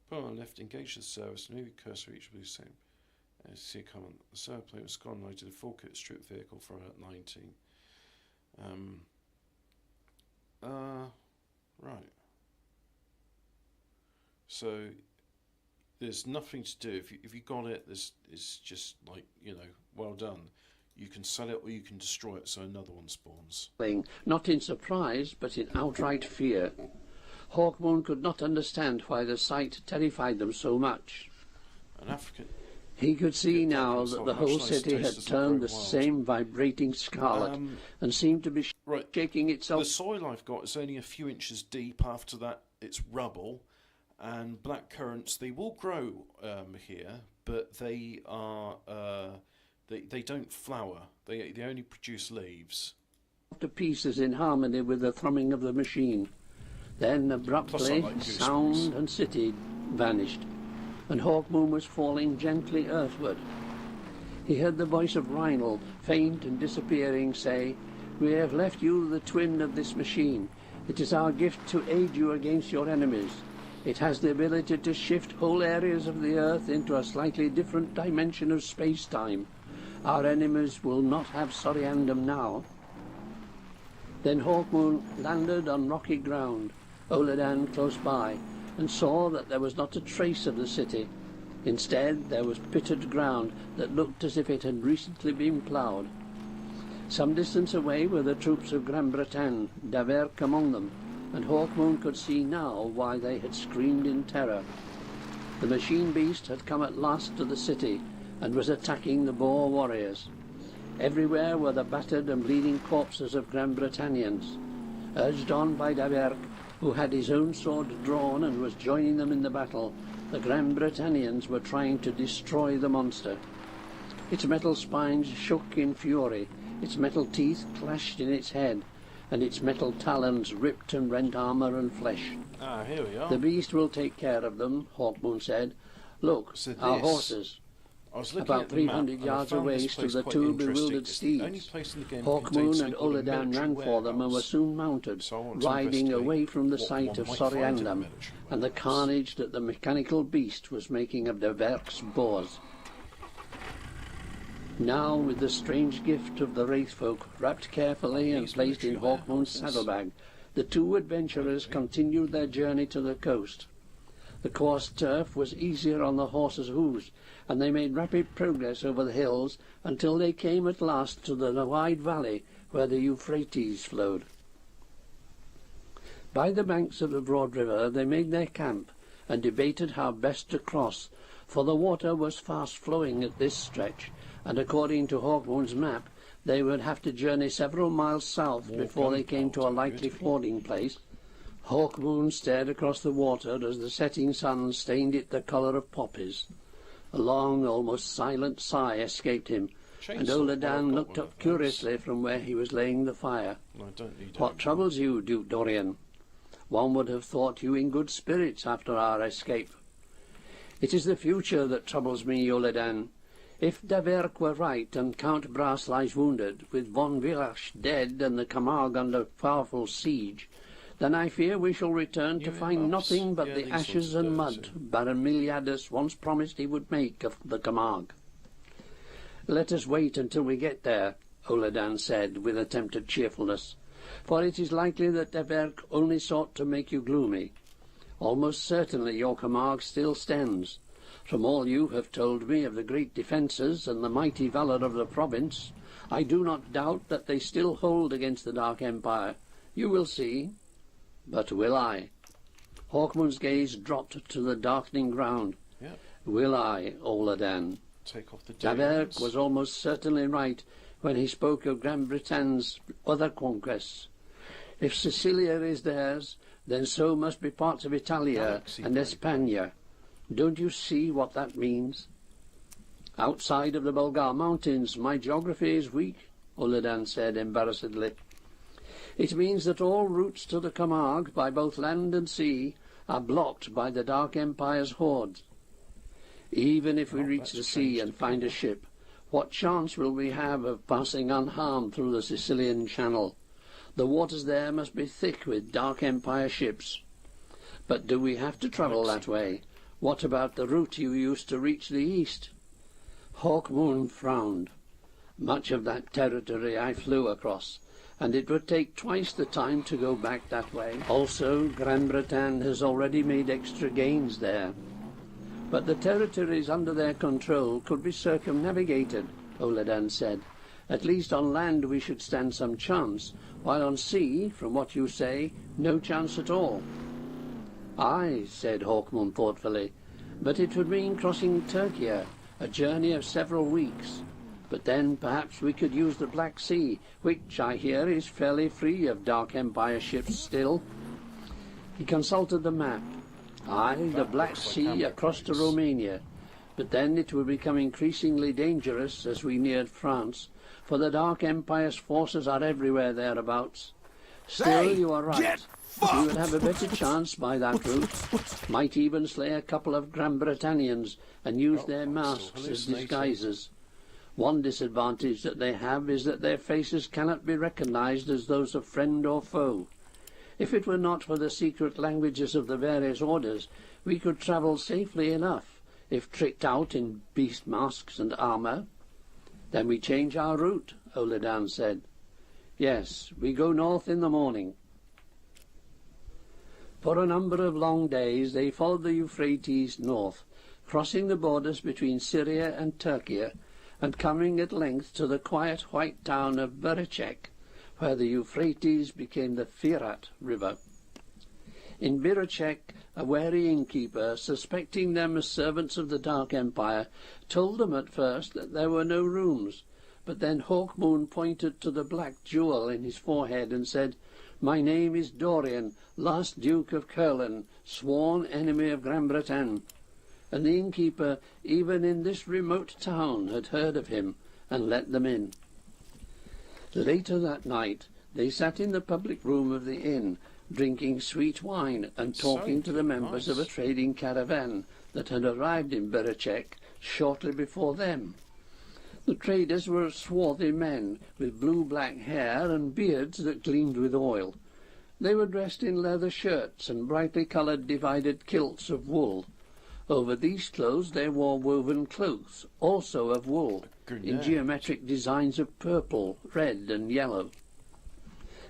Put on the left, engage the service, move your cursor each will be the same. See a comment. The server plate was Scum loaded a full kit stripped vehicle for about 19. Right. So there's nothing to do. If you got it, it's just like, well done. You can sell it or you can destroy it so another one spawns. Not in surprise, but in outright fear. Hawkmoon could not understand why the sight terrified them so much. An African. He could see now that the whole city had turned the same vibrating scarlet and seemed to be shaking itself. The soil I've got is only a few inches deep. After that, it's rubble. And black currants, they will grow here, but they are they don't flower. They only produce leaves. To pieces in harmony with the thrumming of the machine. Then abruptly, sound and city vanished, and Hawkmoon was falling gently earthward. He heard the voice of Reinald, faint and disappearing, say, "We have left you the twin of this machine. It is our gift to aid you against your enemies. It has the ability to shift whole areas of the Earth into a slightly different dimension of space-time. Our enemies will not have Soriandum now." Then Hawkmoon landed on rocky ground, Oladan close by, and saw that there was not a trace of the city. Instead, there was pitted ground that looked as if it had recently been ploughed. Some distance away were the troops of Gran Bretagne, Daverk among them, and Hawkmoon could see now why they had screamed in terror. The machine beast had come at last to the city, and was attacking the Boer warriors. Everywhere were the battered and bleeding corpses of Gran Bretannians. Urged on by Daverk, who had his own sword drawn and was joining them in the battle, the Gran Bretannians were trying to destroy the monster. Its metal spines shook in fury, its metal teeth clashed in its head, and its metal talons ripped and rent armour and flesh. Ah, here we are. "The beast will take care of them," Hawkmoon said. "Look, So our horses." I was looking About at the 300 map, yards and I found away this stood place the quite two interesting. bewildered It's the only steeds. place in the game that Hawkmoon contains and something called a Oladan ran military for them and were warehouse. soon mounted, So I want to riding investigate away from the what site one of might find in a Soriandam military and the warehouse. carnage that the mechanical beast was making of Daverk's Boers. Now, with the strange gift of the Wraithfolk wrapped carefully and placed in Hawkmoon's saddlebag, the two adventurers continued their journey to the coast. The coarse turf was easier on the horses' hooves, and they made rapid progress over the hills until they came at last to the wide valley where the Euphrates flowed. By the banks of the broad river they made their camp and debated how best to cross, for the water was fast flowing at this stretch, and according to Hawkmoon's map they would have to journey several miles south before they came to a likely fording place. Hawkmoon stared across the water as the setting sun stained it the colour of poppies. A long, almost silent sigh escaped him, and Oladan looked up curiously from where he was laying the fire. "What troubles you, Duke Dorian? One would have thought you in good spirits after our escape." "It is the future that troubles me, Oladan. If Daverk were right and Count Brass lies wounded, with von Villach dead and the Camargue under powerful siege, then I fear we shall return to find nothing but the ashes and mud Baron Miliadus once promised he would make of the Camargue." "Let us wait until we get there," Oladan said with attempted cheerfulness, "for it is likely that Daverk only sought to make you gloomy. Almost certainly your Camargue still stands. From all you have told me of the great defences and the mighty valour of the province, I do not doubt that they still hold against the Dark Empire. You will see." "But will I?" Hawkmoon's gaze dropped to the darkening ground. Yep. "Will I, Oladan?" Take off the Daverk was almost certainly right when he spoke of Gran Bretagne's other conquests. If Sicilia is theirs, then so must be parts of Italia Galaxy and brain. España. Don't you see what that means? Outside of the Bulgar Mountains, my geography is weak, Oladan said embarrassedly. It means that all routes to the Camargue by both land and sea are blocked by the Dark Empire's hordes. Even if we reach the sea and find a ship, what chance will we have of passing unharmed through the Sicilian Channel? The waters there must be thick with Dark Empire ships. But do we have to travel that way? What about the route you used to reach the east? Hawkmoon frowned. Much of that territory I flew across, and it would take twice the time to go back that way. Also, Gran Bretagne has already made extra gains there. But the territories under their control could be circumnavigated, Oladan said. At least on land we should stand some chance, while on sea, from what you say, no chance at all. Aye, said Hawkmoon thoughtfully, but it would mean crossing Turkey, a journey of several weeks. But then perhaps we could use the Black Sea, which I hear is fairly free of Dark Empire ships still. He consulted the map. Aye, the Black Sea across to Romania. But then it would become increasingly dangerous as we neared France, for the Dark Empire's forces are everywhere thereabouts. Still, you are right. We would have a better chance by that route. Might even slay a couple of Gran Bretanians and use their masks as disguises. One disadvantage that they have is that their faces cannot be recognized as those of friend or foe. If it were not for the secret languages of the various orders, we could travel safely enough, if tricked out in beast masks and armour. Then we change our route, Oladan said. Yes, we go north in the morning. For a number of long days they followed the Euphrates north, crossing the borders between Syria and Turkey, and coming at length to the quiet white town of Berechek, where the Euphrates became the Firat River. In Berechek, a wary innkeeper, suspecting them as servants of the Dark Empire, told them at first that there were no rooms, but then Hawkmoon pointed to the black jewel in his forehead and said, "My name is Dorian, last Duke of Curland, sworn enemy of Gran Bretagne." And the innkeeper, even in this remote town, had heard of him and let them in. Later that night they sat in the public room of the inn, drinking sweet wine and talking to the members of a trading caravan that had arrived in Berechek shortly before them. The traders were swarthy men with blue-black hair and beards that gleamed with oil. They were dressed in leather shirts and brightly coloured divided kilts of wool. Over these clothes they wore woven cloaks, also of wool, in geometric designs of purple, red and yellow.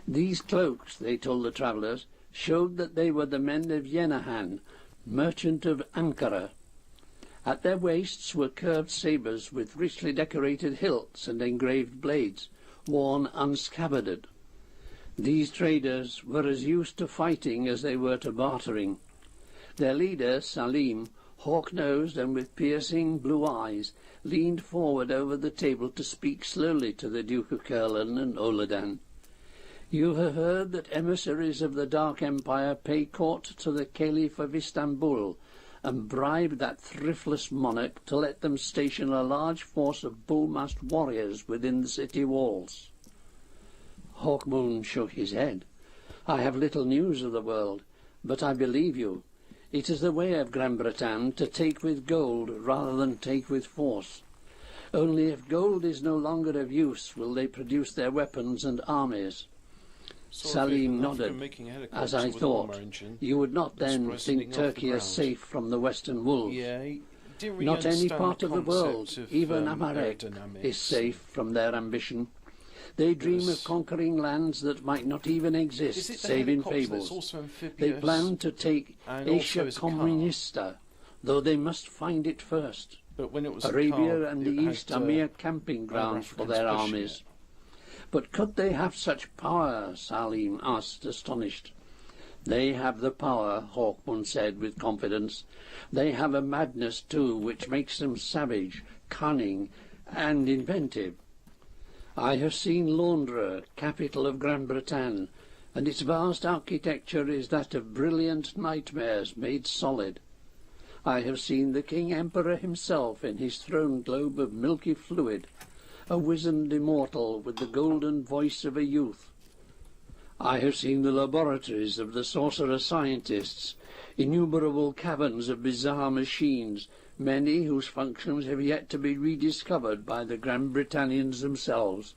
These cloaks, they told the travellers, showed that they were the men of Yenahan, merchant of Ankara. At their waists were curved sabres with richly decorated hilts and engraved blades, worn unscabbarded. These traders were as used to fighting as they were to bartering. Their leader, Salim, hawk-nosed and with piercing blue eyes, leaned forward over the table to speak slowly to the Duke of Curland and Oladan. "You have heard that emissaries of the Dark Empire pay court to the Caliph of Istanbul, and bribe that thriftless monarch to let them station a large force of bull-masked warriors within the city walls." Hawkmoon shook his head. "I have little news of the world, but I believe you. It is the way of Gran Bretagne to take with gold rather than take with force. Only if gold is no longer of use will they produce their weapons and armies." Salim nodded. "As I thought, you would not then think Turkey is safe from the western wolves. Not any part of the world, even Amalek, is safe from their ambition. They dream of conquering lands that might not even exist, save in fables. They plan to take Asia Communista, though they must find it first. Arabia and the East are mere camping grounds for their armies." "But could they have such power?" Salim asked, astonished. "They have the power," Hawkmoon said with confidence. "They have a madness, too, which makes them savage, cunning, and inventive. I have seen Londres, capital of Gran Bretagne, and its vast architecture is that of brilliant nightmares made solid. I have seen the King Emperor himself in his throne globe of milky fluid, a wizened immortal with the golden voice of a youth. I have seen the laboratories of the sorcerer scientists, innumerable caverns of bizarre machines, many whose functions have yet to be rediscovered by the Grand Britannians themselves.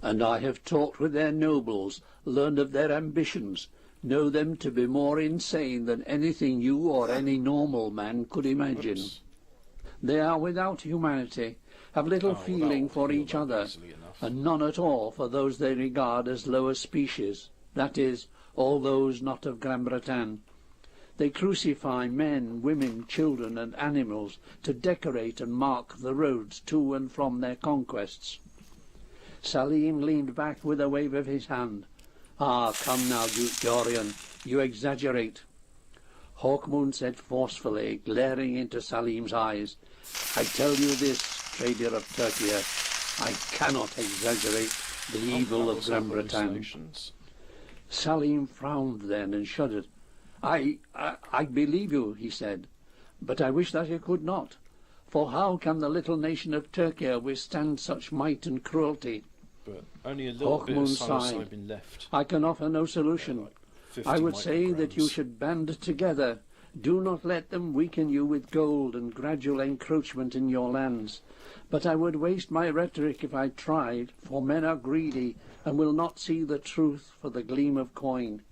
And I have talked with their nobles, learned of their ambitions, know them to be more insane than anything you or any normal man could imagine. They are without humanity, have little feeling for each other, and none at all for those they regard as lower species, that is, all those not of Gran Bretagne. They crucify men, women, children, and animals to decorate and mark the roads to and from their conquests. Salim leaned back with a wave of his hand. "Ah, come now, Duke Dorian, you exaggerate." Hawkmoon said forcefully, glaring into Salim's eyes, "I tell you this, trader of Turkey, I cannot exaggerate the evil of Gran Bretagne." Salim frowned then and shuddered. I believe you," he said, "but I wish that I could not. For how can the little nation of Turkey withstand such might and cruelty?" But only a little bit of sighed. psilocybin left. "I can offer no solution. Like 50 I would say that you micrograms. should band together. Do not let them weaken you with gold and gradual encroachment in your lands. But I would waste my rhetoric if I tried, for men are greedy and will not see the truth for the gleam of coin.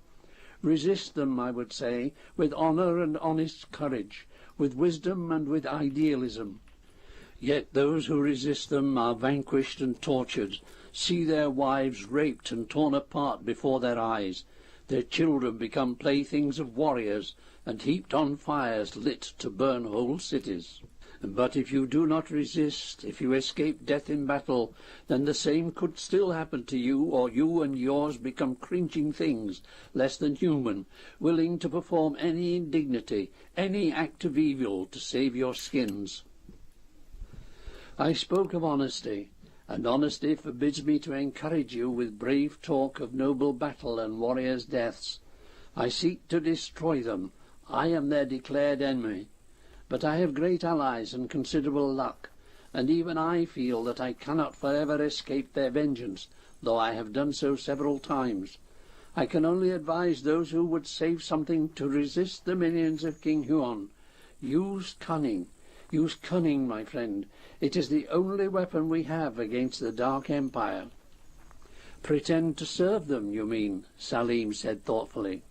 Resist them, I would say, with honour and honest courage, with wisdom and with idealism. Yet those who resist them are vanquished and tortured, see their wives raped and torn apart before their eyes, their children become playthings of warriors, and heaped on fires lit to burn whole cities. But if you do not resist, if you escape death in battle, then the same could still happen to you, or you and yours become cringing things, less than human, willing to perform any indignity, any act of evil to save your skins. I spoke of honesty, and honesty forbids me to encourage you with brave talk of noble battle and warriors' deaths. I seek to destroy them. I am their declared enemy. But I have great allies and considerable luck, and even I feel that I cannot forever escape their vengeance, though I have done so several times. I can only advise those who would save something to resist the minions of King Huon. Use cunning. Use cunning, my friend. It is the only weapon we have against the Dark Empire. Pretend to serve them, you mean, Salim said thoughtfully.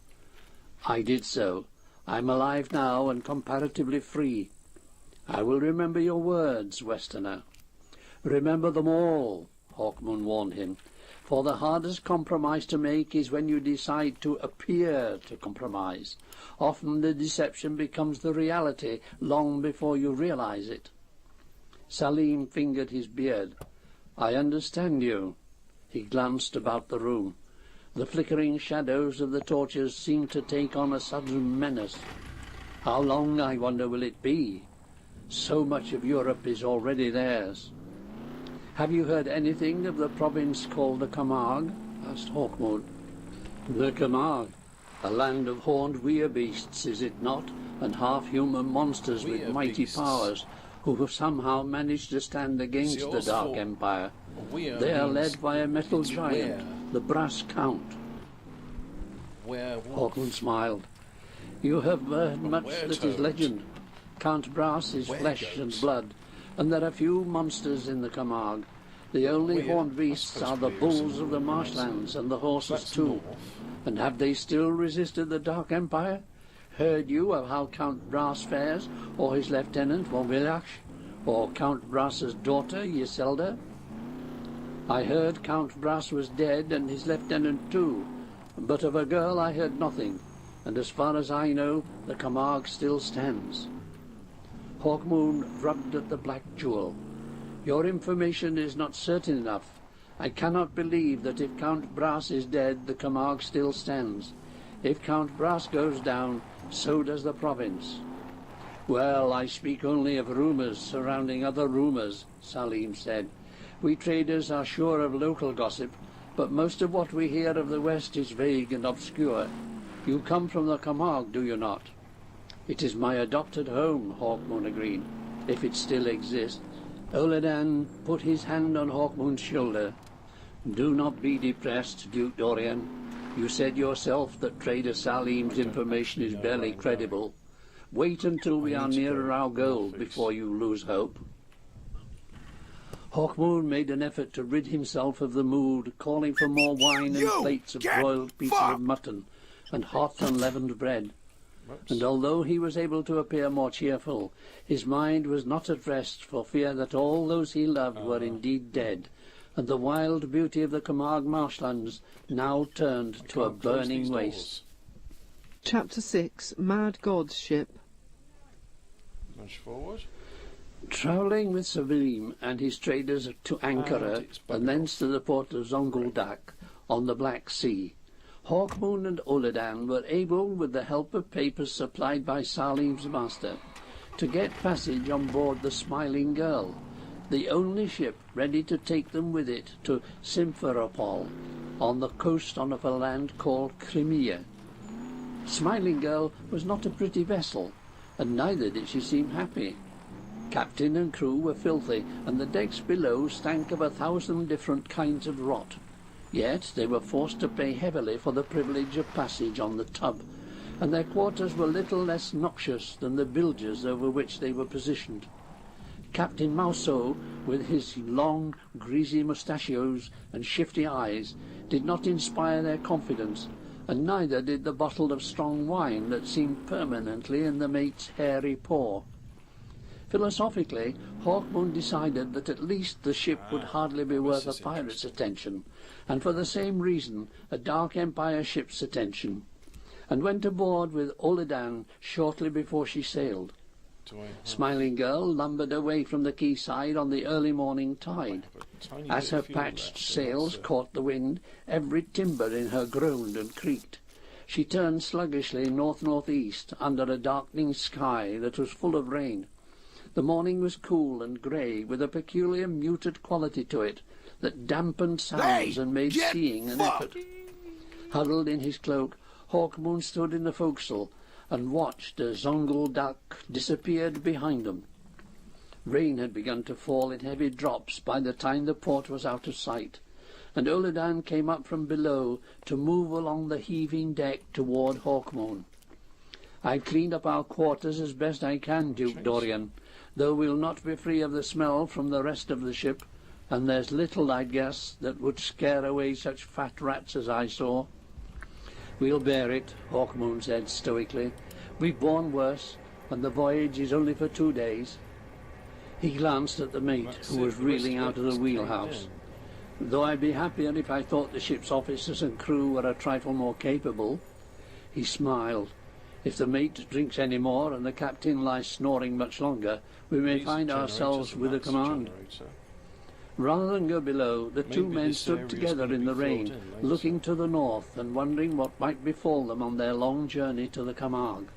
I did so. I am alive now and comparatively free. I will remember your words, Westerner. Remember them all, Hawkmoon warned him, for the hardest compromise to make is when you decide to appear to compromise. Often the deception becomes the reality long before you realize it. Salim fingered his beard. I understand you. He glanced about the room. The flickering shadows of the torches seemed to take on a sudden menace. How long, I wonder, will it be? So much of Europe is already theirs. Have you heard anything of the province called the Camargue? Asked Hawkmoon. The Camargue, a land of horned weir-beasts, is it not, and half-human monsters with mighty powers, who have somehow managed to stand against the Dark Empire. They are led by a metal giant, the Brass Count. Hawkmoon smiled. You have heard much that is legend. Count Brass is flesh and blood, and there are few monsters in the Camargue. The only horned beasts are the bulls of the marshlands and the horses too. And have they still resisted the Dark Empire? Heard you of how Count Brass fares, or his lieutenant Villach, or Count Brass's daughter Yiselda? I heard Count Brass was dead, and his lieutenant too, but of a girl I heard nothing, and as far as I know, the Camargue still stands. Hawkmoon rubbed at the black jewel. Your information is not certain enough. I cannot believe that if Count Brass is dead, the Camargue still stands. If Count Brass goes down, so does the province. Well, I speak only of rumours surrounding other rumours, Salim said. We traders are sure of local gossip, but most of what we hear of the West is vague and obscure. You come from the Camargue, do you not? It is my adopted home, Hawkmoon agreed, if it still exists. Oladan put his hand on Hawkmoon's shoulder. Do not be depressed, Duke Dorian. You said yourself that Trader Salim's information is barely credible. Wait until we are nearer our goal before you lose hope. Hawkmoon made an effort to rid himself of the mood, calling for more wine and plates of broiled pieces of mutton and hot unleavened bread. And although he was able to appear more cheerful, his mind was not at rest for fear that all those he loved were indeed dead, and the wild beauty of the Camargue marshlands now turned to a burning waste. Chapter 6, Mad God's Ship. Much forward. Travelling with Salim and his traders to Ankara and thence to the port of Zonguldak on the Black Sea, Hawkmoon and Oladan were able, with the help of papers supplied by Salim's master, to get passage on board the Smiling Girl, the only ship ready to take them with it to Simferopol, on the coast of a land called Crimea. Smiling Girl was not a pretty vessel, and neither did she seem happy. Captain and crew were filthy, and the decks below stank of 1,000 different kinds of rot. Yet they were forced to pay heavily for the privilege of passage on the tub, and their quarters were little less noxious than the bilges over which they were positioned. Captain Mouseau, with his long, greasy mustachios and shifty eyes, did not inspire their confidence, and neither did the bottle of strong wine that seemed permanently in the mate's hairy paw. Philosophically, Hawkmoon decided that at least the ship would hardly be worth a pirate's attention, and for the same reason a Dark Empire ship's attention, and went aboard with Oladan shortly before she sailed. Smiling Girl lumbered away from the quayside on the early morning tide. As her patched sails caught the wind, every timber in her groaned and creaked. She turned sluggishly north-northeast under a darkening sky that was full of rain. The morning was cool and grey, with a peculiar muted quality to it that dampened sounds and made seeing an effort. Huddled in his cloak, Hawkmoon stood in the forecastle and watched as Zonguldak disappeared behind them. Rain had begun to fall in heavy drops by the time the port was out of sight, and Oladan came up from below to move along the heaving deck toward Hawkmoon. "I've cleaned up our quarters as best I can, Duke Dorian, though we'll not be free of the smell from the rest of the ship, and there's little, I'd guess, that would scare away such fat rats as I saw." "We'll bear it," Hawkmoon said stoically. "We've borne worse, and the voyage is only for 2 days." He glanced at the mate, who was reeling out of the wheelhouse. "Though I'd be happier if I thought the ship's officers and crew were a trifle more capable." He smiled. "If the mate drinks any more and the captain lies snoring much longer, we may find ourselves with a command." Rather than go below, the two men stood together in the rain, looking to the north and wondering what might befall them on their long journey to the Camargue.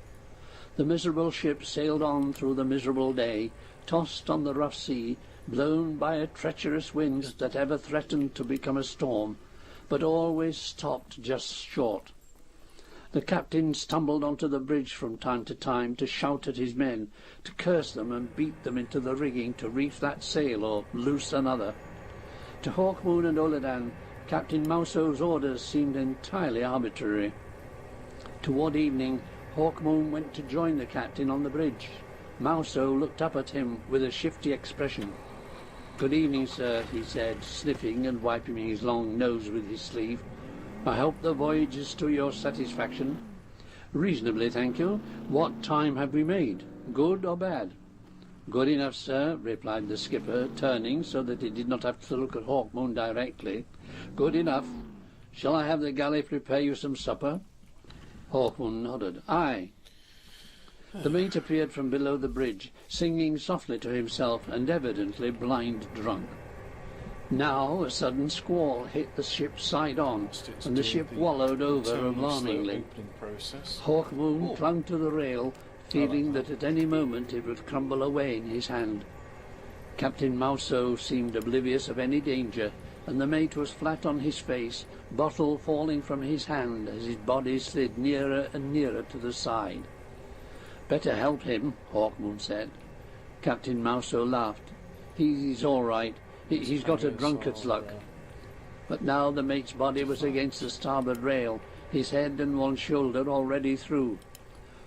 The miserable ship sailed on through the miserable day, tossed on the rough sea, blown by a treacherous wind that ever threatened to become a storm, but always stopped just short. The captain stumbled onto the bridge from time to time to shout at his men, to curse them and beat them into the rigging to reef that sail or loose another. To Hawkmoon and Oladan, Captain Mouseau's orders seemed entirely arbitrary. Toward evening, Hawkmoon went to join the captain on the bridge. Mouseau looked up at him with a shifty expression. "Good evening, sir," he said, sniffing and wiping his long nose with his sleeve. "I hope the voyage is to your satisfaction." "Reasonably, thank you. What time have we made? Good or bad?" "Good enough, sir," replied the skipper, turning so that he did not have to look at Hawkmoon directly. "Good enough. Shall I have the galley prepare you some supper?" Hawkmoon nodded. "Aye." The mate appeared from below the bridge, singing softly to himself and evidently blind drunk. Now a sudden squall hit the ship side on, and the ship wallowed over alarmingly. Hawkmoon clung to the rail, feeling that at any moment it would crumble away in his hand. Captain Mouseau seemed oblivious of any danger, and the mate was flat on his face, bottle falling from his hand as his body slid nearer and nearer to the side. "Better help him," Hawkmoon said. Captain Mouseau laughed. He's all right. He's got a drunkard's luck." But now the mate's body was against the starboard rail, his head and one shoulder already through.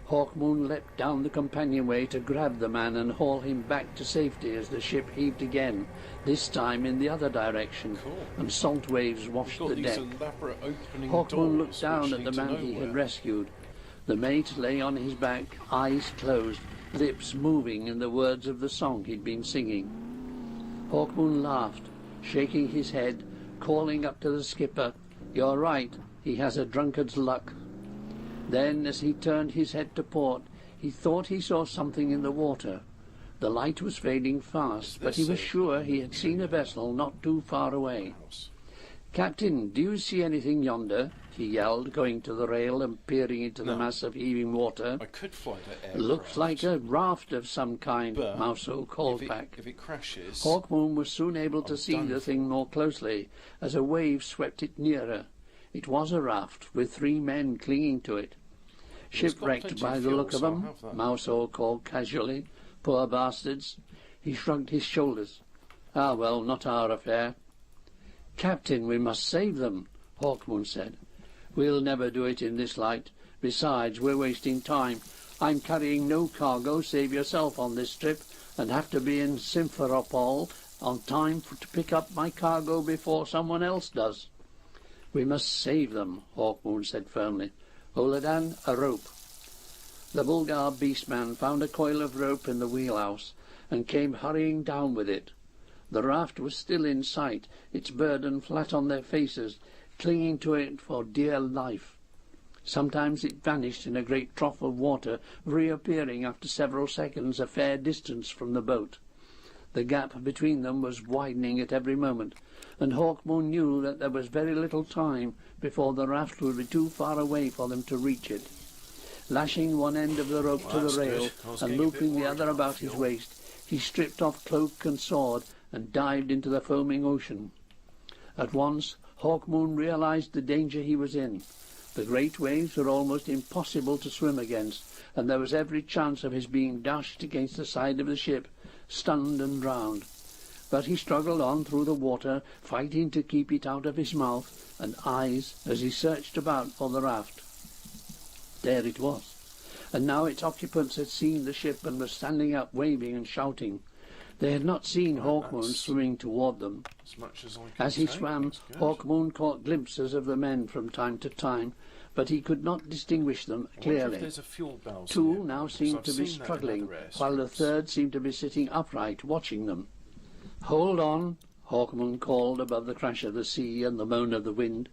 Hawkmoon leapt down the companionway to grab the man and haul him back to safety as the ship heaved again, this time in the other direction, and salt waves washed the deck. Hawkmoon looked down at the man he had rescued. The mate lay on his back, eyes closed, lips moving in the words of the song he'd been singing. Hawkmoon laughed, shaking his head, calling up to the skipper, "You're right, he has a drunkard's luck." Then, as he turned his head to port, he thought he saw something in the water. The light was fading fast, but he was sure he had seen a vessel not too far away. "Captain, do you see anything yonder?" he yelled, going to the rail and peering into the mass of heaving water. I could fly that aircraft. "Looks like a raft of some kind," But Mouseau called back. If it crashes... Hawkmoon was soon able to see the thing more closely, as a wave swept it nearer. It was a raft, with 3 men clinging to it. "Shipwrecked by the look of 'em," Mouseau called casually. "Poor bastards." He shrugged his shoulders. "Ah, well, not our affair." "Captain, we must save them," Hawkmoon said. "We'll never do it in this light. Besides, we're wasting time. I'm carrying no cargo save yourself on this trip, and have to be in Simferopol on time to pick up my cargo before someone else does." "We must save them," Hawkmoon said firmly. "Oladan, a rope." The Bulgar beastman found a coil of rope in the wheelhouse, and came hurrying down with it. The raft was still in sight, its burden flat on their faces, clinging to it for dear life. Sometimes it vanished in a great trough of water, reappearing after several seconds a fair distance from the boat. The gap between them was widening at every moment, and Hawkmoon knew that there was very little time before the raft would be too far away for them to reach it. Lashing one end of the rope to the rail and looping the other about his waist, he stripped off cloak and sword and dived into the foaming ocean. At once Hawkmoon realized the danger he was in. The great waves were almost impossible to swim against, and there was every chance of his being dashed against the side of the ship, stunned and drowned. But he struggled on through the water, fighting to keep it out of his mouth and eyes as he searched about for the raft. There it was, and now its occupants had seen the ship and were standing up, waving and shouting. They had not seen Hawkmoon swimming toward them. As he swam, Hawkmoon caught glimpses of the men from time to time, but he could not distinguish them clearly. 2 now seemed to be struggling, while the third seemed to be sitting upright, watching them. "Hold on," Hawkmoon called above the crash of the sea and the moan of the wind.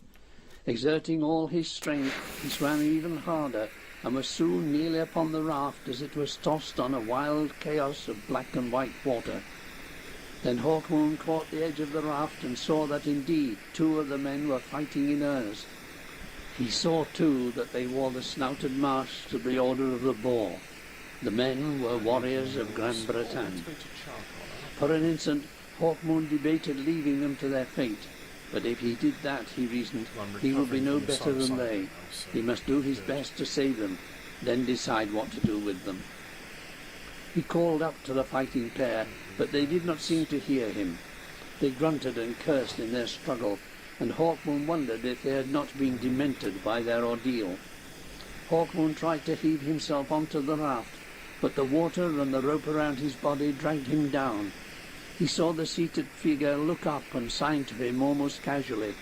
Exerting all his strength, he swam even harder, and was soon nearly upon the raft as it was tossed on a wild chaos of black and white water. Then Hawkmoon caught the edge of the raft and saw that indeed 2 of the men were fighting in earnest. He saw too that they wore the snouted masks of the Order of the Boar. The men were warriors of Gran Bretagne. For an instant Hawkmoon debated leaving them to their fate. But if he did that, he reasoned, he would be no better than they. He must do his best to save them, then decide what to do with them. He called up to the fighting pair, but they did not seem to hear him. They grunted and cursed in their struggle, and Hawkmoon wondered if they had not been demented by their ordeal. Hawkmoon tried to heave himself onto the raft, but the water and the rope around his body dragged him down. He saw the seated figure look up and sign to him almost casually.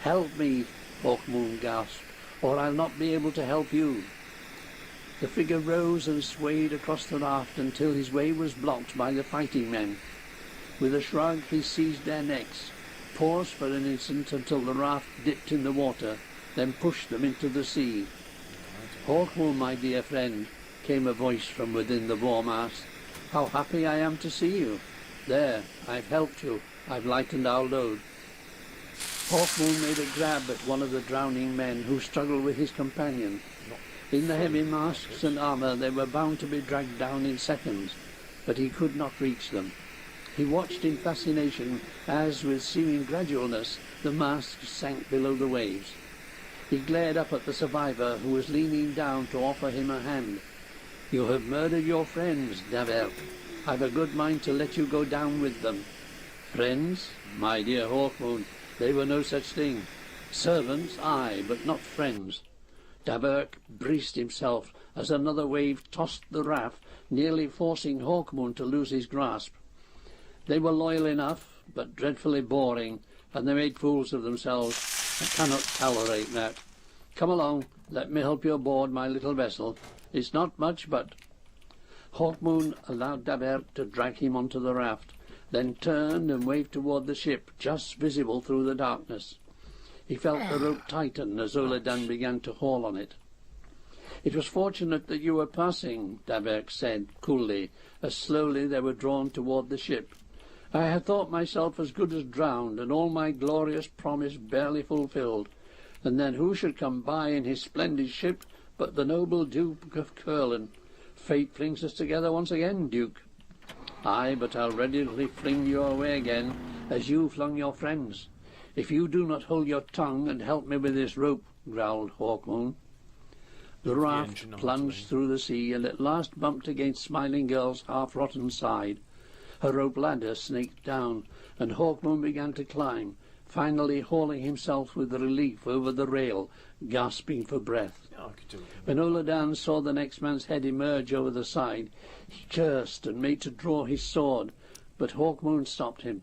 "Help me," Hawkmoon gasped, "or I'll not be able to help you." The figure rose and swayed across the raft until his way was blocked by the fighting men. With a shrug he seized their necks, paused for an instant until the raft dipped in the water, then pushed them into the sea. "Hawkmoon, my dear friend," came a voice from within the foremast. "How happy I am to see you. There, I've helped you. I've lightened our load." Hawkmoon made a grab at one of the drowning men, who struggled with his companion. In the heavy masks and armour they were bound to be dragged down in seconds, but he could not reach them. He watched in fascination as, with seeming gradualness, the mast sank below the waves. He glared up at the survivor, who was leaning down to offer him a hand. "You have murdered your friends, Davert. I've a good mind to let you go down with them." "Friends? My dear Hawkmoon, they were no such thing. Servants, aye, but not friends." Davert braced himself as another wave tossed the raft, nearly forcing Hawkmoon to lose his grasp. They were loyal enough, but dreadfully boring, and they made fools of themselves. I cannot tolerate that. Come along, let me help you aboard my little vessel. It's not much, but... Hawkmoon allowed Davert to drag him onto the raft, then turned and waved toward the ship, just visible through the darkness. He felt the rope tighten as Oladan began to haul on it. "It was fortunate that you were passing," Davert said coolly, as slowly they were drawn toward the ship. "I had thought myself as good as drowned, and all my glorious promise barely fulfilled. And then who should come by in his splendid ship but the noble Duke of Curlin? Fate flings us together once again, Duke." "Aye, but I'll readily fling you away again, as you flung your friends, if you do not hold your tongue and help me with this rope," growled Hawkmoon. The raft plunged through the sea and at last bumped against Smiling Girl's half-rotten side. Her rope ladder snaked down, and Hawkmoon began to climb, finally hauling himself with relief over the rail, gasping for breath. When Oladan saw the next man's head emerge over the side, he cursed and made to draw his sword, but Hawkmoon stopped him.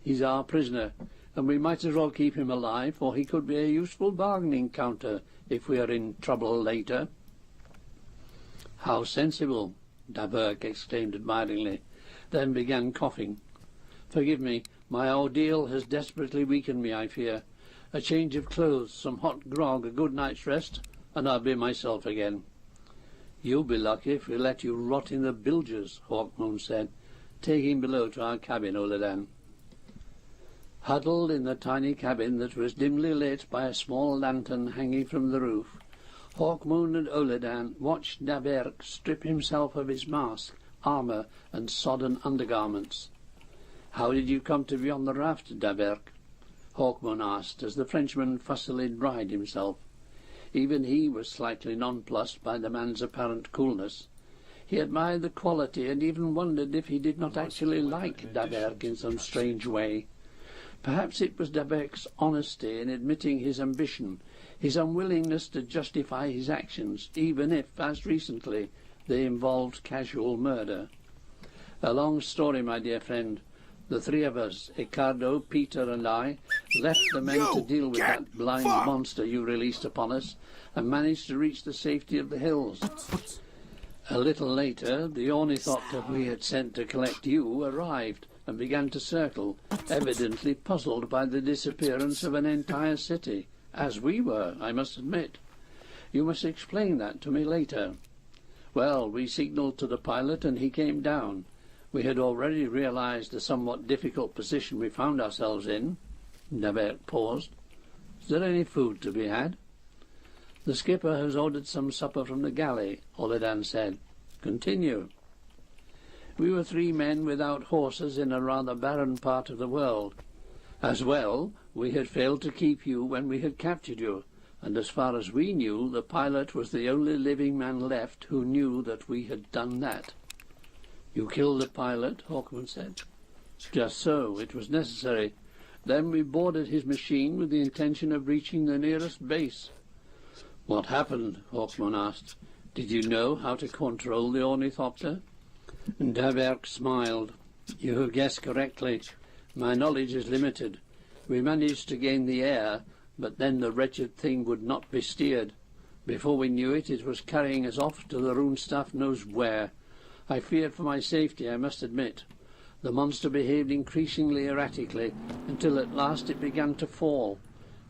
"He's our prisoner, and we might as well keep him alive, for he could be a useful bargaining counter if we are in trouble later." "How sensible!" Davert exclaimed admiringly, then began coughing. "Forgive me, my ordeal has desperately weakened me, I fear. A change of clothes, some hot grog, a good night's rest, and I'll be myself again." "You'll be lucky if we let you rot in the bilges," Hawkmoon said. "Take him below to our cabin, Oladan." Huddled in the tiny cabin that was dimly lit by a small lantern hanging from the roof, Hawkmoon and Oladan watched Davert strip himself of his mask, armour, and sodden undergarments. "How did you come to be on the raft, Davert?" Hawkmoon asked, as the Frenchman fussily dried himself. Even he was slightly nonplussed by the man's apparent coolness. He admired the quality and even wondered if he did not actually like Davert in some strange way. Perhaps it was Dabert's honesty in admitting his ambition, his unwillingness to justify his actions, even if, as recently, they involved casual murder. "A long story, my dear friend. The three of us, Ricardo, Peter, and I, left the men to deal with that blind monster you released upon us, and managed to reach the safety of the hills. A little later, the ornithopter we had sent to collect you arrived, and began to circle, evidently puzzled by the disappearance of an entire city, as we were, I must admit. You must explain that to me later. Well, we signalled to the pilot, and he came down. We had already realized the somewhat difficult position we found ourselves in." Davert paused. "Is there any food to be had?" "The skipper has ordered some supper from the galley," Oladan said. "Continue." "We were 3 men without horses in a rather barren part of the world. As well, we had failed to keep you when we had captured you, and as far as we knew, the pilot was the only living man left who knew that we had done that." "You killed the pilot?" Hawkmoon said. "Just so. It was necessary. Then we boarded his machine with the intention of reaching the nearest base." "What happened?" Hawkmoon asked. "Did you know how to control the ornithopter?" Davert smiled. "You have guessed correctly. My knowledge is limited. We managed to gain the air, but then the wretched thing would not be steered. Before we knew it, it was carrying us off to the rune staff knows where. I feared for my safety, I must admit. The monster behaved increasingly erratically, until at last it began to fall.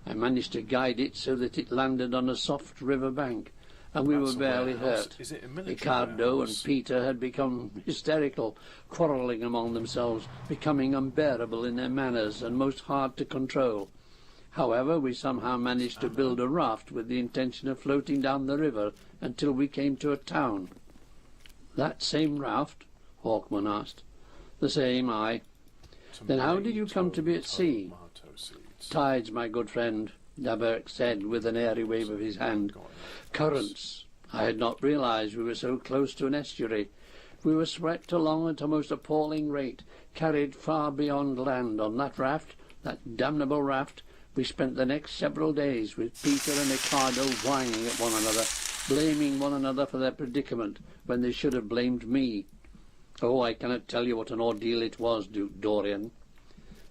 I managed to guide it so that it landed on a soft river bank, and we were barely hurt. Ricardo and Peter had become hysterical, quarrelling among themselves, becoming unbearable in their manners and most hard to control. However, we somehow managed to build a raft with the intention of floating down the river until we came to a town." "That same raft?" Hawkmoon asked. The same, aye. Then how did you come to be at sea? Tomato seeds. Tides, my good friend, Daberk said with an airy wave of his hand. Currents. I had not realized we were so close to an estuary. We were swept along at a most appalling rate, carried far beyond land on that raft, that damnable raft. We spent the next several days with Peter and Ricardo whining at one another, blaming one another for their predicament when they should have blamed me. Oh, I cannot tell you what an ordeal it was, Duke Dorian.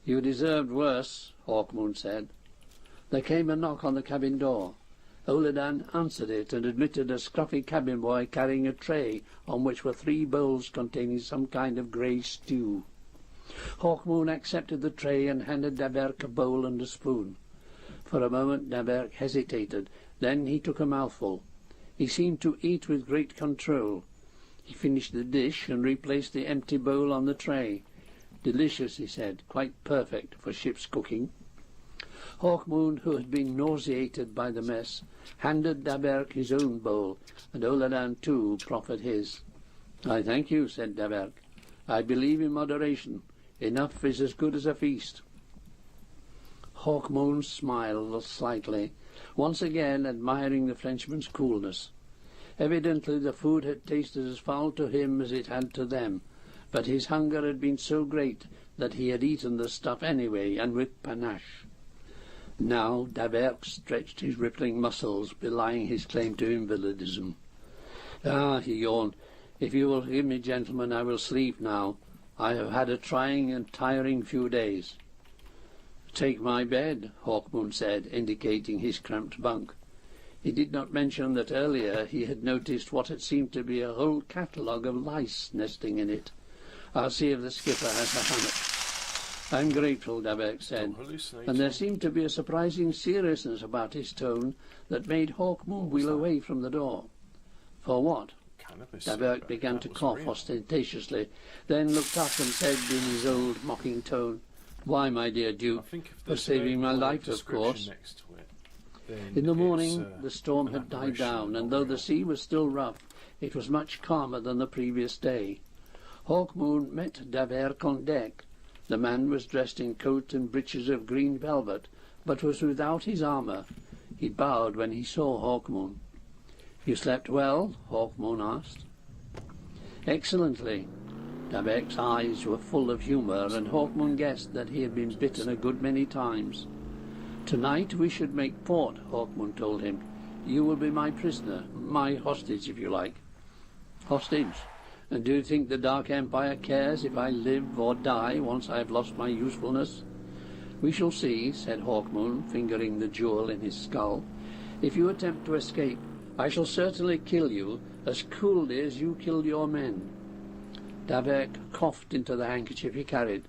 You deserved worse, Hawkmoon said. There came a knock on the cabin door. Oladan answered it and admitted a scruffy cabin boy carrying a tray on which were 3 bowls containing some kind of grey stew. Hawkmoon accepted the tray and handed Daberk a bowl and a spoon. For a moment Daberk hesitated, then he took a mouthful. He seemed to eat with great control. He finished the dish and replaced the empty bowl on the tray. Delicious, he said, quite perfect for ship's cooking. Hawkmoon, who had been nauseated by the mess, handed Daberk his own bowl, and Oladan too proffered his. I thank you, said Daberk. I believe in moderation. Enough is as good as a feast. Hawkmoon smiled slightly, once again admiring the Frenchman's coolness. Evidently the food had tasted as foul to him as it had to them, but his hunger had been so great that he had eaten the stuff anyway, and with panache. Now Daberk stretched his rippling muscles, belying his claim to invalidism. Ah, he yawned, if you will forgive me, gentlemen, I will sleep now. I have had a trying and tiring few days. Take my bed, Hawkmoon said, indicating his cramped bunk. He did not mention that earlier he had noticed what had seemed to be a whole catalogue of lice nesting in it. I'll see if the skipper has a hammock. I'm grateful, Daberk said, and there seemed to be a surprising seriousness about his tone that made Hawkmoon wheel away from the door. For what? Daberk began to cough ostentatiously, then looked up and said in his old mocking tone, Why, my dear Duke, for saving my life, of course. In the morning the storm had died down, and though the sea was still rough, it was much calmer than the previous day. Hawkmoon met Daberk on deck. The man was dressed in coat and breeches of green velvet, but was without his armour. He bowed when he saw Hawkmoon. You slept well? Hawkmoon asked. Excellently. Daberk's eyes were full of humour, and Hawkmoon guessed that he had been bitten a good many times. Tonight we should make port, Hawkmoon told him. You will be my prisoner, my hostage, if you like. Hostage? And do you think the Dark Empire cares if I live or die once I have lost my usefulness? We shall see, said Hawkmoon, fingering the jewel in his skull. If you attempt to escape, I shall certainly kill you as coolly as you killed your men. Daberk coughed into the handkerchief he carried.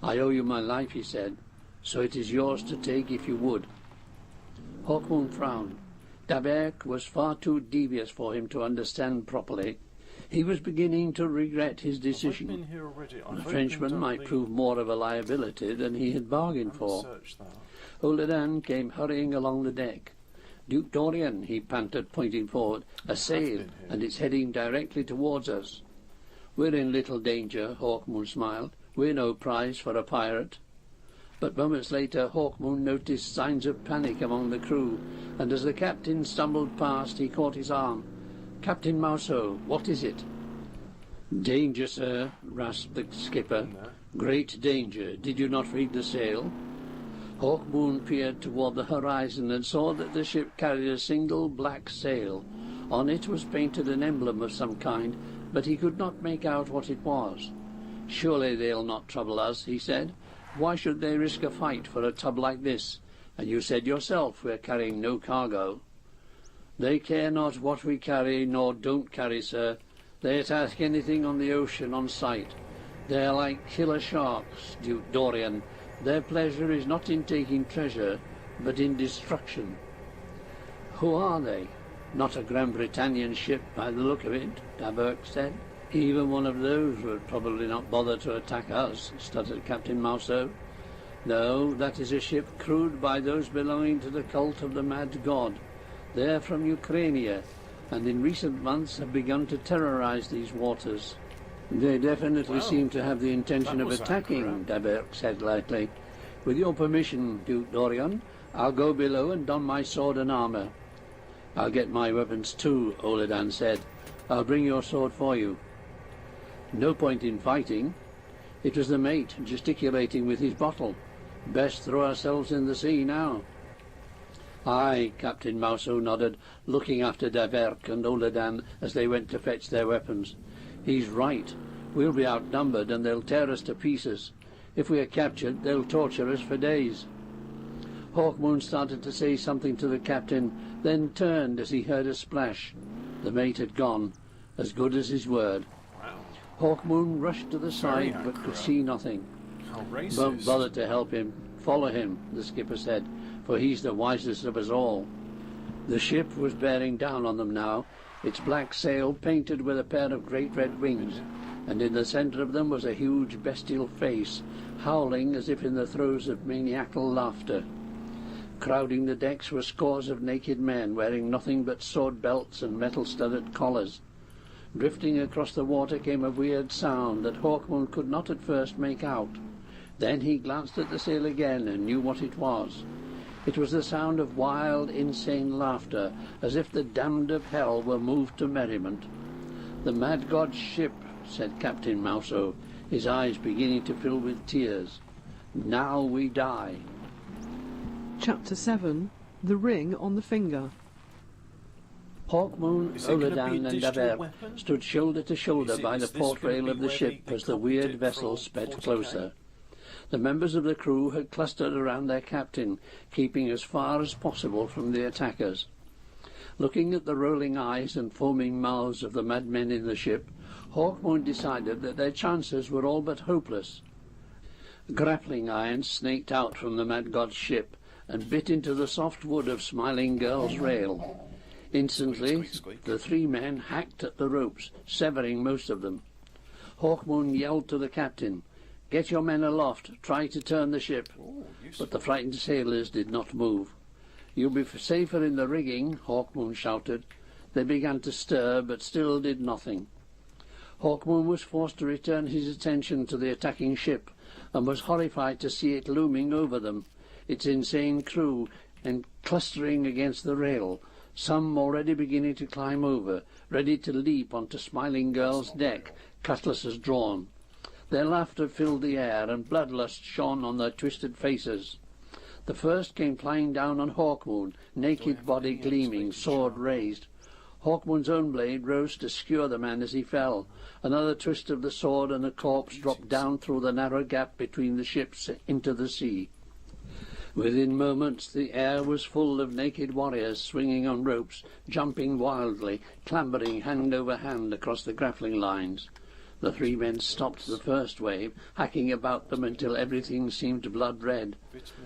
I owe you my life, he said, so it is yours to take if you would. Hawkmoon frowned. Daberk was far too devious for him to understand properly. He was beginning to regret his decision. The Frenchman might prove more of a liability than he had bargained for. Oladan came hurrying along the deck. Duke Dorian, he panted, pointing forward, a sail, and it's heading directly towards us. We're in little danger, Hawkmoon smiled. We're no prize for a pirate. But moments later Hawkmoon noticed signs of panic among the crew, and as the captain stumbled past he caught his arm. Captain Mouseau, what is it? Danger, sir, rasped the skipper. Great danger. Did you not read the sail? Hawkmoon peered toward the horizon and saw that the ship carried a single black sail. On it was painted an emblem of some kind, but he could not make out what it was. Surely they'll not trouble us, he said. Why should they risk a fight for a tub like this? And you said yourself we're carrying no cargo. They care not what we carry nor don't carry, sir. They attack anything on the ocean on sight. They are like killer sharks, Duke Dorian. Their pleasure is not in taking treasure, but in destruction. Who are they? Not a Grand Britannian ship by the look of it, Daberk said. Even one of those would probably not bother to attack us, stuttered Captain Mouseau. No, that is a ship crewed by those belonging to the cult of the Mad God. They're from Ukraine, and in recent months have begun to terrorize these waters. They definitely Well, seem to have the intention that of was attacking, accurate. Daberk said lightly. With your permission, Duke Dorian, I'll go below and don my sword and armour. I'll get my weapons too, Oladan said. I'll bring your sword for you. No point in fighting. It was the mate gesticulating with his bottle. Best throw ourselves in the sea now. Aye, Captain Mouso nodded, looking after Daberk and Oladan as they went to fetch their weapons. He's right. We'll be outnumbered and they'll tear us to pieces. If we are captured, they'll torture us for days. Hawkmoon started to say something to the captain, then turned as he heard a splash. The mate had gone, as good as his word. Wow. Hawkmoon rushed to the Very side but could accurate. see nothing. How Don't racist. bother to help him. Follow him, the skipper said, for he's the wisest of us all. The ship was bearing down on them now, its black sail painted with a pair of great red wings, and in the centre of them was a huge bestial face, howling as if in the throes of maniacal laughter. Crowding the decks were scores of naked men wearing nothing but sword belts and metal-studded collars. Drifting across the water came a weird sound that Hawkmoon could not at first make out. Then he glanced at the sail again and knew what it was. It was the sound of wild, insane laughter, as if the damned of hell were moved to merriment. "The mad god's ship," said Captain Mouso, his eyes beginning to fill with tears. "Now we die." Chapter 7. The Ring on the Finger. Hawkmoon, Is it gonna be a Oladan and digital Daberk weapon? stood shoulder to shoulder by the Is this port gonna rail be of the where ship they as the copied weird it vessel from sped 40K? closer. The members of the crew had clustered around their captain, keeping as far as possible from the attackers. Looking at the rolling eyes and foaming mouths of the madmen in the ship, Hawkmoon decided that their chances were all but hopeless. Grappling irons snaked out from the mad god's ship and bit into the soft wood of Smiling Girl's rail. Instantly, Squeak, squeak. the three men hacked at the ropes, severing most of them. Hawkmoon yelled to the captain, "Get your men aloft, try to turn the ship." Oh, useful. But the frightened sailors did not move. "You'll be safer in the rigging," Hawkmoon shouted. They began to stir, but still did nothing. Hawkmoon was forced to return his attention to the attacking ship, and was horrified to see it looming over them, its insane crew and clustering against the rail, some already beginning to climb over, ready to leap onto Smiling Girl's deck, cutlasses drawn. Their laughter filled the air, and bloodlust shone on their twisted faces. The first came flying down on Hawkmoon, naked body gleaming, sword raised. Hawkmoon's own blade rose to skewer the man as he fell. Another twist of the sword and the corpse dropped down through the narrow gap between the ships into the sea. Within moments the air was full of naked warriors swinging on ropes, jumping wildly, clambering hand over hand across the grappling lines. The three men stopped the first wave, hacking about them until everything seemed blood-red.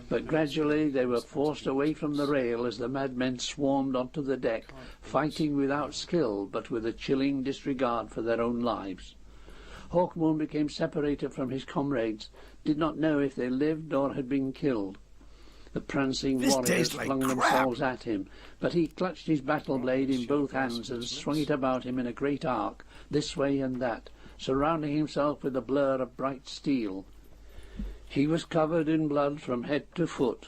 But gradually they were forced away from the rail as the madmen swarmed onto the deck, fighting without skill but with a chilling disregard for their own lives. Hawkmoon became separated from his comrades, did not know if they lived or had been killed. The prancing warriors flung themselves at him, but he clutched his battle blade in both hands and swung it about him in a great arc, this way and that, surrounding himself with a blur of bright steel. He was covered in blood from head to foot.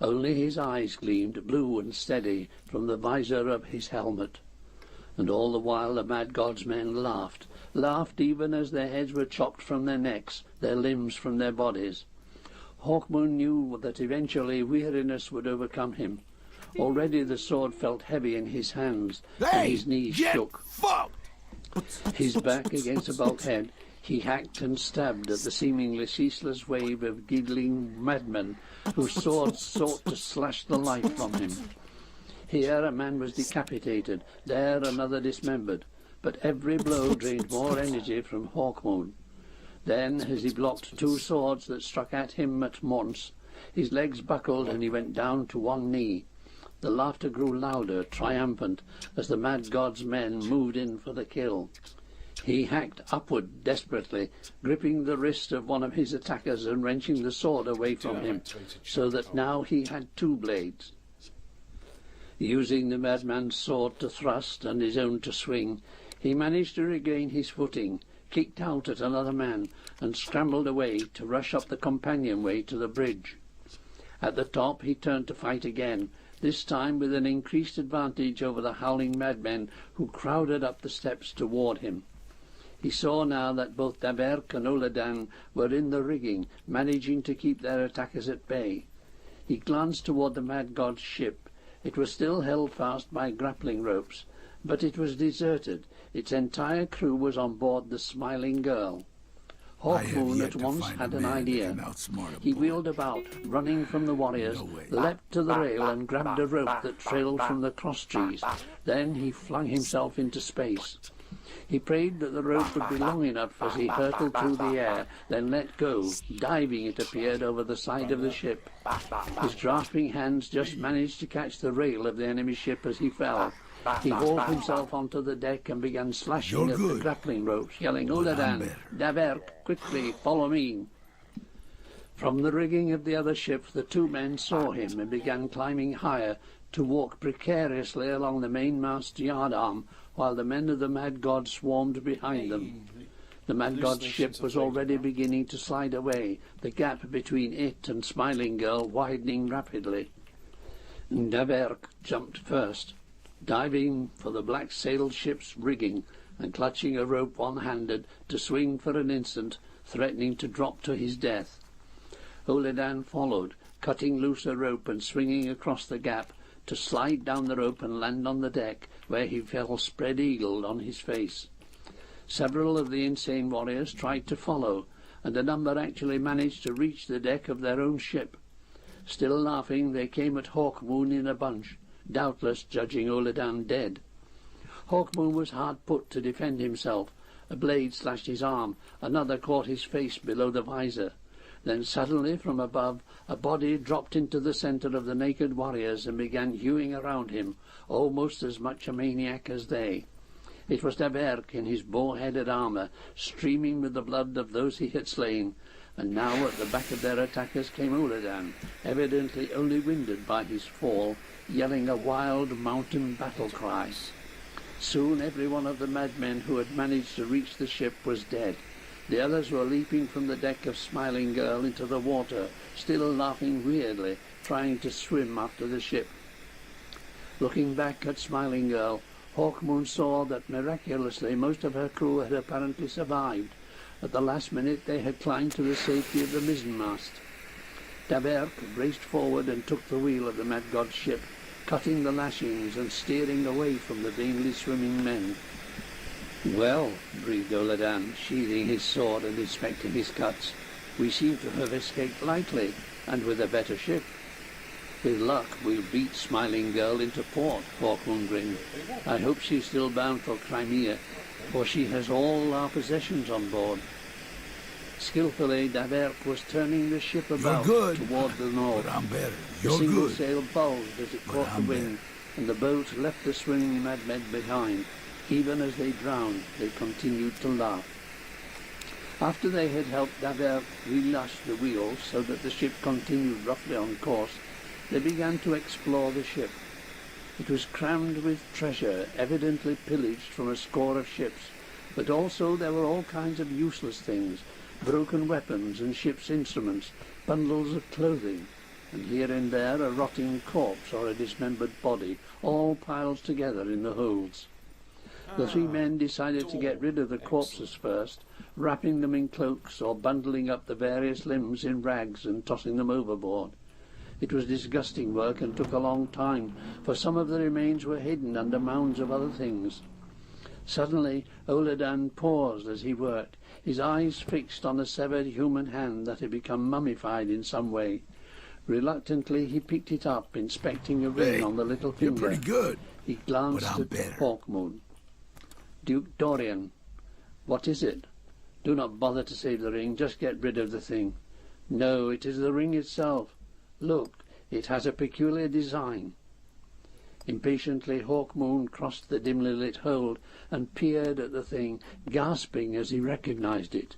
Only his eyes gleamed blue and steady from the visor of his helmet. And all the while the mad god's men laughed even as their heads were chopped from their necks, their limbs from their bodies. Hawkmoon knew that eventually weariness would overcome him. Already the sword felt heavy in his hands, and his knees shook. His back against a bulkhead, he hacked and stabbed at the seemingly ceaseless wave of giggling madmen whose swords sought to slash the life from him. Here a man was decapitated, there another dismembered, but every blow drained more energy from Hawkmoon. Then, as he blocked two swords that struck at him at once, his legs buckled and he went down to one knee. The laughter grew louder, triumphant, as the mad god's men moved in for the kill. He hacked upward desperately, gripping the wrist of one of his attackers and wrenching the sword away from him, so that now he had two blades. Using the madman's sword to thrust and his own to swing, he managed to regain his footing, kicked out at another man, and scrambled away to rush up the companionway to the bridge. At the top he turned to fight again, this time with an increased advantage over the howling madmen who crowded up the steps toward him. He saw now that both Daberk and Oladan were in the rigging, managing to keep their attackers at bay. He glanced toward the mad god's ship. It was still held fast by grappling ropes, but it was deserted. Its entire crew was on board the Smiling Girl. Hawkmoon at once had an idea. He wheeled about, running from the warriors, leapt to the rail and grabbed a rope that trailed from the cross trees. Then he flung himself into space. He prayed that the rope would be long enough as he hurtled through the air, then let go. Diving, it appeared, over the side of the ship. His grasping hands just managed to catch the rail of the enemy ship as he fell. He hauled himself onto the deck and began slashing at the grappling ropes, yelling, "Oladan, Daberk, quickly, follow me." From the rigging of the other ship, the two men saw him and began climbing higher to walk precariously along the mainmast yard arm, while the men of the Mad God swarmed behind them. The Mad God's ship was already beginning to slide away, the gap between it and Smiling Girl widening rapidly. Daberk jumped first, diving for the black-sailed ship's rigging and clutching a rope one-handed to swing for an instant, threatening to drop to his death. Oladan followed, cutting loose a rope and swinging across the gap to slide down the rope and land on the deck, where he fell spread-eagled on his face. Several of the insane warriors tried to follow, and a number actually managed to reach the deck of their own ship. Still laughing, they came at Hawkmoon in a bunch, doubtless judging Oladan dead. Hawkmoon was hard put to defend himself. A blade slashed his arm, another caught his face below the visor. Then suddenly, from above, a body dropped into the centre of the naked warriors and began hewing around him, almost as much a maniac as they. It was Daberk in his bow-headed armour, streaming with the blood of those he had slain, and now at the back of their attackers came Oladan, evidently only winded by his fall, yelling a wild mountain battle cry. Soon every one of the madmen who had managed to reach the ship was dead. The others were leaping from the deck of Smiling Girl into the water, still laughing weirdly, trying to swim after the ship. Looking back at Smiling Girl, Hawkmoon saw that miraculously most of her crew had apparently survived. At the last minute they had climbed to the safety of the mizzenmast. Daberk raced forward and took the wheel of the Mad God's ship, cutting the lashings and steering away from the vainly swimming men. "Well," breathed Oladan, sheathing his sword and inspecting his cuts, "we seem to have escaped lightly, and with a better ship." "With luck, we'll beat Smiling Girl into port," Hawkmoon grinned. "I hope she's still bound for Crimea, for she has all our possessions on board." Skillfully, Daberk was turning the ship about toward the north. The single sail bulged as it caught the wind, and the boat left the swimming madmen behind. Even as they drowned, they continued to laugh. After they had helped Daberk relash the wheels so that the ship continued roughly on course, they began to explore the ship. It was crammed with treasure, evidently pillaged from a score of ships, but also there were all kinds of useless things, broken weapons and ship's instruments, bundles of clothing, and here and there a rotting corpse or a dismembered body, all piled together in the holds. The three men decided to get rid of the corpses first, wrapping them in cloaks or bundling up the various limbs in rags and tossing them overboard. It was disgusting work and took a long time, for some of the remains were hidden under mounds of other things. Suddenly Oladan paused as he worked, his eyes fixed on a severed human hand that had become mummified in some way. Reluctantly he picked it up, inspecting a ring on the little finger. You're pretty good. He glanced at Hawkmoon. "Duke Dorian, what is it? Do not bother to save the ring, just get rid of the thing." "No, it is the ring itself. Look, it has a peculiar design." Impatiently Hawkmoon crossed the dimly lit hold and peered at the thing, gasping as he recognized it.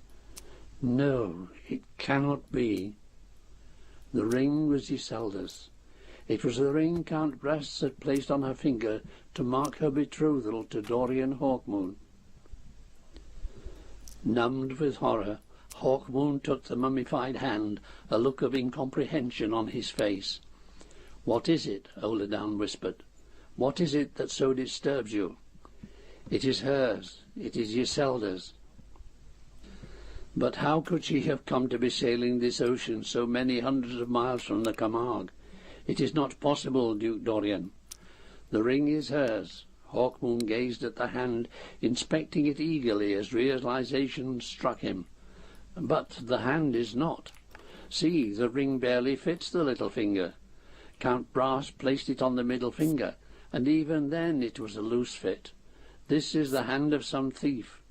No, it cannot be. The ring was Iselda's. It was the ring Count Brass had placed on her finger to mark her betrothal to Dorian Hawkmoon. Numbed with horror, Hawkmoon took the mummified hand, a look of incomprehension on his face. "What is it?" Oladan whispered. "What is it that so disturbs you?" "It is hers. It is Iselda's." "But how could she have come to be sailing this ocean so many hundreds of miles from the Camargue? It is not possible, Duke Dorian." "The ring is hers." Hawkmoon gazed at the hand, inspecting it eagerly as realization struck him. "But the hand is not. See, the ring barely fits the little finger. Count Brass placed it on the middle finger, and even then it was a loose fit. This is the hand of some thief."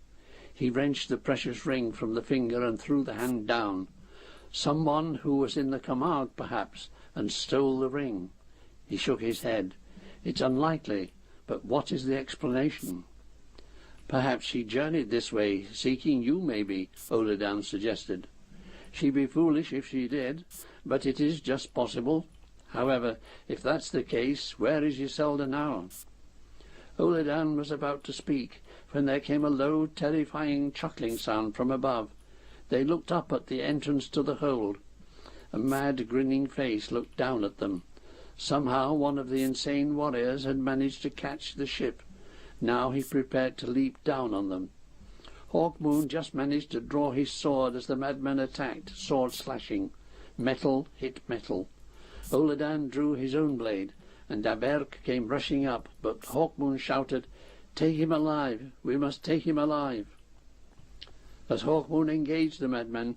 He wrenched the precious ring from the finger and threw the hand down. "Someone who was in the Camargue, perhaps, and stole the ring." He shook his head. "It's unlikely, but what is the explanation?" "Perhaps she journeyed this way, seeking you, maybe," Oladan suggested. "She'd be foolish if she did, but it is just possible. However, if that's the case, where is Iselda now?" Oladan was about to speak, when there came a low, terrifying chuckling sound from above. They looked up at the entrance to the hold. A mad, grinning face looked down at them. Somehow one of the insane warriors had managed to catch the ship. Now he prepared to leap down on them. Hawkmoon just managed to draw his sword as the madman attacked, sword slashing. Metal hit metal. Oladan drew his own blade, and Daberk came rushing up, but Hawkmoon shouted, "Take him alive! We must take him alive!" As Hawkmoon engaged the madman,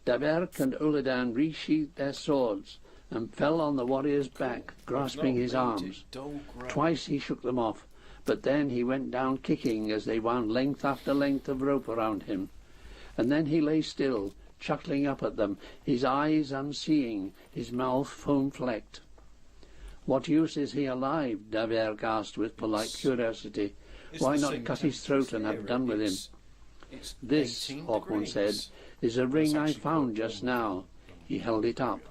Daberk and Oladan resheathed their swords and fell on the warrior's back, grasping his arms. Twice he shook them off, but then he went down kicking as they wound length after length of rope around him. And then he lay still, chuckling up at them, his eyes unseeing, his mouth foam-flecked. "What use is he alive?" Daberk asked with polite curiosity. "Why not cut his throat and have done with him?" "This," Hawkmoon said, "is a ring I found just now." He held it up.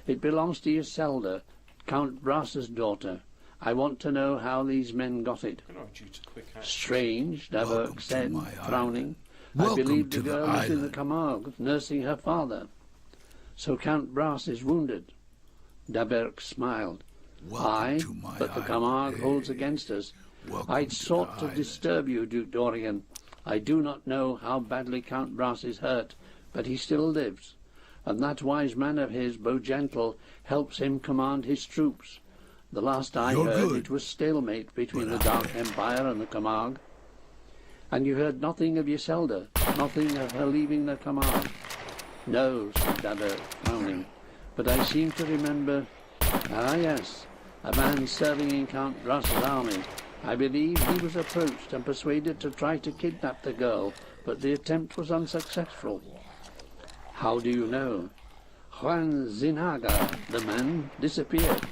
"It belongs to Iselda, Count Brass's daughter. I want to know how these men got it." "Strange," Daberk said, frowning. "I believe the girl is in the Camargue, nursing her father." "So Count Brass is wounded?" Daberk smiled. "Aye, but the Camargue holds against us. I'd sought to disturb you, Duke Dorian. I do not know how badly Count Brass is hurt, but he still lives, and that wise man of his, Beaugentle, helps him command his troops. The last I heard, it was stalemate between the Dark Empire and the Camargue." "And you heard nothing of Iselda, nothing of her leaving the Camargue?" "No," said Daberk, frowning, "but I seem to remember... Ah, yes, a man serving in Count Brass's army. I believe he was approached and persuaded to try to kidnap the girl, but the attempt was unsuccessful." "How do you know?" "Juan Zinaga, the man, disappeared.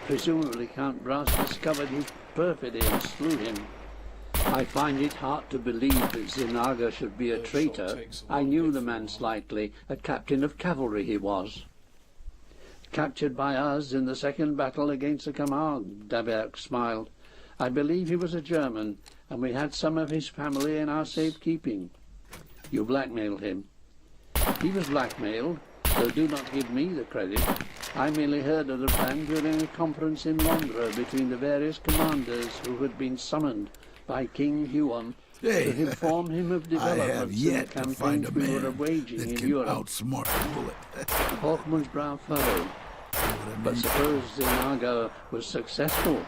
Presumably Count Brass discovered his perfidy and slew him." "I find it hard to believe that Zinaga should be a traitor. I knew the man slightly, a captain of cavalry he was." "Captured by us in the second battle against the Camargue," Daberk smiled. "I believe he was a German, and we had some of his family in our safekeeping." "You blackmailed him?" "He was blackmailed, though do not give me the credit. I merely heard of the plan during a conference in Londra between the various commanders who had been summoned by King Huon to inform him of developments in the campaigns we were waging in Europe." Hawkmoon's brow furrowed. "But suppose Zinaga was successful,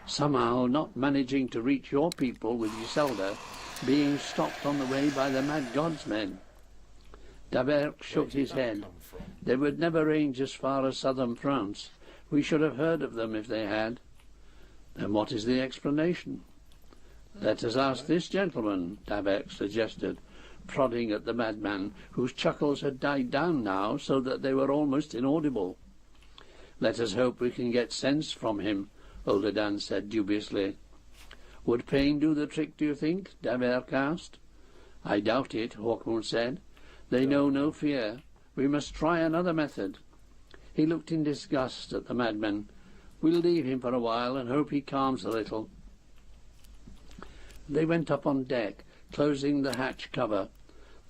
somehow not managing to reach your people with Iselda, being stopped on the way by the Mad God's men?" Daberk shook his head. "They would never range as far as southern France. We should have heard of them if they had." "Then what is the explanation?" "Let us ask this gentleman," Daberk suggested, prodding at the madman, whose chuckles had died down now so that they were almost inaudible. "Let us hope we can get sense from him," Oladan said dubiously. "Would pain do the trick, do you think?" Daberk asked. "I doubt it," Hawkmoon said. "They know no fear. We must try another method." He looked in disgust at the madman. "We'll leave him for a while and hope he calms a little." They went up on deck, closing the hatch cover.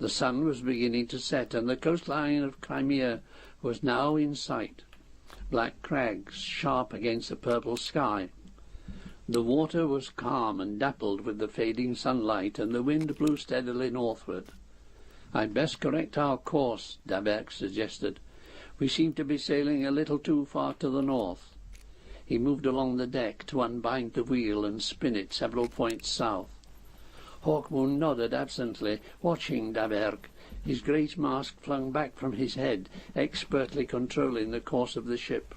The sun was beginning to set, and the coastline of Crimea was now in sight. Black crags sharp against the purple sky. The water was calm and dappled with the fading sunlight, and the wind blew steadily northward. "I'd best correct our course," Daberk suggested. "We seem to be sailing a little too far to the north." He moved along the deck to unbind the wheel and spin it several points south. Hawkmoon nodded absently, watching Daberk, his great mask flung back from his head, expertly controlling the course of the ship.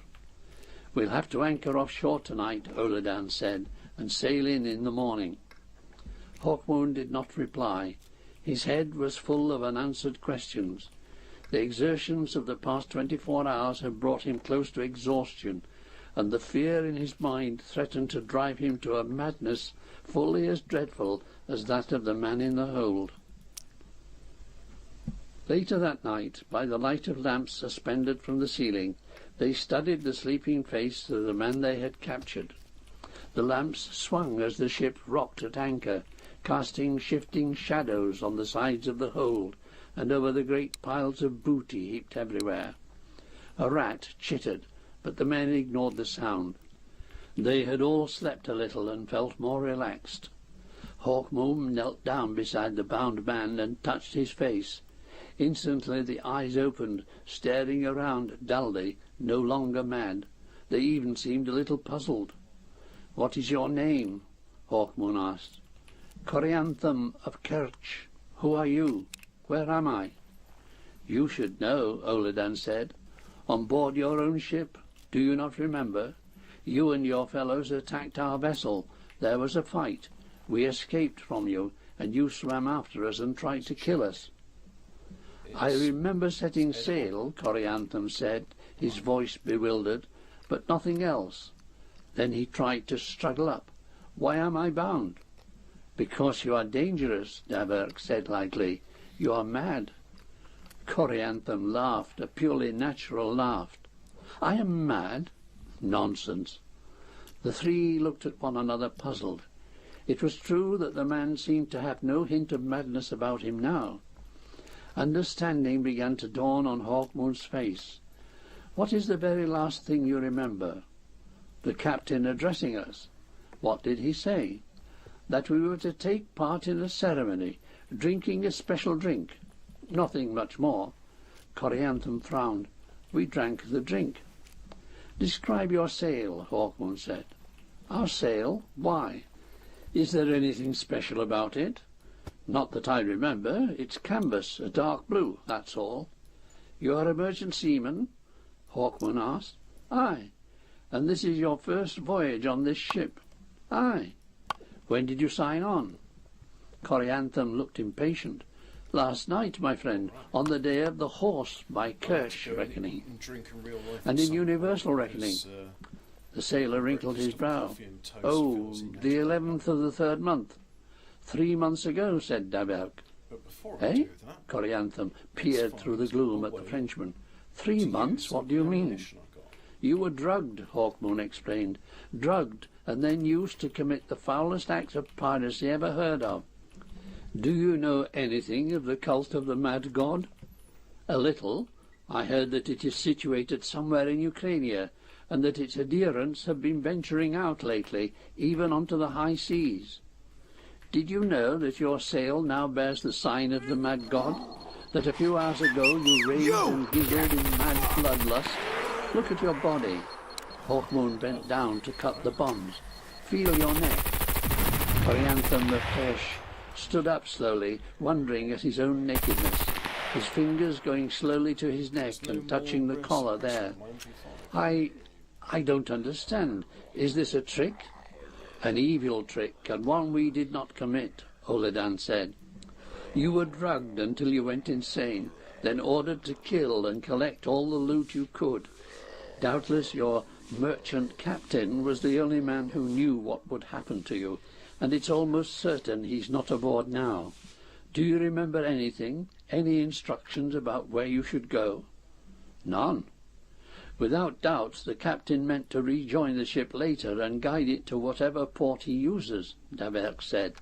"We'll have to anchor offshore tonight," Oladan said, "and sail in the morning." Hawkmoon did not reply. His head was full of unanswered questions. The exertions of the past 24 hours had brought him close to exhaustion, and the fear in his mind threatened to drive him to a madness fully as dreadful as that of the man in the hold. Later that night, by the light of lamps suspended from the ceiling, they studied the sleeping face of the man they had captured. The lamps swung as the ship rocked at anchor, casting shifting shadows on the sides of the hold and over the great piles of booty heaped everywhere. A rat chittered, but the men ignored the sound. They had all slept a little and felt more relaxed. Hawkmoon knelt down beside the bound man and touched his face. Instantly the eyes opened, staring around dully, no longer mad. They even seemed a little puzzled. "What is your name?" Hawkmoon asked. "Corianthum of Kerch. Who are you? Where am I?" "You should know," Oladan said. "On board your own ship. Do you not remember? You and your fellows attacked our vessel. There was a fight. We escaped from you, and you swam after us and tried to kill us." "I remember setting sail," Corianthum said, his voice bewildered, "but nothing else." Then he tried to struggle up. "Why am I bound?" "Because you are dangerous," Daberk said lightly. "You are mad." Corianthum laughed, a purely natural laugh. "I am mad? Nonsense." The three looked at one another puzzled. It was true that the man seemed to have no hint of madness about him now. Understanding began to dawn on Hawkmoon's face. "What is the very last thing you remember?" "The captain addressing us." "What did he say?" "That we were to take part in a ceremony, drinking a special drink. Nothing much more." Corianthum frowned. "We drank the drink." "Describe your sail," Hawkmoon said. "Our sail? Why? Is there anything special about it?" "Not that I remember. It's canvas, a dark blue, that's all." "You are a merchant seaman?" Hawkmoon asked. "Aye." "And this is your first voyage on this ship?" "Aye." "When did you sign on?" Corianthum looked impatient. "Last night, my friend, on the day of the horse by Kirsch reckoning, and in universal reckoning." The sailor wrinkled his brow. "Oh, the 11th of the 3rd month." 3 months ago," said Daberk. "Eh?" Corianthum peered through the gloom at the Frenchman. 3 months? What do you mean?" "You were drugged," Hawkmoon explained. "Drugged, and then used to commit the foulest act of piracy ever heard of. Do you know anything of the cult of the Mad God?" "A little. I heard that it is situated somewhere in Ukraine, and that its adherents have been venturing out lately, even onto the high seas." "Did you know that your sail now bears the sign of the Mad God? That a few hours ago you raved and giggled in mad bloodlust? Look at your body." Hawkmoon bent down to cut the bonds. "Feel your neck." Corianthum of Kirsch stood up slowly, wondering at his own nakedness, his fingers going slowly to his neck and touching the collar there. I don't understand. Is this a trick?" "An evil trick, and one we did not commit," Oladan said. "You were drugged until you went insane, then ordered to kill and collect all the loot you could. Doubtless your merchant captain was the only man who knew what would happen to you, and it's almost certain he's not aboard now. Do you remember anything, any instructions about where you should go?" "None." "Without doubt the captain meant to rejoin the ship later and guide it to whatever port he uses," Daberk said.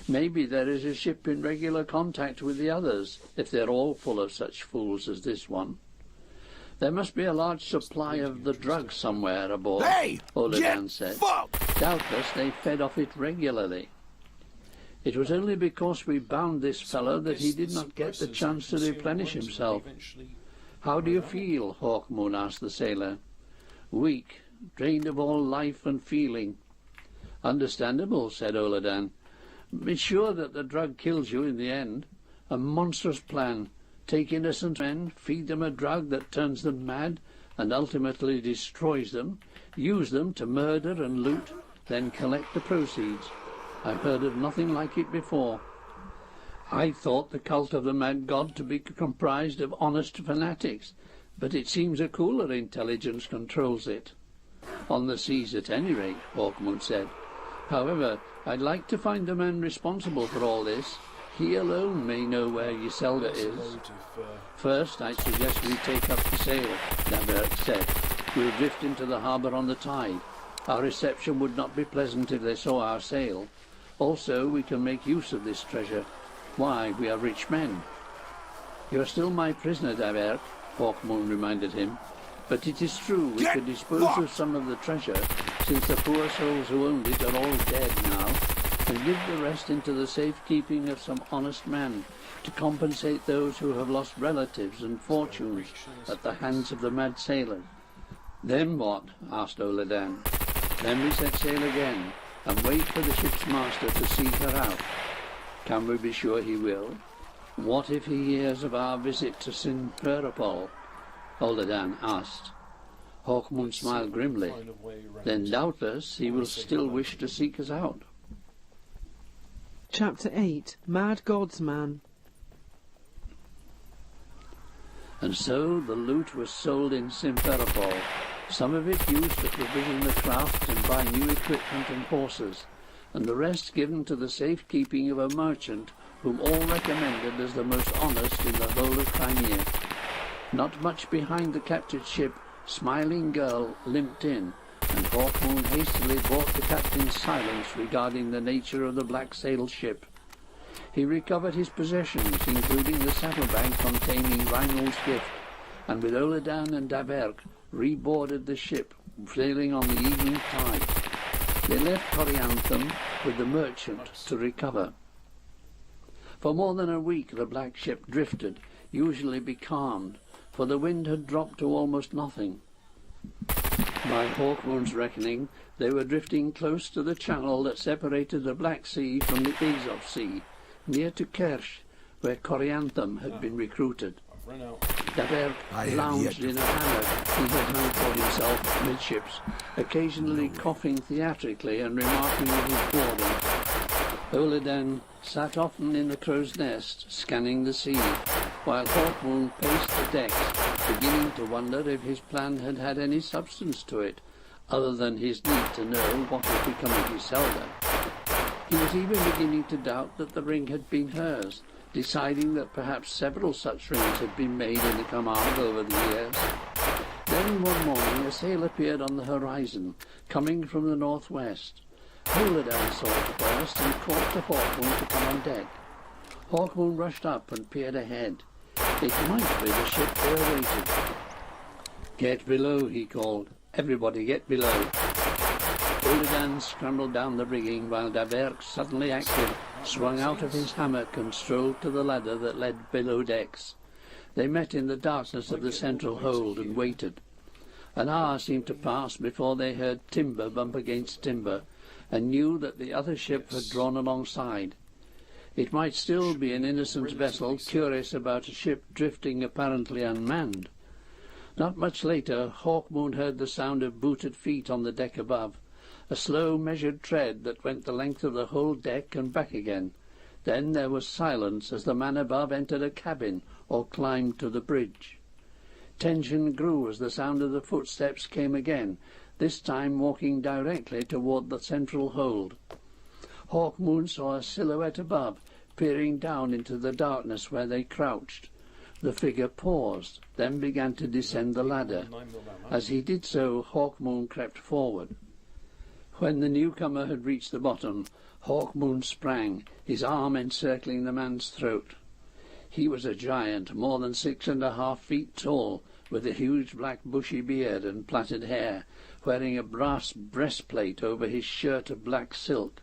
Maybe there is a ship in regular contact with the others, if they're all full of such fools as this one. There must be a large supply of the drug somewhere aboard, Oladan said. Doubtless they fed off it regularly. It was only because we bound this fellow that he did not get the chance to replenish himself. How do you feel? Hawkmoon asked the sailor. Weak, drained of all life and feeling. Understandable, said Oladan. Be sure that the drug kills you in the end. A monstrous plan. Take innocent men, feed them a drug that turns them mad and ultimately destroys them, use them to murder and loot, then collect the proceeds. I've heard of nothing like it before. I thought the cult of the mad god to be comprised of honest fanatics, but it seems a cooler intelligence controls it. On the seas at any rate, Hawkmoon said. However, I'd like to find the man responsible for all this. He alone may know where Iselda is. First, I suggest we take up the sail, Daberk said. We'll drift into the harbour on the tide. Our reception would not be pleasant if they saw our sail. Also, we can make use of this treasure. Why, we are rich men. You're still my prisoner, Daberk, Hawkmoon reminded him. But it is true we could dispose of some of the treasure, since the poor souls who owned it are all dead now, and give the rest into the safekeeping of some honest man, to compensate those who have lost relatives and fortunes at the hands of the mad sailors. Then what? Asked Oladan. Then we set sail again, and wait for the ship's master to seek her out. Can we be sure he will? What if he hears of our visit to Simferopol? Oladan asked. Hawkmoon smiled grimly. Then doubtless he will still wish to seek us out. Chapter 8. Mad God's Man. And so the loot was sold in Simferopol, some of it used to provision the craft and buy new equipment and horses, and the rest given to the safekeeping of a merchant whom all recommended as the most honest in the whole of Crimea. Not much behind the captured ship, Smiling Girl limped in, and Hawkmoon hastily bought the captain's silence regarding the nature of the black sailed ship. He recovered his possessions, including the saddlebag containing Reinald's gift, and with Oladan and Daberk reboarded the ship, sailing on the evening tide. They left Corianthum with the merchant to recover. For more than a week the black ship drifted, usually becalmed, for the wind had dropped to almost nothing. By Hawkmoon's reckoning, they were drifting close to the channel that separated the Black Sea from the Azov Sea, near to Kerch, where Corianthum had been recruited. Daberk lounged in a hammock he had hung for himself midships, occasionally coughing theatrically and remarking on his boredom. Oladan sat often in the crow's nest, scanning the sea, while Hawkmoon paced the decks, beginning to wonder if his plan had had any substance to it, other than his need to know what had become of Iselda. He was even beginning to doubt that the ring had been hers, deciding that perhaps several such rings had been made in the Camargue over the years. Then one morning a sail appeared on the horizon, coming from the northwest. Oladan saw it first and called to Hawkmoon to come on deck. Hawkmoon rushed up and peered ahead. It might be the ship they awaited. "Get below," he called. "Everybody get below." Oladan scrambled down the rigging while Daberk, suddenly active, swung out of his hammock and strolled to the ladder that led below decks. They met in the darkness of the central hold and waited. An hour seemed to pass before they heard timber bump against timber, and knew that the other ship had drawn alongside. It might still be an innocent vessel curious about a ship drifting apparently unmanned. Not much later, Hawkmoon heard the sound of booted feet on the deck above, a slow measured tread that went the length of the whole deck and back again. Then there was silence as the man above entered a cabin or climbed to the bridge. Tension grew as the sound of the footsteps came again, this time walking directly toward the central hold. Hawkmoon saw a silhouette above, peering down into the darkness where they crouched. The figure paused, then began to descend the ladder. As he did so, Hawkmoon crept forward. When the newcomer had reached the bottom, Hawkmoon sprang, his arm encircling the man's throat. He was a giant, more than 6.5 feet tall, with a huge black bushy beard and plaited hair, wearing a brass breastplate over his shirt of black silk.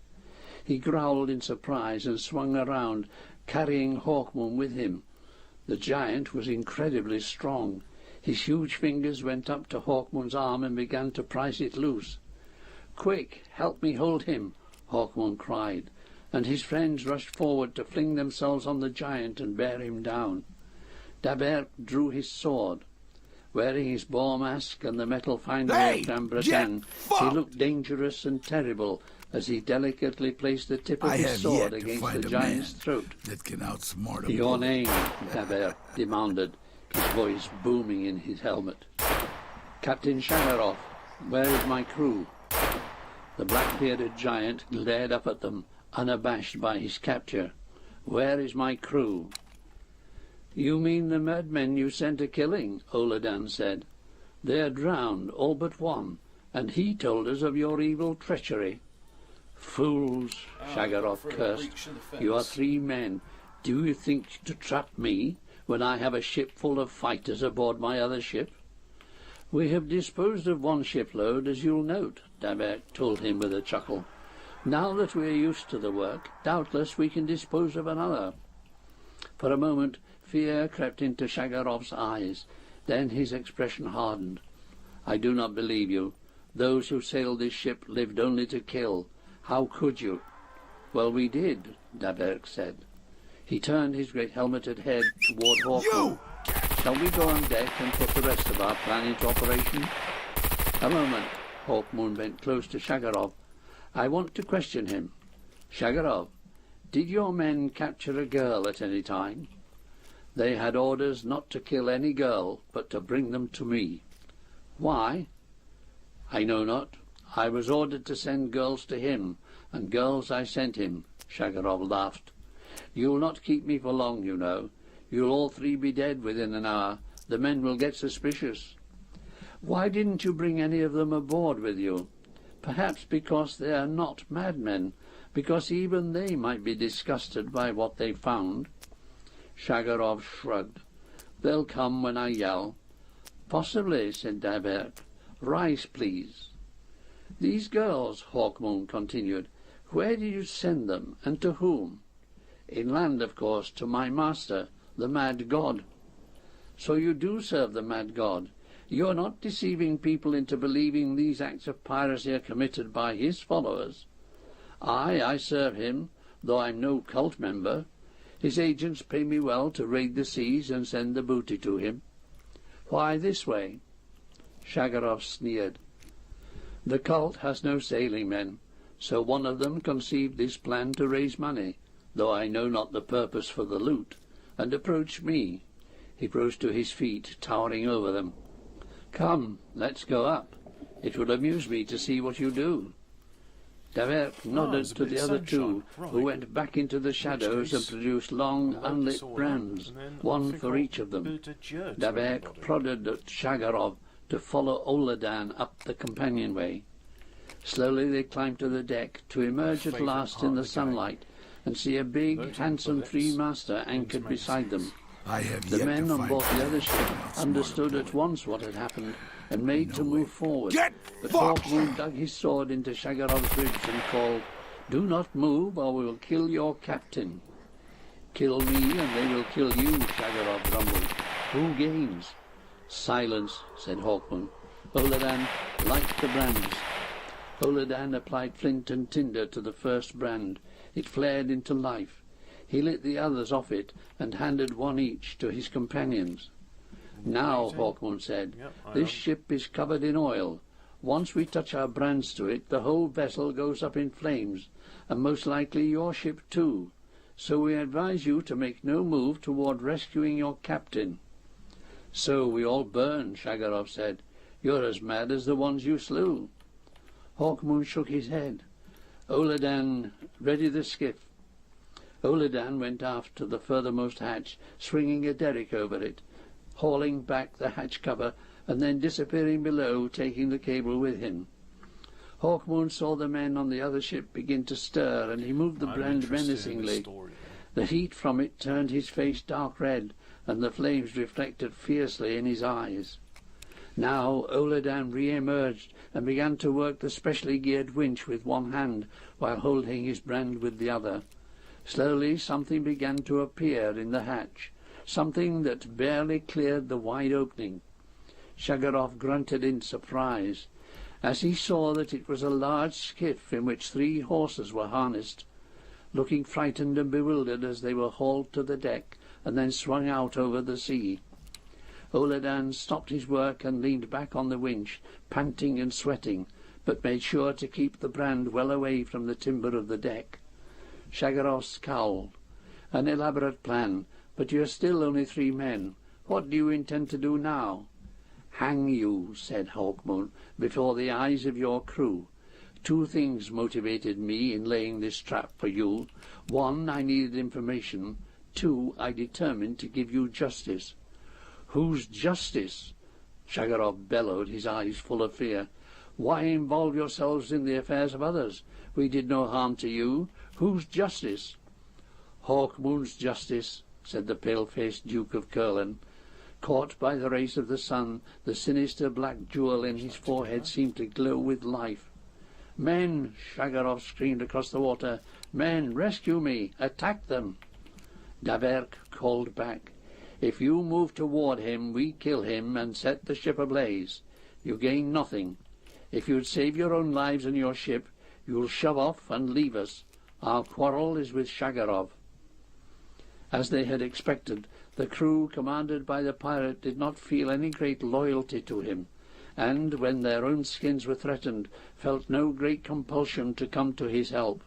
He growled in surprise and swung around, carrying Hawkmoon with him. The giant was incredibly strong. His huge fingers went up to Hawkmoon's arm and began to prise it loose. "Quick, help me hold him," Hawkmoon cried, and his friends rushed forward to fling themselves on the giant and bear him down. Dabert drew his sword. Wearing his boar mask and the metal finery of Gran Bretagne, he looked dangerous and terrible as he delicately placed the tip of his sword against the giant's throat. That can outsmart a "Your bullet." name," Dabert demanded, his voice booming in his helmet. "Captain Shagaroff, where is my crew?" The black-bearded giant glared up at them, unabashed by his capture. "Where is my crew?" "You mean the madmen you sent a-killing," Oladan said. "They are drowned, all but one, and he told us of your evil treachery." "Fools," Shagaroff cursed. "You are 3 men. Do you think to trap me when I have a ship full of fighters aboard my other ship?" "We have disposed of one shipload, as you'll note," Dabert told him with a chuckle. "Now that we are used to the work, doubtless we can dispose of another." For a moment fear crept into Shagarov's eyes. Then his expression hardened. "I do not believe you. Those who sailed this ship lived only to kill. How could you?" "Well, we did," Dabert said. He turned his great helmeted head toward Hawkmoon. "Shall we go on deck and put the rest of our plan into operation?" "A moment." Hawkmoon bent close to Shagarov. "I want to question him. Shagarov, did your men capture a girl at any time?" "They had orders not to kill any girl, but to bring them to me." "Why?" "I know not. I was ordered to send girls to him, and girls I sent him." Shagarov laughed. "You'll not keep me for long, you know. You'll all 3 be dead within an hour. The men will get suspicious." "Why didn't you bring any of them aboard with you?" "Perhaps because they are not madmen, because even they might be disgusted by what they found." Shagarov shrugged. "They'll come when I yell." "Possibly," said Dabert. "Rise, please." "These girls," Hawkmoon continued, "where did you send them, and to whom?" "Inland, of course, to my master, the Mad God." "So you do serve the Mad God. You are not deceiving people into believing these acts of piracy are committed by his followers." I serve him, though I'm no cult member. His agents pay me well to raid the seas and send the booty to him." "Why this way?" Shagarov sneered. "The cult has no sailing men, so one of them conceived this plan to raise money, though I know not the purpose for the loot, and approached me." He rose to his feet, towering over them. "Come, let's go up. It will amuse me to see what you do." Davert nodded to the other 2, who went back into the shadows and produced long, unlit brands, one for each of them. Davert prodded at Shagarov to follow Oladan up the companionway. Slowly they climbed to the deck, to emerge at last in the sunlight and see a big, handsome 3-master anchored beside them. The men on board the other ship understood at once what had happened and made to move forward. But Hawkmoon dug his sword into Shagarov's ribs and called, "Do not move, or we will kill your captain." "Kill me, and they will kill you," Shagarov grumbled. "Who gains?" "Silence," said Hawkmoon. "Oladan, light the brands." Oladan applied flint and tinder to the first brand. It flared into life. He lit the others off it and handed one each to his companions. "Now," Hawkmoon said, "this ship is covered in oil. Once we touch our brands to it, the whole vessel goes up in flames, and most likely your ship too. So we advise you to make no move toward rescuing your captain." "So we all burn," Shagarov said. "You're as mad as the ones you slew." Hawkmoon shook his head. "Oladan, ready the skiff." Oladan went aft to the furthermost hatch, swinging a derrick over it, hauling back the hatch cover, and then disappearing below, taking the cable with him. Hawkmoon saw the men on the other ship begin to stir, and he moved the brand menacingly. The heat from it turned his face dark red, and the flames reflected fiercely in his eyes. Now Oladan re-emerged and began to work the specially geared winch with one hand, while holding his brand with the other. Slowly something began to appear in the hatch, something that barely cleared the wide opening. Shagarov grunted in surprise, as he saw that it was a large skiff in which 3 horses were harnessed. Looking frightened and bewildered as they were hauled to the deck and then swung out over the sea. Oladan stopped his work and leaned back on the winch, panting and sweating, but made sure to keep the brand well away from the timber of the deck. Shagarov scowled. "An elaborate plan, but you are still only 3 men. What do you intend to do now?" "Hang you," said Hawkmoon, "before the eyes of your crew. 2 things motivated me in laying this trap for you. 1, I needed information. 2, I determined to give you justice." "Whose justice?" Shagarov bellowed, his eyes full of fear. "Why involve yourselves in the affairs of others? We did no harm to you. Whose justice?" "Hawkmoon's justice," said the pale-faced Duke of Kurland. Caught by the rays of the sun, the sinister black jewel in his forehead seemed to glow with life. "Men!" Shagarov screamed across the water. "Men, rescue me! Attack them!" Daverk called back. "If you move toward him, we kill him and set the ship ablaze. You gain nothing. If you'd save your own lives and your ship, you'll shove off and leave us. Our quarrel is with Shagarov." As they had expected, the crew commanded by the pirate did not feel any great loyalty to him, and, when their own skins were threatened, felt no great compulsion to come to his help.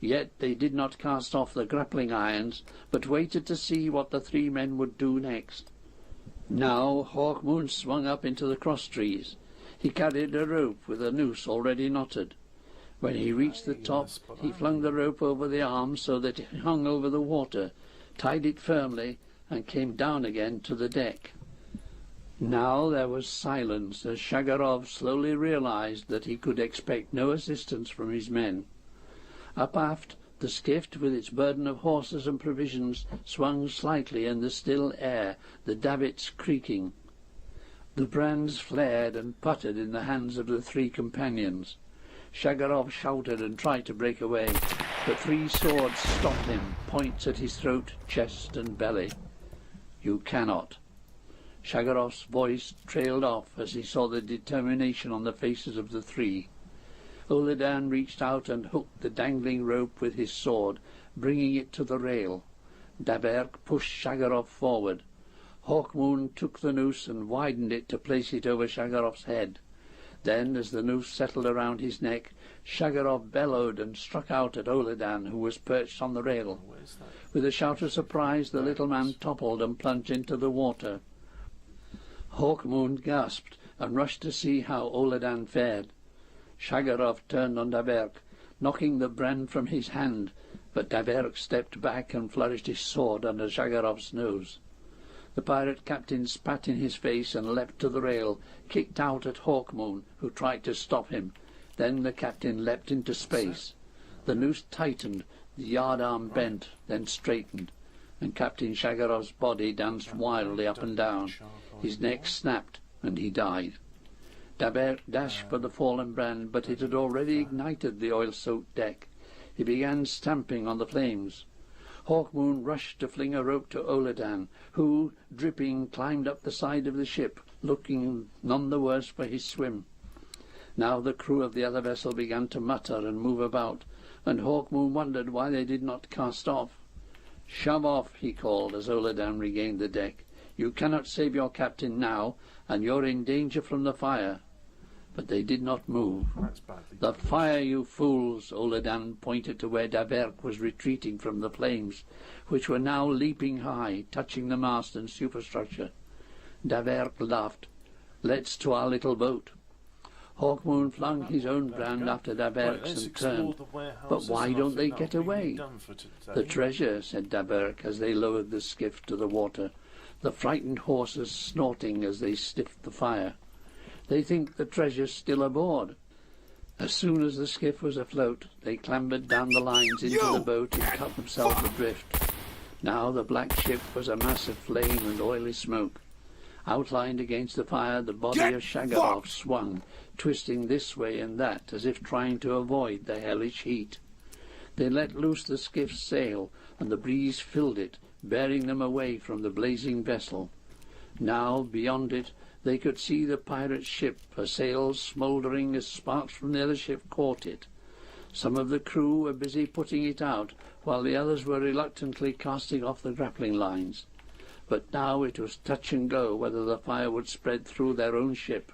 Yet they did not cast off the grappling irons, but waited to see what the 3 men would do next. Now Hawkmoon swung up into the cross-trees. He carried a rope with a noose already knotted. When he reached the top, he flung the rope over the arm so that it hung over the water, tied it firmly, and came down again to the deck. Now there was silence as Shagarov slowly realized that he could expect no assistance from his men. Up aft, the skiff, with its burden of horses and provisions, swung slightly in the still air, the davits creaking. The brands flared and puttered in the hands of the 3 companions. Shagarov shouted and tried to break away, but 3 swords stopped him, points at his throat, chest and belly. "You cannot." Shagarov's voice trailed off as he saw the determination on the faces of the 3. Oladan reached out and hooked the dangling rope with his sword, bringing it to the rail. Daberk pushed Shagarov forward. Hawkmoon took the noose and widened it to place it over Shagarov's head. Then, as the noose settled around his neck, Shagarov bellowed and struck out at Oladan, who was perched on the rail. With a shout of surprise, the little man toppled and plunged into the water. Hawkmoon gasped and rushed to see how Oladan fared. Shagarov turned on Daberk, knocking the brand from his hand, but Daberk stepped back and flourished his sword under Shagarov's nose. The pirate captain spat in his face and leapt to the rail, kicked out at Hawkmoon, who tried to stop him. Then the captain leapt into space. The noose tightened, the yardarm bent, then straightened, and Captain Shagarov's body danced wildly up and down. His neck snapped, and he died. Daberk dashed for the fallen brand, but it had already ignited the oil-soaked deck. He began stamping on the flames. Hawkmoon rushed to fling a rope to Oladan, who, dripping, climbed up the side of the ship, looking none the worse for his swim. Now the crew of the other vessel began to mutter and move about, and Hawkmoon wondered why they did not cast off. "Shove off," he called as Oladan regained the deck. "You cannot save your captain now, and you're in danger from the fire." But they did not move. "The fire, you fools!" Oladan pointed to where Daberk was retreating from the flames, which were now leaping high, touching the mast and superstructure. Daberk laughed. "Let's to our little boat." Hawkmoon flung his own brand after Daberk's and turned. "But why don't they get away?" "The treasure," said Daberk as they lowered the skiff to the water, the frightened horses snorting as they sniffed the fire. "They think the treasure's still aboard." As soon as the skiff was afloat, they clambered down the lines into the boat and cut themselves adrift. Now the black ship was a mass of flame and oily smoke. Outlined against the fire, the body of Shagarov swung, twisting this way and that, as if trying to avoid the hellish heat. They let loose the skiff's sail, and the breeze filled it, bearing them away from the blazing vessel. Now, beyond it, they could see the pirate's ship, her sails smouldering as sparks from the other ship caught it. Some of the crew were busy putting it out, while the others were reluctantly casting off the grappling lines. But now it was touch and go whether the fire would spread through their own ship.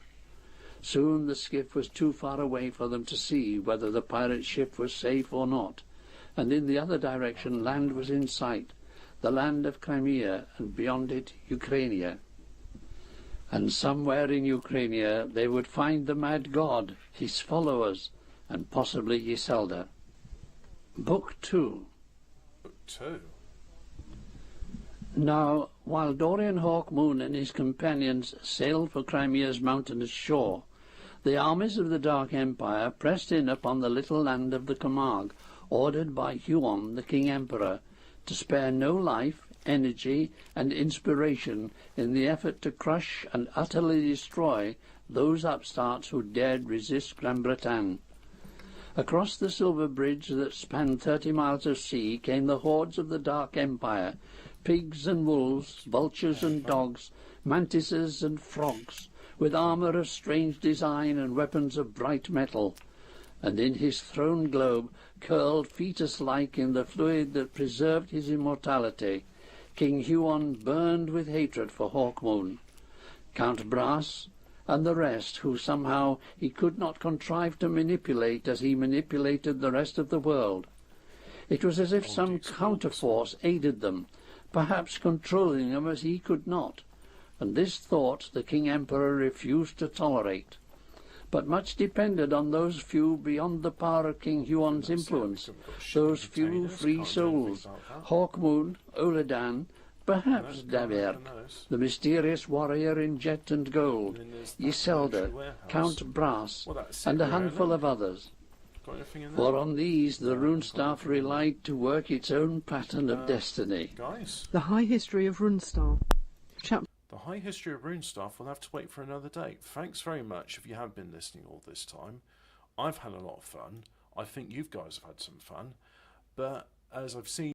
Soon the skiff was too far away for them to see whether the pirate ship was safe or not, and in the other direction land was in sight, the land of Crimea, and beyond it Ukrainia. And somewhere in Ukrainia they would find the mad god, his followers, and possibly Iselda. Book 2. Book 2? Now, while Dorian Hawkmoon and his companions sailed for Crimea's mountainous shore, the armies of the Dark Empire pressed in upon the little land of the Camargue, ordered by Huon, the King Emperor, to spare no life, energy, and inspiration in the effort to crush and utterly destroy those upstarts who dared resist Gran Bretagne. Across the silver bridge that spanned 30 miles of sea came the hordes of the Dark Empire, pigs and wolves, vultures and dogs, mantises and frogs, with armour of strange design and weapons of bright metal. And in his throne globe, curled fetus-like in the fluid that preserved his immortality, King Huon burned with hatred for Hawkmoon, Count Brass, and the rest who somehow he could not contrive to manipulate as he manipulated the rest of the world. It was as if some counterforce aided them, perhaps controlling them as he could not, and this thought the King Emperor refused to tolerate. But much depended on those few beyond the power of King Huon's influence, those few free souls, Hawkmoon, Oladan, perhaps Daverk, the mysterious warrior in jet and gold, Iselda, Count Brass, and a handful of others. For on these the rune staff relied to work its own pattern of destiny. Guys, The High History of Runestaff. the High History of Rune Stuff will have to wait for another day. Thanks very much if you have been listening all this time. I've had a lot of fun. I think you guys have had some fun. But as I've seen